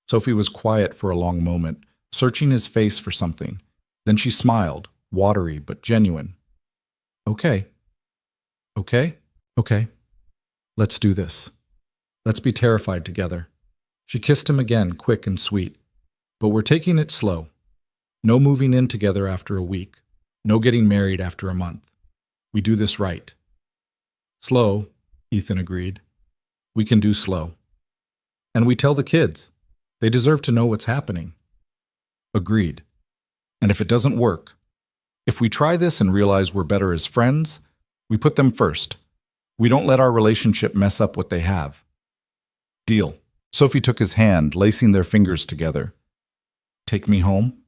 Sophie was quiet for a long moment, searching his face for something. Then she smiled, watery but genuine. Okay. Okay? Okay. Let's do this. Let's be terrified together. She kissed him again, quick and sweet. But we're taking it slow. No moving in together after a week. No getting married after a month. We do this right. Slow, Ethan agreed. We can do slow. And we tell the kids. They deserve to know what's happening. Agreed. And if it doesn't work, if we try this and realize we're better as friends, we put them first. We don't let our relationship mess up what they have. Deal. Sophie took his hand, lacing their fingers together. Take me home?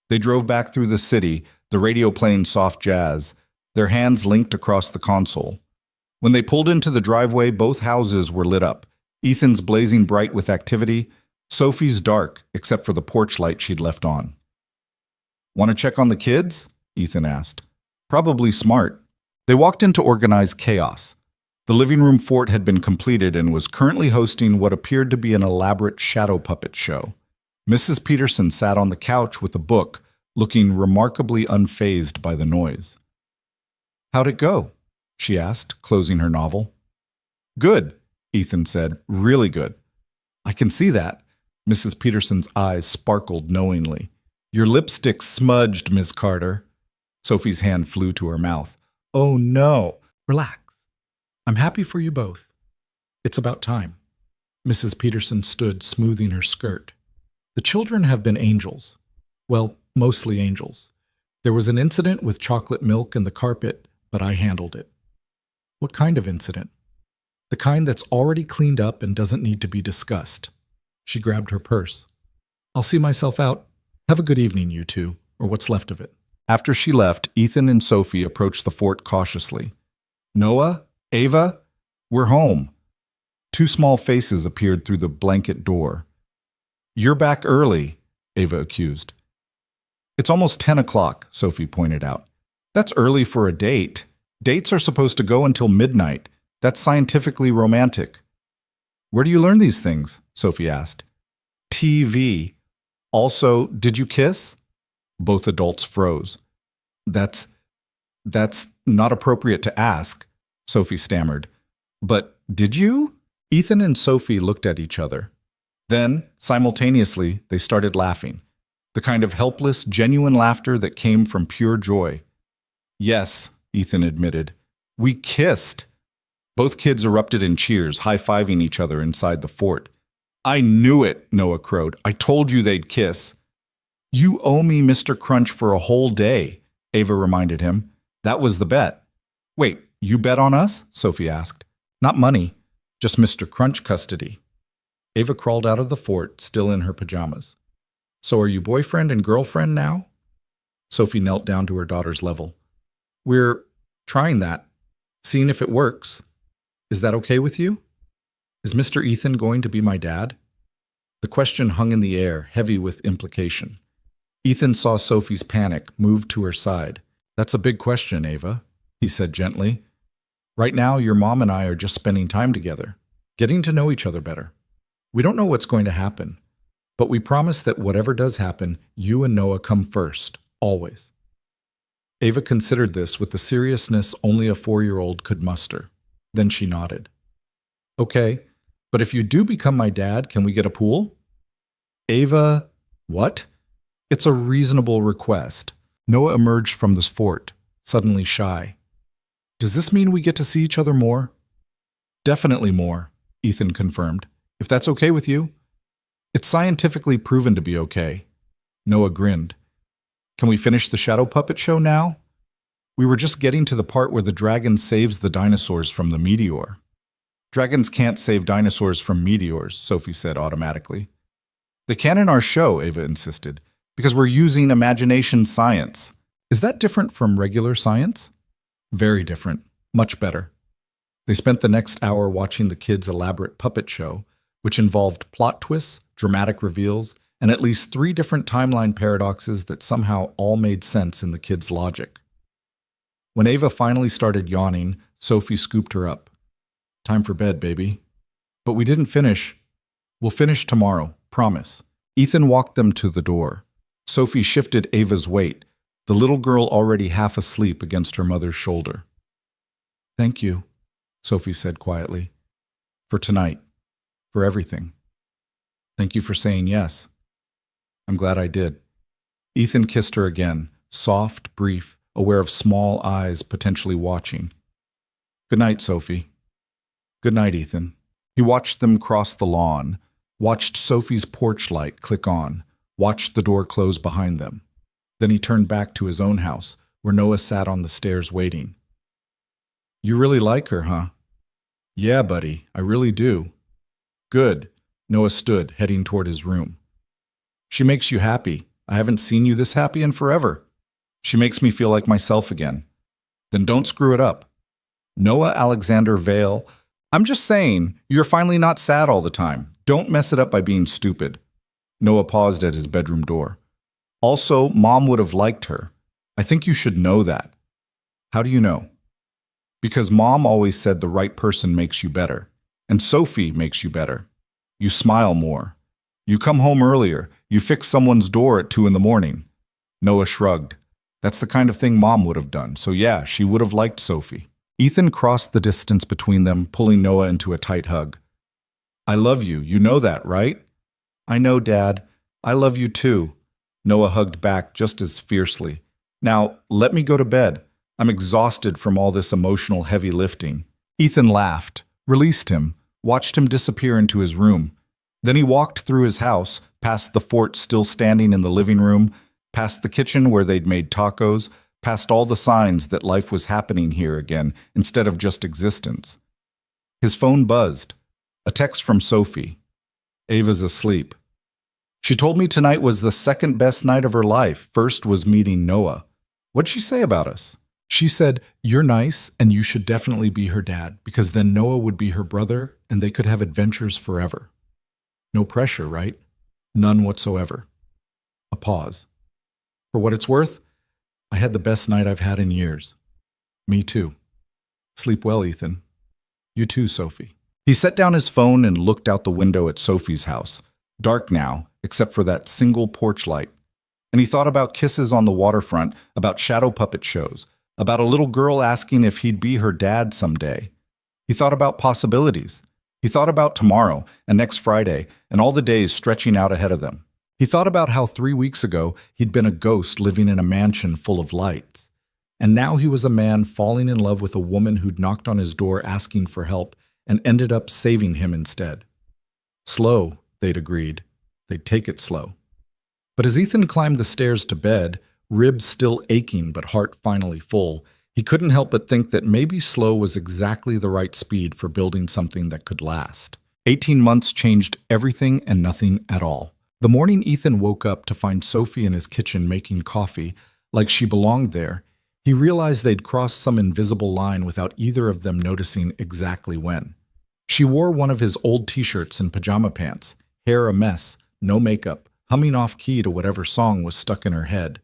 They drove back through the city, the radio playing soft jazz, their hands linked across the console. When they pulled into the driveway, both houses were lit up, Ethan's blazing bright with activity, Sophie's dark, except for the porch light she'd left on. "Want to check on the kids?" Ethan asked. "Probably smart." They walked into organized chaos. The living room fort had been completed and was currently hosting what appeared to be an elaborate shadow puppet show. Mrs. Peterson sat on the couch with a book, looking remarkably unfazed by the noise. "How'd it go?" she asked, closing her novel. "Good," Ethan said. "Really good." "I can see that." Mrs. Peterson's eyes sparkled knowingly. "Your lipstick's smudged, Miss Carter." Sophie's hand flew to her mouth. "Oh, no." "Relax. I'm happy for you both. It's about time." Mrs. Peterson stood, smoothing her skirt. "The children have been angels. Well, mostly angels. There was an incident with chocolate milk and the carpet, but I handled it." "What kind of incident?" "The kind that's already cleaned up and doesn't need to be discussed." She grabbed her purse. "I'll see myself out. Have a good evening, you two, or what's left of it." After she left, Ethan and Sophie approached the fort cautiously. "Noah? Ava? We're home." Two small faces appeared through the blanket door. "You're back early," Ava accused. "It's almost 10 o'clock, Sophie pointed out. "That's early for a date. Dates are supposed to go until midnight. That's scientifically romantic." "Where do you learn these things?" Sophie asked. "TV. Also, did you kiss?" Both adults froze. That's not appropriate to ask," Sophie stammered. "But did you?" Ethan and Sophie looked at each other. Then, simultaneously, they started laughing. The kind of helpless, genuine laughter that came from pure joy. "Yes," Ethan admitted. "We kissed." Both kids erupted in cheers, high-fiving each other inside the fort. "I knew it," Noah crowed. "I told you they'd kiss." "You owe me Mr. Crunch for a whole day," Ava reminded him. "That was the bet." "Wait, you bet on us?" Sophie asked. "Not money, just Mr. Crunch custody." Ava crawled out of the fort, still in her pajamas. "So are you boyfriend and girlfriend now?" Sophie knelt down to her daughter's level. "We're trying that, seeing if it works. Is that okay with you? Is Mr. Ethan going to be my dad?" The question hung in the air, heavy with implication. Ethan saw Sophie's panic, moved to her side. "That's a big question, Ava," he said gently. "Right now, your mom and I are just spending time together, getting to know each other better. We don't know what's going to happen, but we promise that whatever does happen, you and Noah come first, always." Ava considered this with the seriousness only a 4-year-old could muster. Then she nodded. "Okay, but if you do become my dad, can we get a pool?" Ava, "What?" "It's a reasonable request." Noah emerged from the fort, suddenly shy. "Does this mean we get to see each other more?" "Definitely more," Ethan confirmed. "If that's okay with you." "It's scientifically proven to be okay." Noah grinned. "Can we finish the shadow puppet show now?" "We were just getting to the part where the dragon saves the dinosaurs from the meteor." "Dragons can't save dinosaurs from meteors," Sophie said automatically. "They can in our show," Ava insisted, "because we're using imagination science." "Is that different from regular science?" "Very different. Much better." They spent the next hour watching the kids' elaborate puppet show, which involved plot twists, dramatic reveals, and at least 3 different timeline paradoxes that somehow all made sense in the kids' logic. When Ava finally started yawning, Sophie scooped her up. "Time for bed, baby." "But we didn't finish." "We'll finish tomorrow, promise." Ethan walked them to the door. Sophie shifted Ava's weight, the little girl already half asleep against her mother's shoulder. "Thank you," Sophie said quietly. "For tonight. For everything. Thank you for saying yes." "I'm glad I did." Ethan kissed her again, soft, brief, aware of small eyes potentially watching. "Good night, Sophie." "Good night, Ethan." He watched them cross the lawn, watched Sophie's porch light click on, watched the door close behind them. Then he turned back to his own house, where Noah sat on the stairs waiting. "You really like her, huh?" "Yeah, buddy, I really do." "Good." Noah stood, heading toward his room. "She makes you happy. I haven't seen you this happy in forever." She makes me feel like myself again. Then don't screw it up. Noah Alexander Vale, I'm just saying, you're finally not sad all the time. Don't mess it up by being stupid. Noah paused at his bedroom door. Also, Mom would have liked her. I think you should know that. How do you know? Because Mom always said the right person makes you better. And Sophie makes you better. You smile more. You come home earlier. You fix someone's door at 2 in the morning. Noah shrugged. That's the kind of thing Mom would have done. So yeah, she would have liked Sophie. Ethan crossed the distance between them, pulling Noah into a tight hug. I love you. You know that, right? I know, Dad. I love you too. Noah hugged back just as fiercely. Now, let me go to bed. I'm exhausted from all this emotional heavy lifting. Ethan laughed, released him, watched him disappear into his room. Then he walked through his house, past the fort still standing in the living room, past the kitchen where they'd made tacos, past all the signs that life was happening here again instead of just existence. His phone buzzed. A text from Sophie. Ava's asleep. She told me tonight was the second best night of her life. First was meeting Noah. What'd she say about us? She said, you're nice and you should definitely be her dad because then Noah would be her brother and they could have adventures forever. No pressure, right? None whatsoever. A pause. For what it's worth, I had the best night I've had in years. Me too. Sleep well, Ethan. You too, Sophie. He set down his phone and looked out the window at Sophie's house. Dark now, except for that single porch light. And he thought about kisses on the waterfront, about shadow puppet shows, about a little girl asking if he'd be her dad someday. He thought about possibilities. He thought about tomorrow and next Friday and all the days stretching out ahead of them. He thought about how 3 weeks ago he'd been a ghost living in a mansion full of lights. And now he was a man falling in love with a woman who'd knocked on his door asking for help and ended up saving him instead. Slow, they'd agreed. They'd take it slow. But as Ethan climbed the stairs to bed, ribs still aching but heart finally full, he couldn't help but think that maybe slow was exactly the right speed for building something that could last. 18 months changed everything and nothing at all. The morning Ethan woke up to find Sophie in his kitchen making coffee, like she belonged there, he realized they'd crossed some invisible line without either of them noticing exactly when. She wore one of his old t-shirts and pajama pants, hair a mess, no makeup, humming off-key to whatever song was stuck in her head.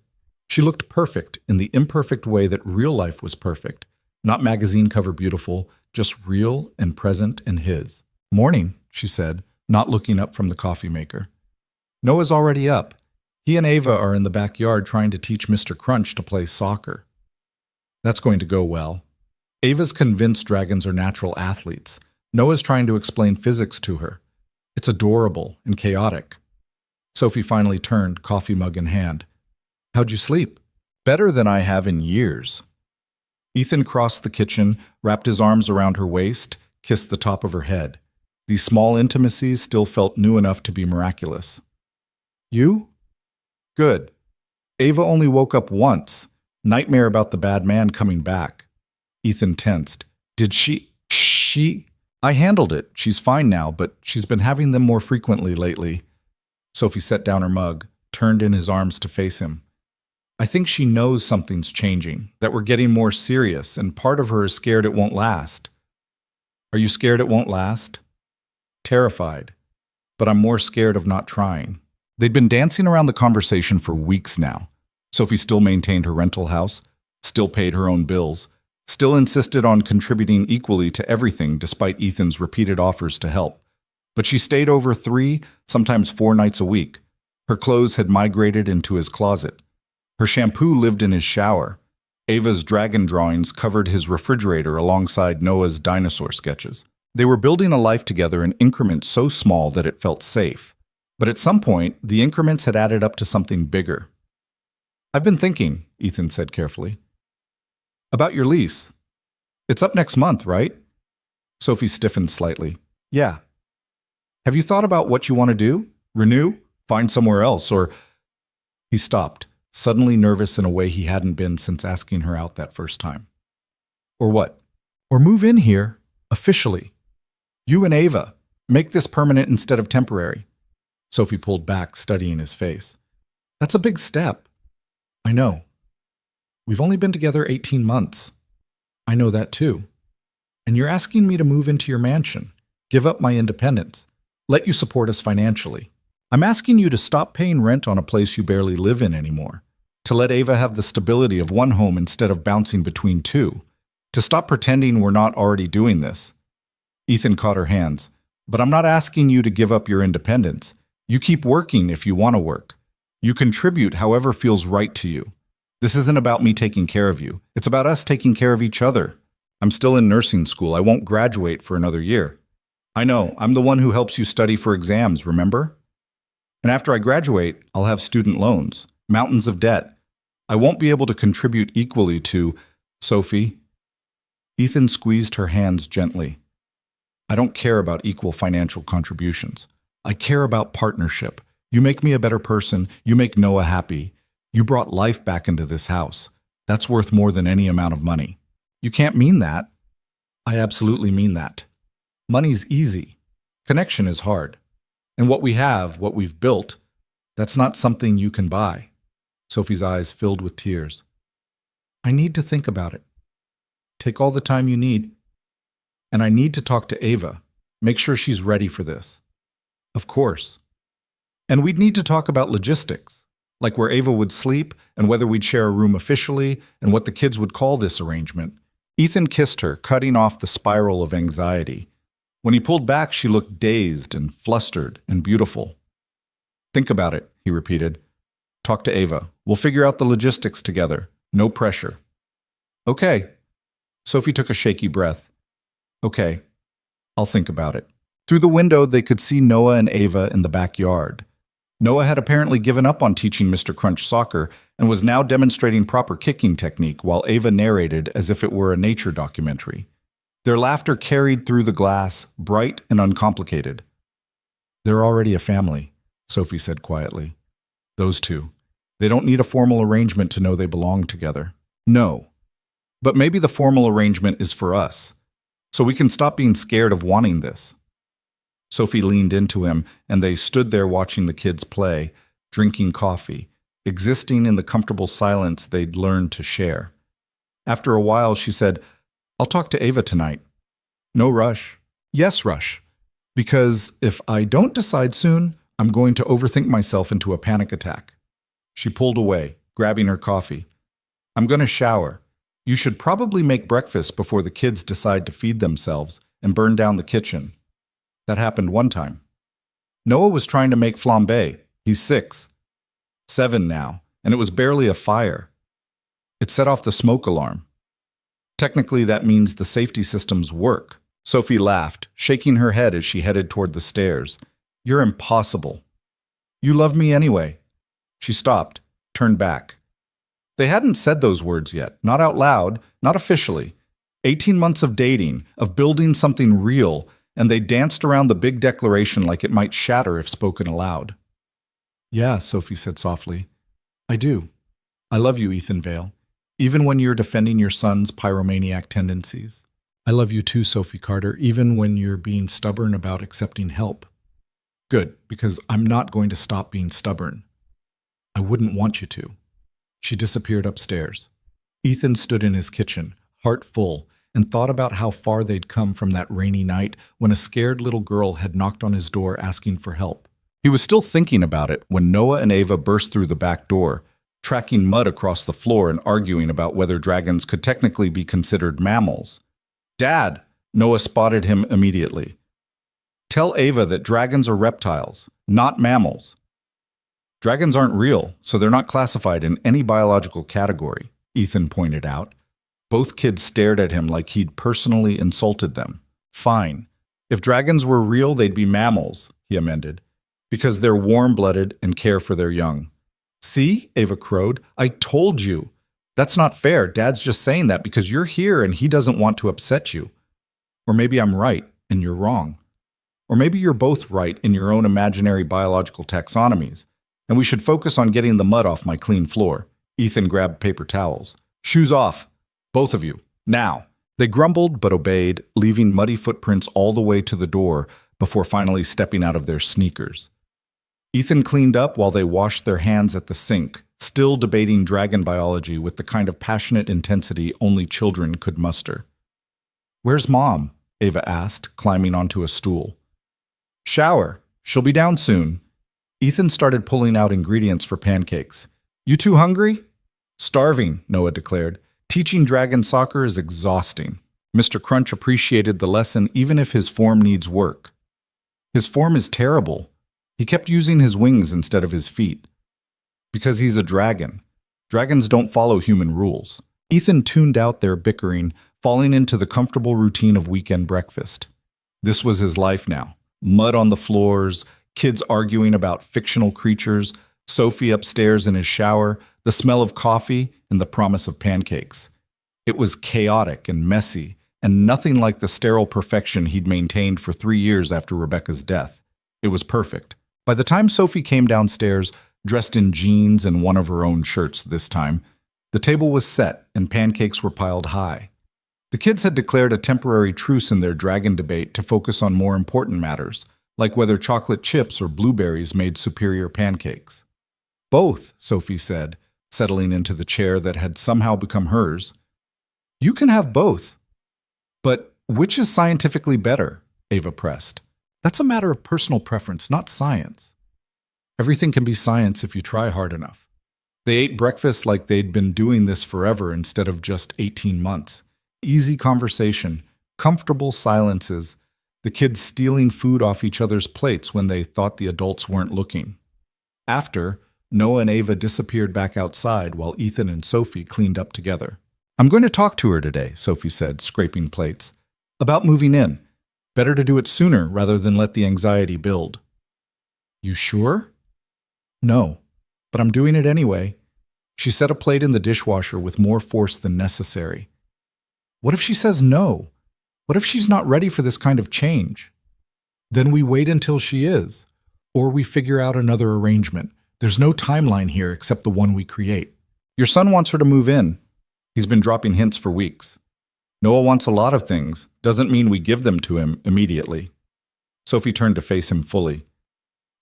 She looked perfect in the imperfect way that real life was perfect, not magazine cover beautiful, just real and present and his. Morning, she said, not looking up from the coffee maker. Noah's already up. He and Ava are in the backyard trying to teach Mr. Crunch to play soccer. That's going to go well. Ava's convinced dragons are natural athletes. Noah's trying to explain physics to her. It's adorable and chaotic. Sophie finally turned, coffee mug in hand. How'd you sleep? Better than I have in years. Ethan crossed the kitchen, wrapped his arms around her waist, kissed the top of her head. These small intimacies still felt new enough to be miraculous. You? Good. Ava only woke up once. Nightmare about the bad man coming back. Ethan tensed. Did she? I handled it. She's fine now, but she's been having them more frequently lately. Sophie set down her mug, turned in his arms to face him. I think she knows something's changing, that we're getting more serious, and part of her is scared it won't last. Are you scared it won't last? Terrified. But I'm more scared of not trying. They'd been dancing around the conversation for weeks now. Sophie still maintained her rental house, still paid her own bills, still insisted on contributing equally to everything despite Ethan's repeated offers to help. But she stayed over 3, sometimes 4 nights a week. Her clothes had migrated into his closet. Her shampoo lived in his shower. Ava's dragon drawings covered his refrigerator alongside Noah's dinosaur sketches. They were building a life together in increments so small that it felt safe. But at some point, the increments had added up to something bigger. I've been thinking, Ethan said carefully, about your lease. It's up next month, right? Sophie stiffened slightly. Yeah. Have you thought about what you want to do? Renew? Find somewhere else? Or... He stopped, suddenly nervous in a way he hadn't been since asking her out that first time. Or what? Or move in here, officially. You and Ava. Make this permanent instead of temporary. Sophie pulled back, studying his face. That's a big step. I know. We've only been together 18 months. I know that too. And you're asking me to move into your mansion, give up my independence, let you support us financially. I'm asking you to stop paying rent on a place you barely live in anymore, to let Ava have the stability of one home instead of bouncing between two, to stop pretending we're not already doing this. Ethan caught her hands. But I'm not asking you to give up your independence. You keep working if you want to work. You contribute however feels right to you. This isn't about me taking care of you. It's about us taking care of each other. I'm still in nursing school. I won't graduate for another year. I know, I'm the one who helps you study for exams, remember? And after I graduate, I'll have student loans, mountains of debt. I won't be able to contribute equally to Sophie. Ethan squeezed her hands gently. I don't care about equal financial contributions. I care about partnership. You make me a better person. You make Noah happy. You brought life back into this house. That's worth more than any amount of money. You can't mean that. I absolutely mean that. Money's easy. Connection is hard. And what we have, what we've built, that's not something you can buy. Sophie's eyes filled with tears. I need to think about it. Take all the time you need. And I need to talk to Ava. Make sure she's ready for this. Of course. And we'd need to talk about logistics, like where Ava would sleep and whether we'd share a room officially and what the kids would call this arrangement. Ethan kissed her, cutting off the spiral of anxiety. When he pulled back, she looked dazed and flustered and beautiful. Think about it, he repeated. Talk to Ava. We'll figure out the logistics together. No pressure. Okay. Sophie took a shaky breath. Okay, I'll think about it. Through the window, they could see Noah and Ava in the backyard. Noah had apparently given up on teaching Mr. Crunch soccer and was now demonstrating proper kicking technique while Ava narrated as if it were a nature documentary. Their laughter carried through the glass, bright and uncomplicated. They're already a family, Sophie said quietly. Those two. They don't need a formal arrangement to know they belong together. No. But maybe the formal arrangement is for us. So we can stop being scared of wanting this. Sophie leaned into him, and they stood there watching the kids play, drinking coffee, existing in the comfortable silence they'd learned to share. After a while, she said, I'll talk to Ava tonight. No rush. Yes, rush. Because if I don't decide soon, I'm going to overthink myself into a panic attack. She pulled away, grabbing her coffee. I'm going to shower. You should probably make breakfast before the kids decide to feed themselves and burn down the kitchen. That happened one time. Noah was trying to make flambe. He's 6. 7 now, and it was barely a fire. It set off the smoke alarm. Technically, that means the safety systems work. Sophie laughed, shaking her head as she headed toward the stairs. You're impossible. You love me anyway. She stopped, turned back. They hadn't said those words yet, not out loud, not officially. 18 months of dating, of building something real, and they danced around the big declaration like it might shatter if spoken aloud. Yeah, Sophie said softly. I do. I love you, Ethan Vale, even when you're defending your son's pyromaniac tendencies. I love you too, Sophie Carter, even when you're being stubborn about accepting help. Good, because I'm not going to stop being stubborn. I wouldn't want you to. She disappeared upstairs. Ethan stood in his kitchen, heart full, and thought about how far they'd come from that rainy night when a scared little girl had knocked on his door asking for help. He was still thinking about it when Noah and Ava burst through the back door, tracking mud across the floor and arguing about whether dragons could technically be considered mammals. Dad! Noah spotted him immediately. Tell Ava that dragons are reptiles, not mammals. Dragons aren't real, so they're not classified in any biological category, Ethan pointed out. Both kids stared at him like he'd personally insulted them. Fine. If dragons were real, they'd be mammals, he amended, because they're warm-blooded and care for their young. See, Ava crowed, I told you. That's not fair. Dad's just saying that because you're here and he doesn't want to upset you. Or maybe I'm right and you're wrong. Or maybe you're both right in your own imaginary biological taxonomies. And we should focus on getting the mud off my clean floor. Ethan grabbed paper towels. Shoes off. Both of you. Now. They grumbled but obeyed, leaving muddy footprints all the way to the door before finally stepping out of their sneakers. Ethan cleaned up while they washed their hands at the sink, still debating dragon biology with the kind of passionate intensity only children could muster. "Where's Mom?" Ava asked, climbing onto a stool. "Shower. She'll be down soon." Ethan started pulling out ingredients for pancakes. "You two hungry?" "Starving," Noah declared. "Teaching dragon soccer is exhausting." Mr. Crunch appreciated the lesson even if his form needs work. "His form is terrible. He kept using his wings instead of his feet." "Because he's a dragon. Dragons don't follow human rules." Ethan tuned out their bickering, falling into the comfortable routine of weekend breakfast. This was his life now. Mud on the floors, kids arguing about fictional creatures, Sophie upstairs in his shower, the smell of coffee, and the promise of pancakes. It was chaotic and messy, and nothing like the sterile perfection he'd maintained for 3 years after Rebecca's death. It was perfect. By the time Sophie came downstairs, dressed in jeans and one of her own shirts this time, the table was set and pancakes were piled high. The kids had declared a temporary truce in their dragon debate to focus on more important matters, like whether chocolate chips or blueberries made superior pancakes. "Both," Sophie said, settling into the chair that had somehow become hers. "You can have both." "But which is scientifically better?" Ava pressed. "That's a matter of personal preference, not science." "Everything can be science if you try hard enough." They ate breakfast like they'd been doing this forever instead of just 18 months. Easy conversation, comfortable silences, the kids stealing food off each other's plates when they thought the adults weren't looking. After, Noah and Ava disappeared back outside while Ethan and Sophie cleaned up together. "I'm going to talk to her today," Sophie said, scraping plates. "About moving in. Better to do it sooner rather than let the anxiety build." "You sure?" "No, but I'm doing it anyway." She set a plate in the dishwasher with more force than necessary. What if she says no? What if she's not ready for this kind of change? Then we wait until she is. Or we figure out another arrangement. There's no timeline here except the one we create. "Your son wants her to move in." He's been dropping hints for weeks. "Noah wants a lot of things. Doesn't mean we give them to him immediately." Sophie turned to face him fully.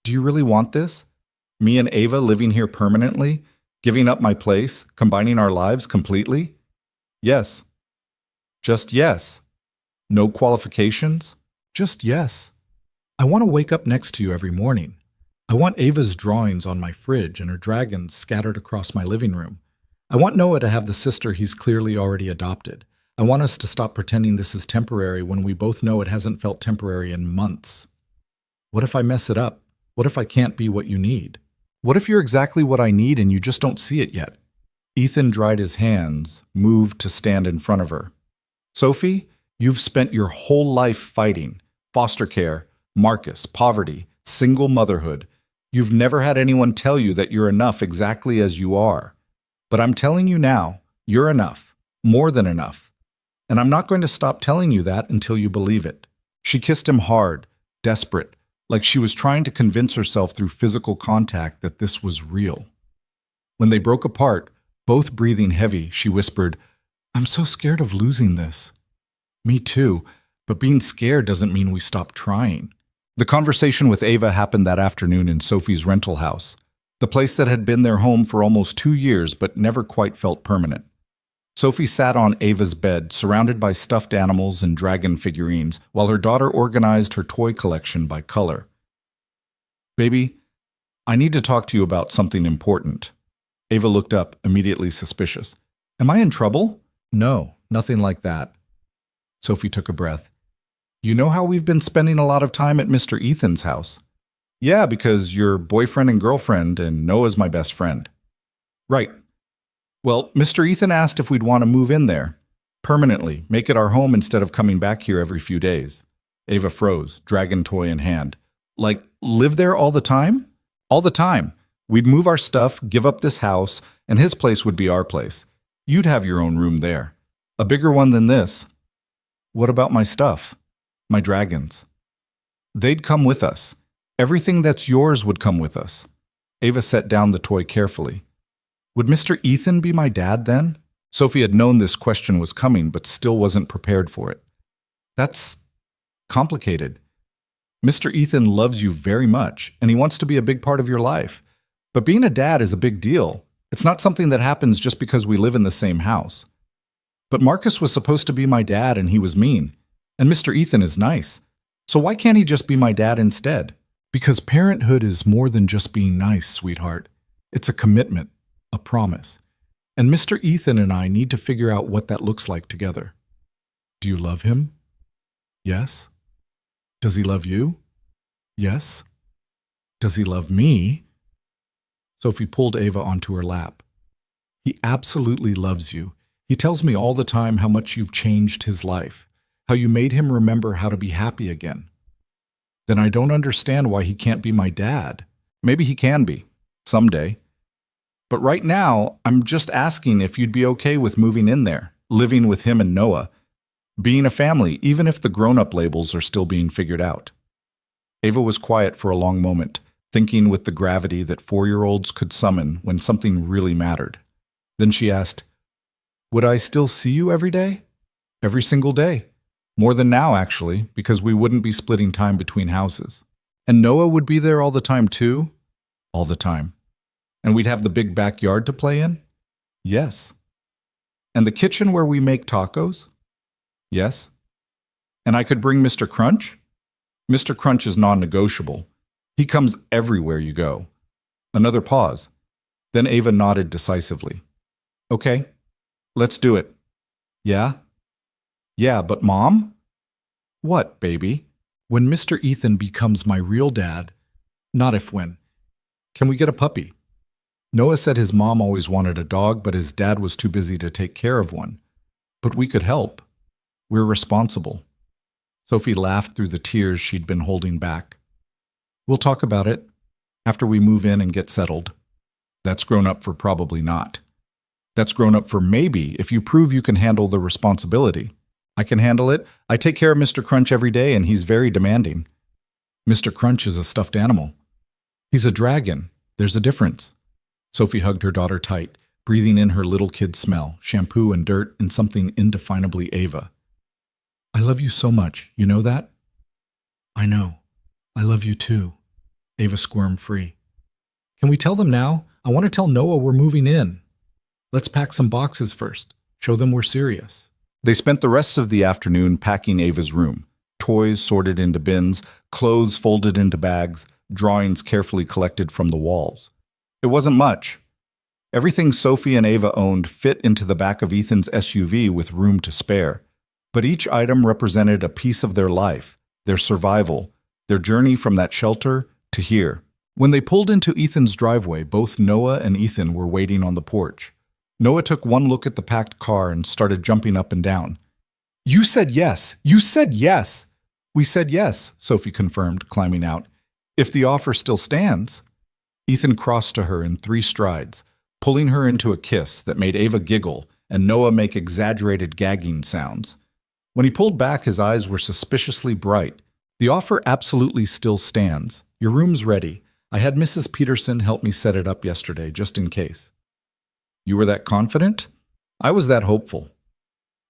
"Do you really want this? Me and Ava living here permanently? Giving up my place? Combining our lives completely?" "Yes." "Just yes. No qualifications?" "Just yes. I want to wake up next to you every morning. I want Ava's drawings on my fridge and her dragons scattered across my living room. I want Noah to have the sister he's clearly already adopted. I want us to stop pretending this is temporary when we both know it hasn't felt temporary in months. What if I mess it up? What if I can't be what you need? What if you're exactly what I need and you just don't see it yet?" Ethan dried his hands, moved to stand in front of her. "Sophie, you've spent your whole life fighting. Foster care, Marcus, poverty, single motherhood. You've never had anyone tell you that you're enough exactly as you are. But I'm telling you now, you're enough, more than enough. And I'm not going to stop telling you that until you believe it." She kissed him hard, desperate, like she was trying to convince herself through physical contact that this was real. When they broke apart, both breathing heavy, she whispered, "I'm so scared of losing this." "Me too, but being scared doesn't mean we stop trying." The conversation with Ava happened that afternoon in Sophie's rental house, the place that had been their home for almost 2 years but never quite felt permanent. Sophie sat on Ava's bed, surrounded by stuffed animals and dragon figurines, while her daughter organized her toy collection by color. "Baby, I need to talk to you about something important." Ava looked up, immediately suspicious. "Am I in trouble?" "No, nothing like that." Sophie took a breath. "You know how we've been spending a lot of time at Mr. Ethan's house?" "Yeah, because you're boyfriend and girlfriend, and Noah's my best friend." "Right. Well, Mr. Ethan asked if we'd want to move in there. Permanently, make it our home instead of coming back here every few days." Ava froze, dragon toy in hand. "Like, live there all the time?" "All the time. We'd move our stuff, give up this house, and his place would be our place. You'd have your own room there. A bigger one than this." "What about my stuff? My dragons?" "They'd come with us. Everything that's yours would come with us." Ava set down the toy carefully. "Would Mr. Ethan be my dad then?" Sophie had known this question was coming, but still wasn't prepared for it. "That's complicated. Mr. Ethan loves you very much, and he wants to be a big part of your life. But being a dad is a big deal. It's not something that happens just because we live in the same house. But Marcus was supposed to be my dad and he was mean. And Mr. Ethan is nice. So why can't he just be my dad instead? Because parenthood is more than just being nice, sweetheart. It's a commitment, a promise. And Mr. Ethan and I need to figure out what that looks like together. Do you love him? Yes. Does he love you? Yes. Does he love me? Sophie pulled Ava onto her lap. He absolutely loves you. He tells me all the time how much you've changed his life, how you made him remember how to be happy again. Then I don't understand why he can't be my dad. Maybe he can be, someday. But right now, I'm just asking if you'd be okay with moving in there, living with him and Noah, being a family, even if the grown-up labels are still being figured out. Ava was quiet for a long moment, thinking with the gravity that 4-year-olds could summon when something really mattered. Then she asked, "Would I still see you every day?" "Every single day. More than now, actually, because we wouldn't be splitting time between houses. And Noah would be there all the time, too?" "All the time." "And we'd have the big backyard to play in?" "Yes." "And the kitchen where we make tacos?" "Yes." "And I could bring Mr. Crunch?" "Mr. Crunch is non-negotiable. He comes everywhere you go." Another pause. Then Ava nodded decisively. "Okay, let's do it." "Yeah?" "Yeah, but Mom?" "What, baby?" "When Mr. Ethan becomes my real dad, not if when. Can we get a puppy?" Noah said his mom always wanted a dog, but his dad was too busy to take care of one. "But we could help. We're responsible." Sophie laughed through the tears she'd been holding back. "We'll talk about it after we move in and get settled." "That's grown up for probably not." "That's grown up for maybe if you prove you can handle the responsibility." "I can handle it. I take care of Mr. Crunch every day and he's very demanding." "Mr. Crunch is a stuffed animal." "He's a dragon. There's a difference." Sophie hugged her daughter tight, breathing in her little kid smell, shampoo and dirt, and something indefinably Ava. "I love you so much, you know that?" "I know. I love you too." Ava squirmed free. "Can we tell them now? I want to tell Noah we're moving in." "Let's pack some boxes first. Show them we're serious." They spent the rest of the afternoon packing Ava's room. Toys sorted into bins, clothes folded into bags, drawings carefully collected from the walls. It wasn't much. Everything Sophie and Ava owned fit into the back of Ethan's SUV with room to spare. But each item represented a piece of their life, their survival, their journey from that shelter to here. When they pulled into Ethan's driveway, both Noah and Ethan were waiting on the porch. Noah took one look at the packed car and started jumping up and down. "You said yes! You said yes!" "We said yes," Sophie confirmed, climbing out. "If the offer still stands." Ethan crossed to her in 3 strides, pulling her into a kiss that made Ava giggle and Noah make exaggerated gagging sounds. When he pulled back, his eyes were suspiciously bright. "The offer absolutely still stands. Your room's ready. I had Mrs. Peterson help me set it up yesterday, just in case." "You were that confident?" "I was that hopeful."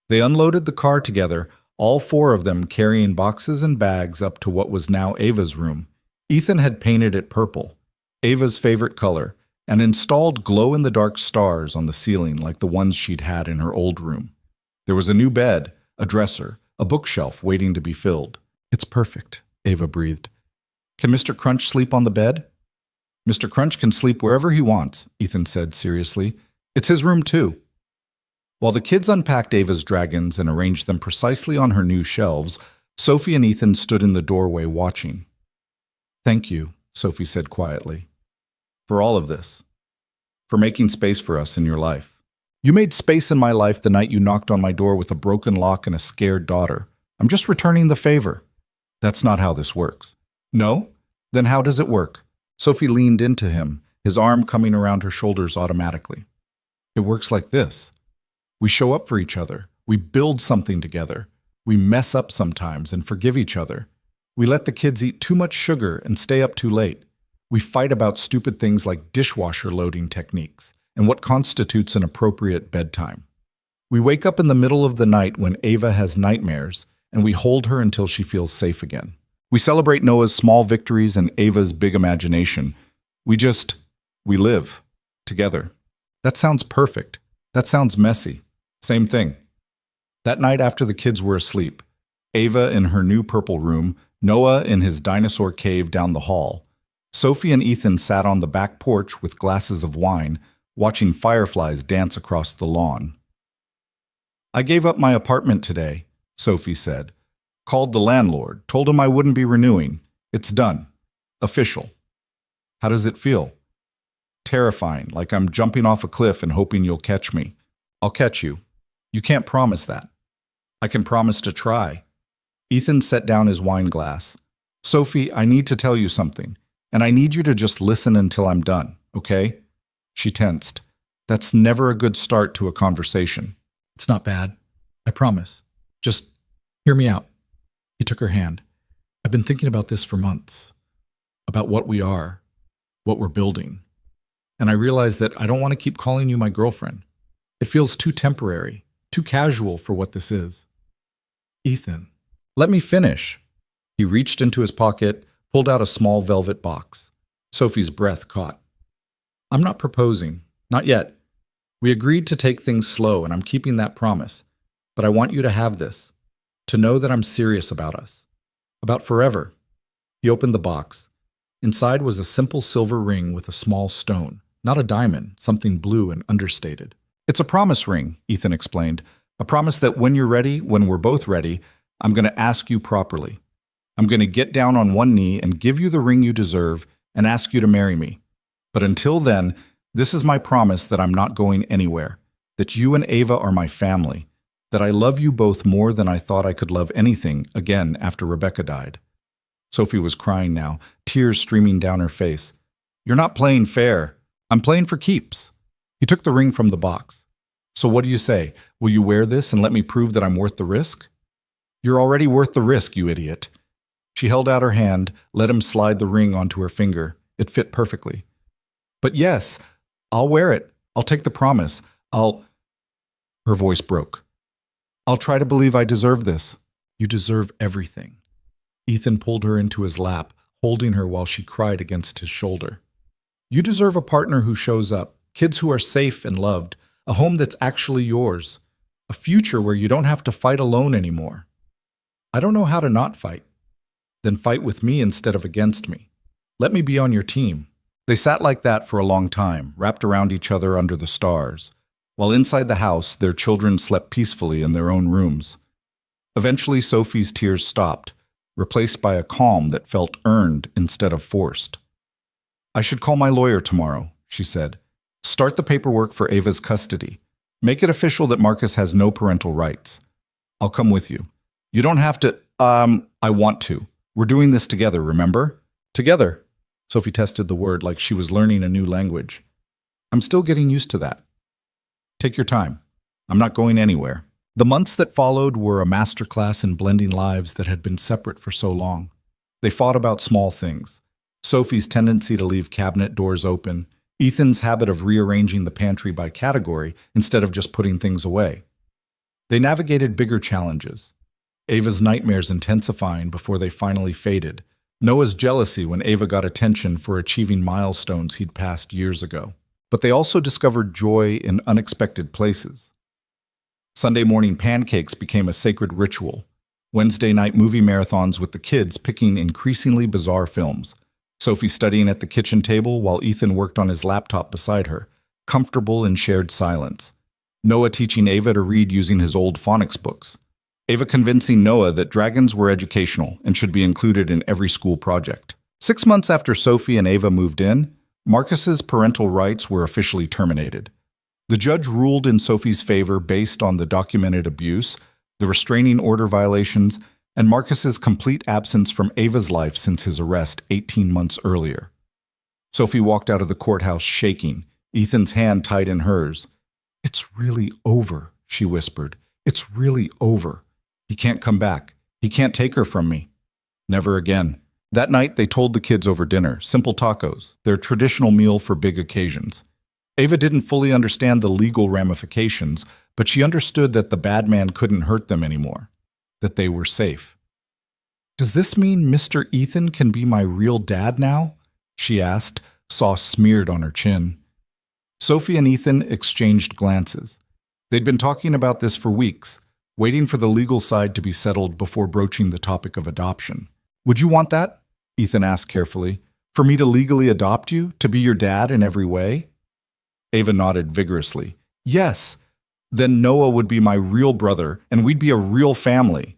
They unloaded the car together, all 4 of them carrying boxes and bags up to what was now Ava's room. Ethan had painted it purple, Ava's favorite color, and installed glow-in-the-dark stars on the ceiling like the ones she'd had in her old room. There was a new bed, a dresser, a bookshelf waiting to be filled. "It's perfect," Ava breathed. "Can Mr. Crunch sleep on the bed?" "Mr. Crunch can sleep wherever he wants," Ethan said seriously. "It's his room, too." While the kids unpacked Ava's dragons and arranged them precisely on her new shelves, Sophie and Ethan stood in the doorway watching. "Thank you," Sophie said quietly, "for all of this, for making space for us in your life. You made space in my life the night you knocked on my door with a broken lock and a scared daughter. I'm just returning the favor." "That's not how this works." "No? Then how does it work?" Sophie leaned into him, his arm coming around her shoulders automatically. "It works like this. We show up for each other. We build something together. We mess up sometimes and forgive each other. We let the kids eat too much sugar and stay up too late. We fight about stupid things like dishwasher loading techniques and what constitutes an appropriate bedtime. We wake up in the middle of the night when Ava has nightmares, and we hold her until she feels safe again. We celebrate Noah's small victories and Ava's big imagination. We live together." That sounds perfect. That sounds messy. Same thing. That night after the kids were asleep, Ava in her new purple room, Noah in his dinosaur cave down the hall, Sophie and Ethan sat on the back porch with glasses of wine, watching fireflies dance across the lawn. I gave up my apartment today, Sophie said. Called the landlord, told him I wouldn't be renewing. It's done. Official. How does it feel? Terrifying, like I'm jumping off a cliff and hoping you'll catch me. I'll catch you. You can't promise that. I can promise to try. Ethan set down his wine glass. Sophie, I need to tell you something, and I need you to just listen until I'm done, okay? She tensed. That's never a good start to a conversation. It's not bad. I promise. Just hear me out. He took her hand. I've been thinking about this for months. About what we are, what we're building. And I realize that I don't want to keep calling you my girlfriend. It feels too temporary, too casual for what this is. Ethan, let me finish. He reached into his pocket, pulled out a small velvet box. Sophie's breath caught. I'm not proposing. Not yet. We agreed to take things slow, and I'm keeping that promise. But I want you to have this. To know that I'm serious about us. About forever. He opened the box. Inside was a simple silver ring with a small stone. Not a diamond, something blue and understated. It's a promise ring, Ethan explained. A promise that when you're ready, when we're both ready, I'm going to ask you properly. I'm going to get down on one knee and give you the ring you deserve and ask you to marry me. But until then, this is my promise that I'm not going anywhere, that you and Ava are my family, that I love you both more than I thought I could love anything again after Rebecca died. Sophie was crying now, tears streaming down her face. You're not playing fair. I'm playing for keeps. He took the ring from the box. So what do you say? Will you wear this and let me prove that I'm worth the risk? You're already worth the risk, you idiot. She held out her hand, let him slide the ring onto her finger. It fit perfectly. But yes, I'll wear it. I'll take the promise. Her voice broke. I'll try to believe I deserve this. You deserve everything. Ethan pulled her into his lap, holding her while she cried against his shoulder. You deserve a partner who shows up, kids who are safe and loved, a home that's actually yours, a future where you don't have to fight alone anymore. I don't know how to not fight. Then fight with me instead of against me. Let me be on your team. They sat like that for a long time, wrapped around each other under the stars, while inside the house their children slept peacefully in their own rooms. Eventually Sophie's tears stopped, replaced by a calm that felt earned instead of forced. I should call my lawyer tomorrow, she said. Start the paperwork for Ava's custody. Make it official that Marcus has no parental rights. I'll come with you. You don't have to, I want to. We're doing this together, remember? Together. Sophie tested the word like she was learning a new language. I'm still getting used to that. Take your time. I'm not going anywhere. The months that followed were a masterclass in blending lives that had been separate for so long. They fought about small things. Sophie's tendency to leave cabinet doors open, Ethan's habit of rearranging the pantry by category instead of just putting things away. They navigated bigger challenges. Ava's nightmares intensifying before they finally faded. Noah's jealousy when Ava got attention for achieving milestones he'd passed years ago. But they also discovered joy in unexpected places. Sunday morning pancakes became a sacred ritual. Wednesday night movie marathons with the kids picking increasingly bizarre films. Sophie studying at the kitchen table while Ethan worked on his laptop beside her, comfortable in shared silence. Noah teaching Ava to read using his old phonics books. Ava convincing Noah that dragons were educational and should be included in every school project. 6 months after Sophie and Ava moved in, Marcus's parental rights were officially terminated. The judge ruled in Sophie's favor based on the documented abuse, the restraining order violations, and Marcus's complete absence from Ava's life since his arrest 18 months earlier. Sophie walked out of the courthouse shaking, Ethan's hand tight in hers. It's really over, she whispered. It's really over. He can't come back. He can't take her from me. Never again. That night, they told the kids over dinner, simple tacos, their traditional meal for big occasions. Ava didn't fully understand the legal ramifications, but she understood that the bad man couldn't hurt them anymore, that they were safe. Does this mean Mr. Ethan can be my real dad now? She asked, sauce smeared on her chin. Sophie and Ethan exchanged glances. They'd been talking about this for weeks, waiting for the legal side to be settled before broaching the topic of adoption. Would you want that? Ethan asked carefully. For me to legally adopt you? To be your dad in every way? Ava nodded vigorously. Yes. Then Noah would be my real brother, and we'd be a real family.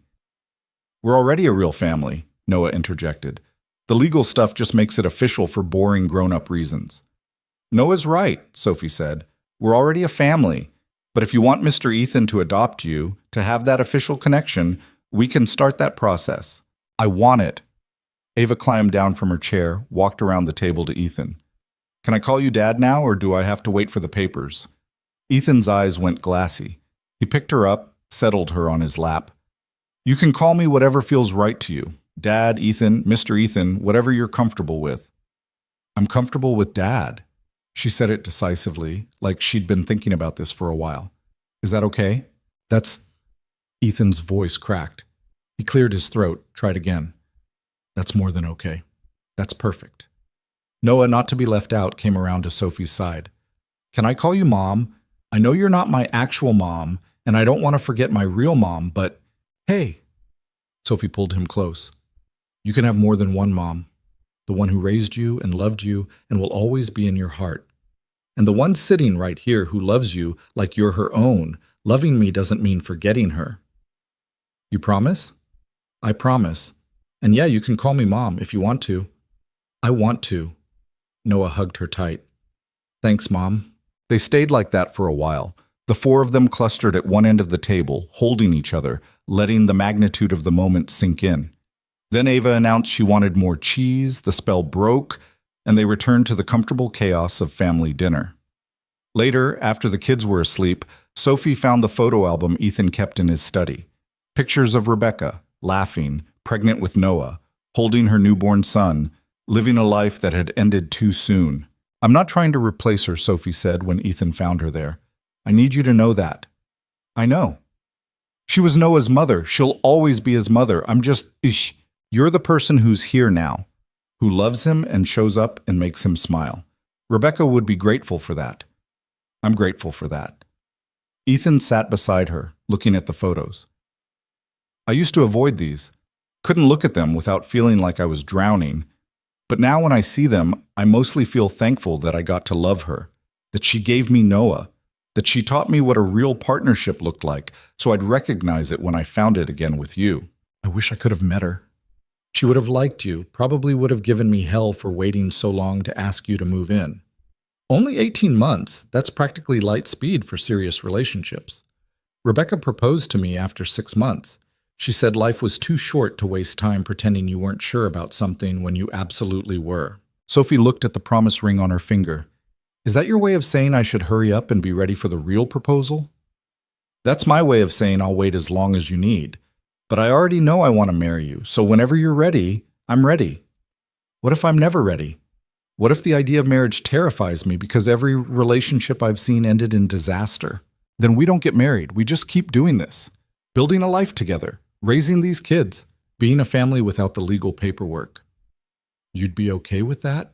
We're already a real family, Noah interjected. The legal stuff just makes it official for boring grown-up reasons. Noah's right, Sophie said. We're already a family. But if you want Mr. Ethan to adopt you, to have that official connection, we can start that process. I want it. Ava climbed down from her chair, walked around the table to Ethan. Can I call you Dad now, or do I have to wait for the papers? Ethan's eyes went glassy. He picked her up, settled her on his lap. You can call me whatever feels right to you. Dad, Ethan, Mr. Ethan, whatever you're comfortable with. I'm comfortable with Dad. She said it decisively, like she'd been thinking about this for a while. Is that okay? Ethan's voice cracked. He cleared his throat, tried again. That's more than okay. That's perfect. Noah, not to be left out, came around to Sophie's side. Can I call you Mom? I know you're not my actual mom, and I don't want to forget my real mom, but hey. Sophie pulled him close. You can have more than one mom. The one who raised you and loved you and will always be in your heart. And the one sitting right here who loves you like you're her own. Loving me doesn't mean forgetting her. You promise? I promise. And yeah, you can call me Mom if you want to. I want to. Noah hugged her tight. Thanks, Mom. They stayed like that for a while. The four of them clustered at one end of the table, holding each other, letting the magnitude of the moment sink in. Then Ava announced she wanted more cheese, the spell broke, and they returned to the comfortable chaos of family dinner. Later, after the kids were asleep, Sophie found the photo album Ethan kept in his study. Pictures of Rebecca, laughing, pregnant with Noah, holding her newborn son, living a life that had ended too soon. I'm not trying to replace her, Sophie said when Ethan found her there. I need you to know that. I know. She was Noah's mother. She'll always be his mother. You're the person who's here now, who loves him and shows up and makes him smile. Rebecca would be grateful for that. I'm grateful for that. Ethan sat beside her, looking at the photos. I used to avoid these. Couldn't look at them without feeling like I was drowning. But now when I see them, I mostly feel thankful that I got to love her, that she gave me Noah, that she taught me what a real partnership looked like, so I'd recognize it when I found it again with you. I wish I could have met her. She would have liked you, probably would have given me hell for waiting so long to ask you to move in. Only 18 months, that's practically light speed for serious relationships. Rebecca proposed to me after 6 months. She said life was too short to waste time pretending you weren't sure about something when you absolutely were. Sophie looked at the promise ring on her finger. Is that your way of saying I should hurry up and be ready for the real proposal? That's my way of saying I'll wait as long as you need. But I already know I want to marry you, so whenever you're ready, I'm ready. What if I'm never ready? What if the idea of marriage terrifies me because every relationship I've seen ended in disaster? Then we don't get married. We just keep doing this. Building a life together. Raising these kids. Being a family without the legal paperwork. You'd be okay with that?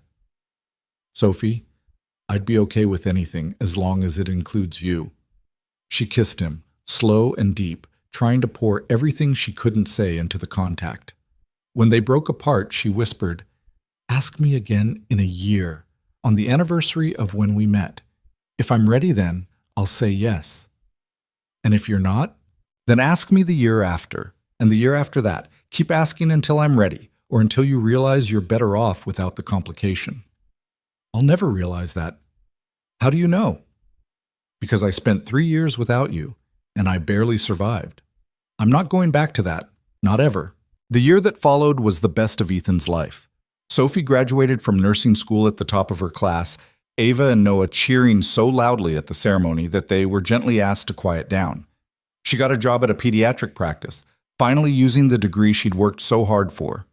Sophie, I'd be okay with anything as long as it includes you. She kissed him, slow and deep, trying to pour everything she couldn't say into the contact. When they broke apart, she whispered, Ask me again in a year, on the anniversary of when we met. If I'm ready then, I'll say yes. And if you're not, then ask me the year after, and the year after that. Keep asking until I'm ready, or until you realize you're better off without the complication. I'll never realize that. How do you know? Because I spent 3 years without you, and I barely survived. I'm not going back to that, not ever. The year that followed was the best of Ethan's life. Sophie graduated from nursing school at the top of her class, Ava and Noah cheering so loudly at the ceremony that they were gently asked to quiet down. She got a job at a pediatric practice, finally using the degree she'd worked so hard for.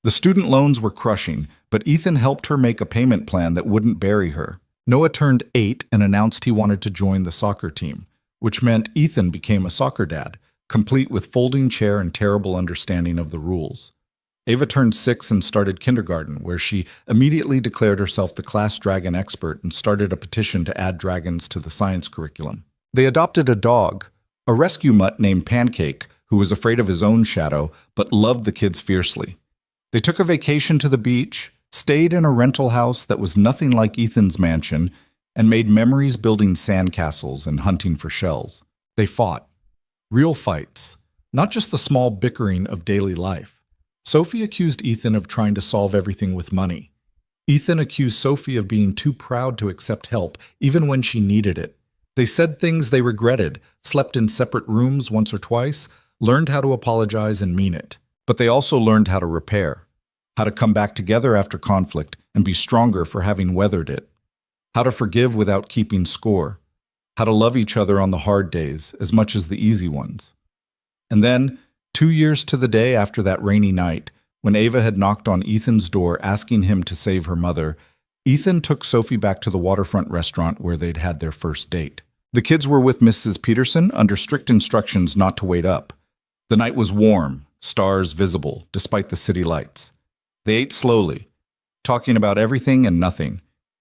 The student loans were crushing, but Ethan helped her make a payment plan that wouldn't bury her. Noah turned 8 and announced he wanted to join the soccer team, which meant Ethan became a soccer dad, complete with folding chair and terrible understanding of the rules. Ava turned 6 and started kindergarten, where she immediately declared herself the class dragon expert and started a petition to add dragons to the science curriculum. They adopted a dog, a rescue mutt named Pancake, who was afraid of his own shadow but loved the kids fiercely. They took a vacation to the beach, stayed in a rental house that was nothing like Ethan's mansion, and made memories building sandcastles and hunting for shells. They fought. Real fights, not just the small bickering of daily life. Sophie accused Ethan of trying to solve everything with money. Ethan accused Sophie of being too proud to accept help, even when she needed it. They said things they regretted, slept in separate rooms once or twice, learned how to apologize and mean it. But they also learned how to repair, how to come back together after conflict and be stronger for having weathered it, how to forgive without keeping score, how to love each other on the hard days as much as the easy ones. And then, 2 years to the day after that rainy night, when Ava had knocked on Ethan's door asking him to save her mother, Ethan took Sophie back to the waterfront restaurant where they'd had their first date. The kids were with Mrs. Peterson under strict instructions not to wait up. The night was warm, stars visible, despite the city lights. They ate slowly, talking about everything and nothing.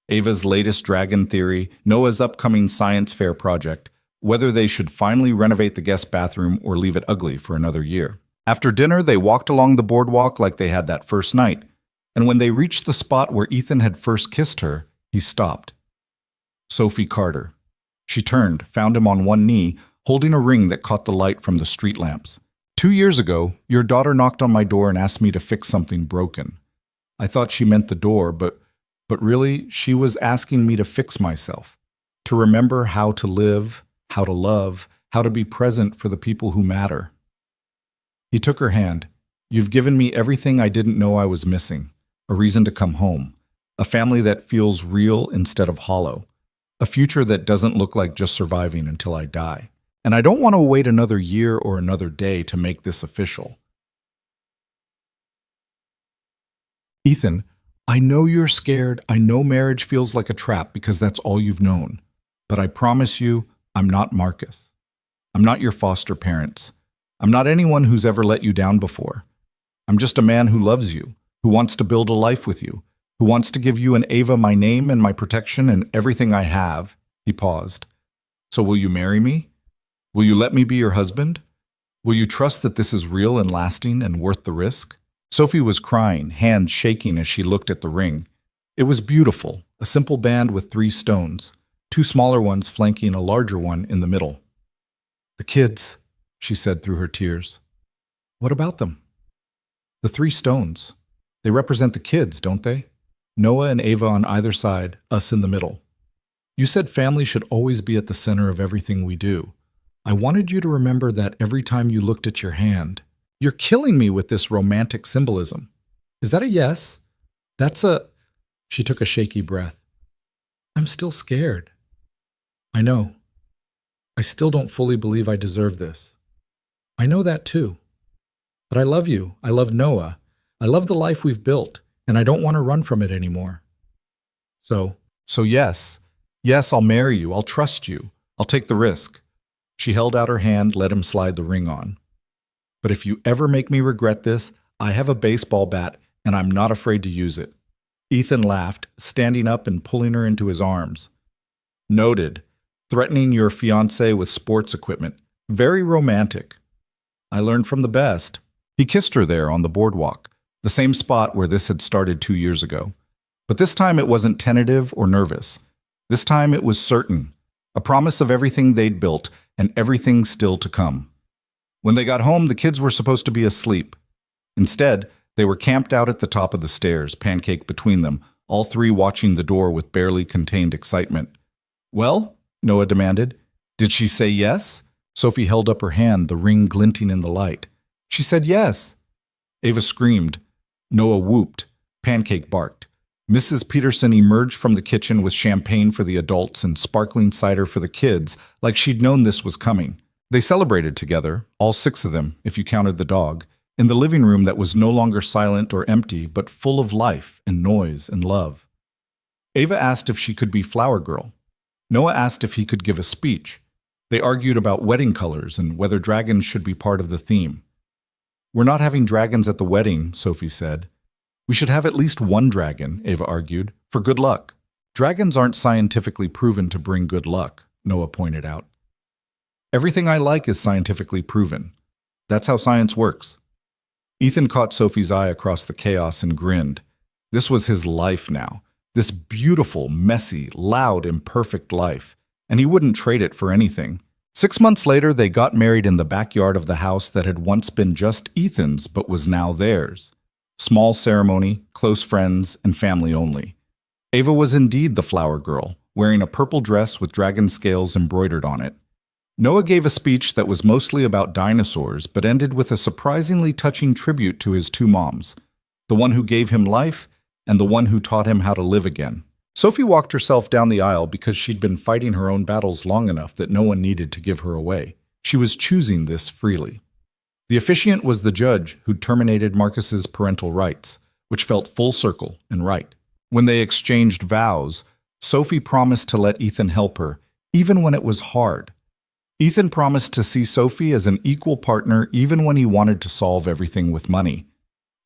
Ava's latest dragon theory, Noah's upcoming science fair project, whether they should finally renovate the guest bathroom or leave it ugly for another year. After dinner, they walked along the boardwalk like they had that first night, and when they reached the spot where Ethan had first kissed her, he stopped. Sophie Carter. She turned, found him on one knee, holding a ring that caught the light from the street lamps. 2 years ago, your daughter knocked on my door and asked me to fix something broken. I thought she meant the door, but really, she was asking me to fix myself, to remember how to live, how to love, how to be present for the people who matter. He took her hand. You've given me everything I didn't know I was missing. A reason to come home. A family that feels real instead of hollow. A future that doesn't look like just surviving until I die. And I don't want to wait another year or another day to make this official. Ethan, I know you're scared. I know marriage feels like a trap because that's all you've known. But I promise you, I'm not Marcus. I'm not your foster parents. I'm not anyone who's ever let you down before. I'm just a man who loves you, who wants to build a life with you, who wants to give you and Ava my name and my protection and everything I have. He paused. So will you marry me? Will you let me be your husband? Will you trust that this is real and lasting and worth the risk? Sophie was crying, hands shaking as she looked at the ring. It was beautiful, a simple band with 3 stones. 2 smaller ones flanking a larger one in the middle. The kids, she said through her tears. What about them? The 3 stones. They represent the kids, don't they? Noah and Ava on either side, us in the middle. You said family should always be at the center of everything we do. I wanted you to remember that every time you looked at your hand. You're killing me with this romantic symbolism. Is that a yes? That's a... She took a shaky breath. I'm still scared. I know. I still don't fully believe I deserve this. I know that too. But I love you. I love Noah. I love the life we've built, and I don't want to run from it anymore. So yes. Yes, I'll marry you. I'll trust you. I'll take the risk. She held out her hand, let him slide the ring on. But if you ever make me regret this, I have a baseball bat, and I'm not afraid to use it. Ethan laughed, standing up and pulling her into his arms. Noted. Threatening your fiancé with sports equipment. Very romantic. I learned from the best. He kissed her there on the boardwalk, the same spot where this had started 2 years ago. But this time it wasn't tentative or nervous. This time it was certain. A promise of everything they'd built and everything still to come. When they got home, the kids were supposed to be asleep. Instead, they were camped out at the top of the stairs, Pancake between them, all 3 watching the door with barely contained excitement. Well? Noah demanded. Did she say yes? Sophie held up her hand, the ring glinting in the light. She said yes. Ava screamed. Noah whooped. Pancake barked. Mrs. Peterson emerged from the kitchen with champagne for the adults and sparkling cider for the kids, like she'd known this was coming. They celebrated together, all 6 of them, if you counted the dog, in the living room that was no longer silent or empty, but full of life and noise and love. Ava asked if she could be flower girl. Noah asked if he could give a speech. They argued about wedding colors and whether dragons should be part of the theme. We're not having dragons at the wedding, Sophie said. We should have at least one dragon, Ava argued, for good luck. Dragons aren't scientifically proven to bring good luck, Noah pointed out. Everything I like is scientifically proven. That's how science works. Ethan caught Sophie's eye across the chaos and grinned. This was his life now. This beautiful, messy, loud, imperfect life. And he wouldn't trade it for anything. 6 months later, they got married in the backyard of the house that had once been just Ethan's but was now theirs. Small ceremony, close friends, and family only. Ava was indeed the flower girl, wearing a purple dress with dragon scales embroidered on it. Noah gave a speech that was mostly about dinosaurs, but ended with a surprisingly touching tribute to his two moms, the one who gave him life and the one who taught him how to live again. Sophie walked herself down the aisle because she'd been fighting her own battles long enough that no one needed to give her away. She was choosing this freely. The officiant was the judge who'd terminated Marcus's parental rights, which felt full circle and right. When they exchanged vows, Sophie promised to let Ethan help her, even when it was hard. Ethan promised to see Sophie as an equal partner even when he wanted to solve everything with money.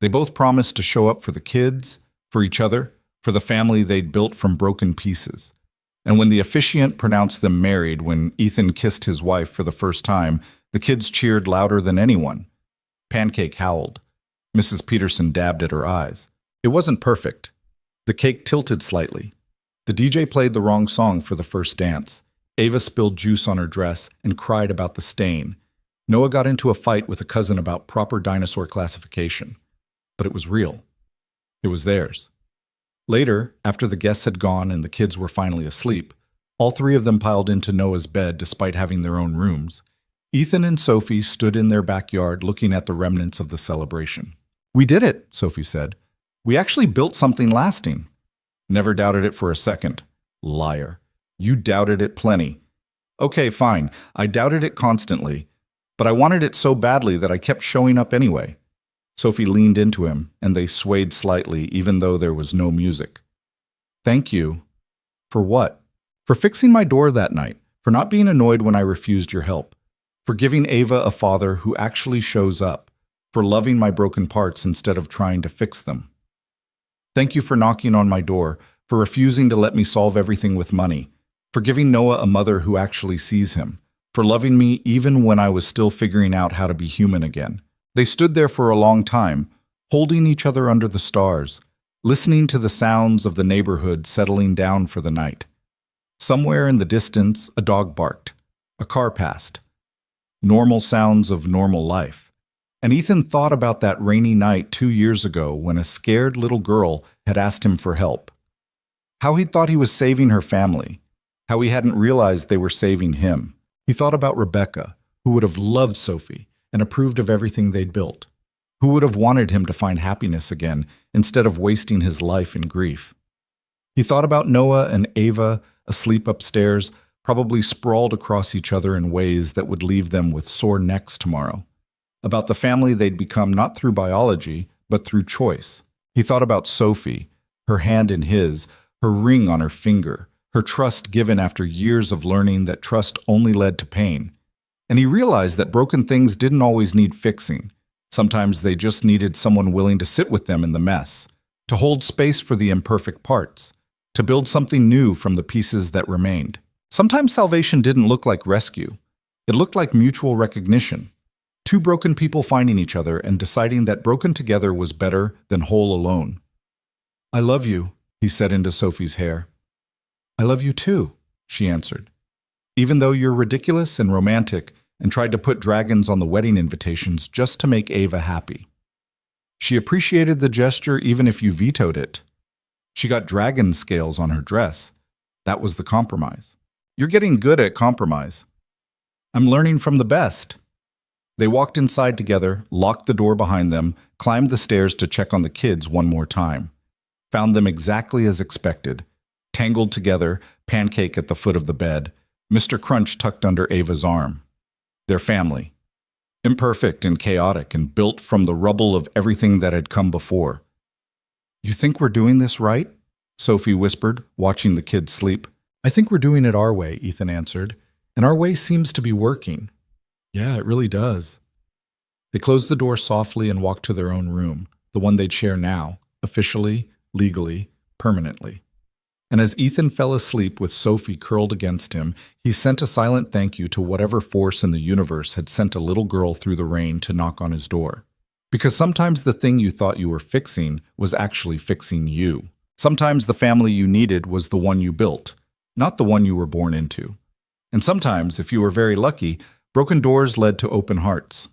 They both promised to show up for the kids, for each other, for the family they'd built from broken pieces. And when the officiant pronounced them married, when Ethan kissed his wife for the first time, the kids cheered louder than anyone. Pancake howled. Mrs. Peterson dabbed at her eyes. It wasn't perfect. The cake tilted slightly. The DJ played the wrong song for the first dance. Ava spilled juice on her dress and cried about the stain. Noah got into a fight with a cousin about proper dinosaur classification. But it was real. It was theirs. Later, after the guests had gone and the kids were finally asleep, all three of them piled into Noah's bed despite having their own rooms. Ethan and Sophie stood in their backyard looking at the remnants of the celebration. "We did it," Sophie said. "We actually built something lasting." "Never doubted it for a second." "Liar. You doubted it plenty." "Okay, fine. I doubted it constantly. But I wanted it so badly that I kept showing up anyway." Sophie leaned into him, and they swayed slightly even though there was no music. "Thank you." "For what?" "For fixing my door that night. For not being annoyed when I refused your help. For giving Ava a father who actually shows up. For loving my broken parts instead of trying to fix them. Thank you for knocking on my door. For refusing to let me solve everything with money. For giving Noah a mother who actually sees him, for loving me even when I was still figuring out how to be human again. They stood there for a long time, holding each other under the stars, listening to the sounds of the neighborhood settling down for the night. Somewhere in the distance, a dog barked. A car passed. Normal sounds of normal life. And Ethan thought about that rainy night 2 years ago when a scared little girl had asked him for help. How he thought he was saving her family. How he hadn't realized they were saving him. He thought about Rebecca, who would have loved Sophie and approved of everything they'd built. Who would have wanted him to find happiness again instead of wasting his life in grief. He thought about Noah and Ava, asleep upstairs, probably sprawled across each other in ways that would leave them with sore necks tomorrow. About the family they'd become not through biology, but through choice. He thought about Sophie, her hand in his, her ring on her finger, her trust given after years of learning that trust only led to pain. And he realized that broken things didn't always need fixing. Sometimes they just needed someone willing to sit with them in the mess, to hold space for the imperfect parts, to build something new from the pieces that remained. Sometimes salvation didn't look like rescue. It looked like mutual recognition. Two broken people finding each other and deciding that broken together was better than whole alone. "I love you," he said into Sophie's hair. "I love you too," she answered. "Even though you're ridiculous and romantic and tried to put dragons on the wedding invitations just to make Ava happy." She appreciated the gesture even if you vetoed it. She got dragon scales on her dress. That was the compromise. "You're getting good at compromise." "I'm learning from the best." They walked inside together, locked the door behind them, climbed the stairs to check on the kids one more time. Found them exactly as expected. Tangled together, Pancake at the foot of the bed, Mr. Crunch tucked under Ava's arm. Their family. Imperfect and chaotic and built from the rubble of everything that had come before. "You think we're doing this right?" Sophie whispered, watching the kids sleep. "I think we're doing it our way," Ethan answered. "And our way seems to be working." "Yeah, it really does." They closed the door softly and walked to their own room, the one they'd share now, officially, legally, permanently. And as Ethan fell asleep with Sophie curled against him, he sent a silent thank you to whatever force in the universe had sent a little girl through the rain to knock on his door. Because sometimes the thing you thought you were fixing was actually fixing you. Sometimes the family you needed was the one you built, not the one you were born into. And sometimes, if you were very lucky, broken doors led to open hearts.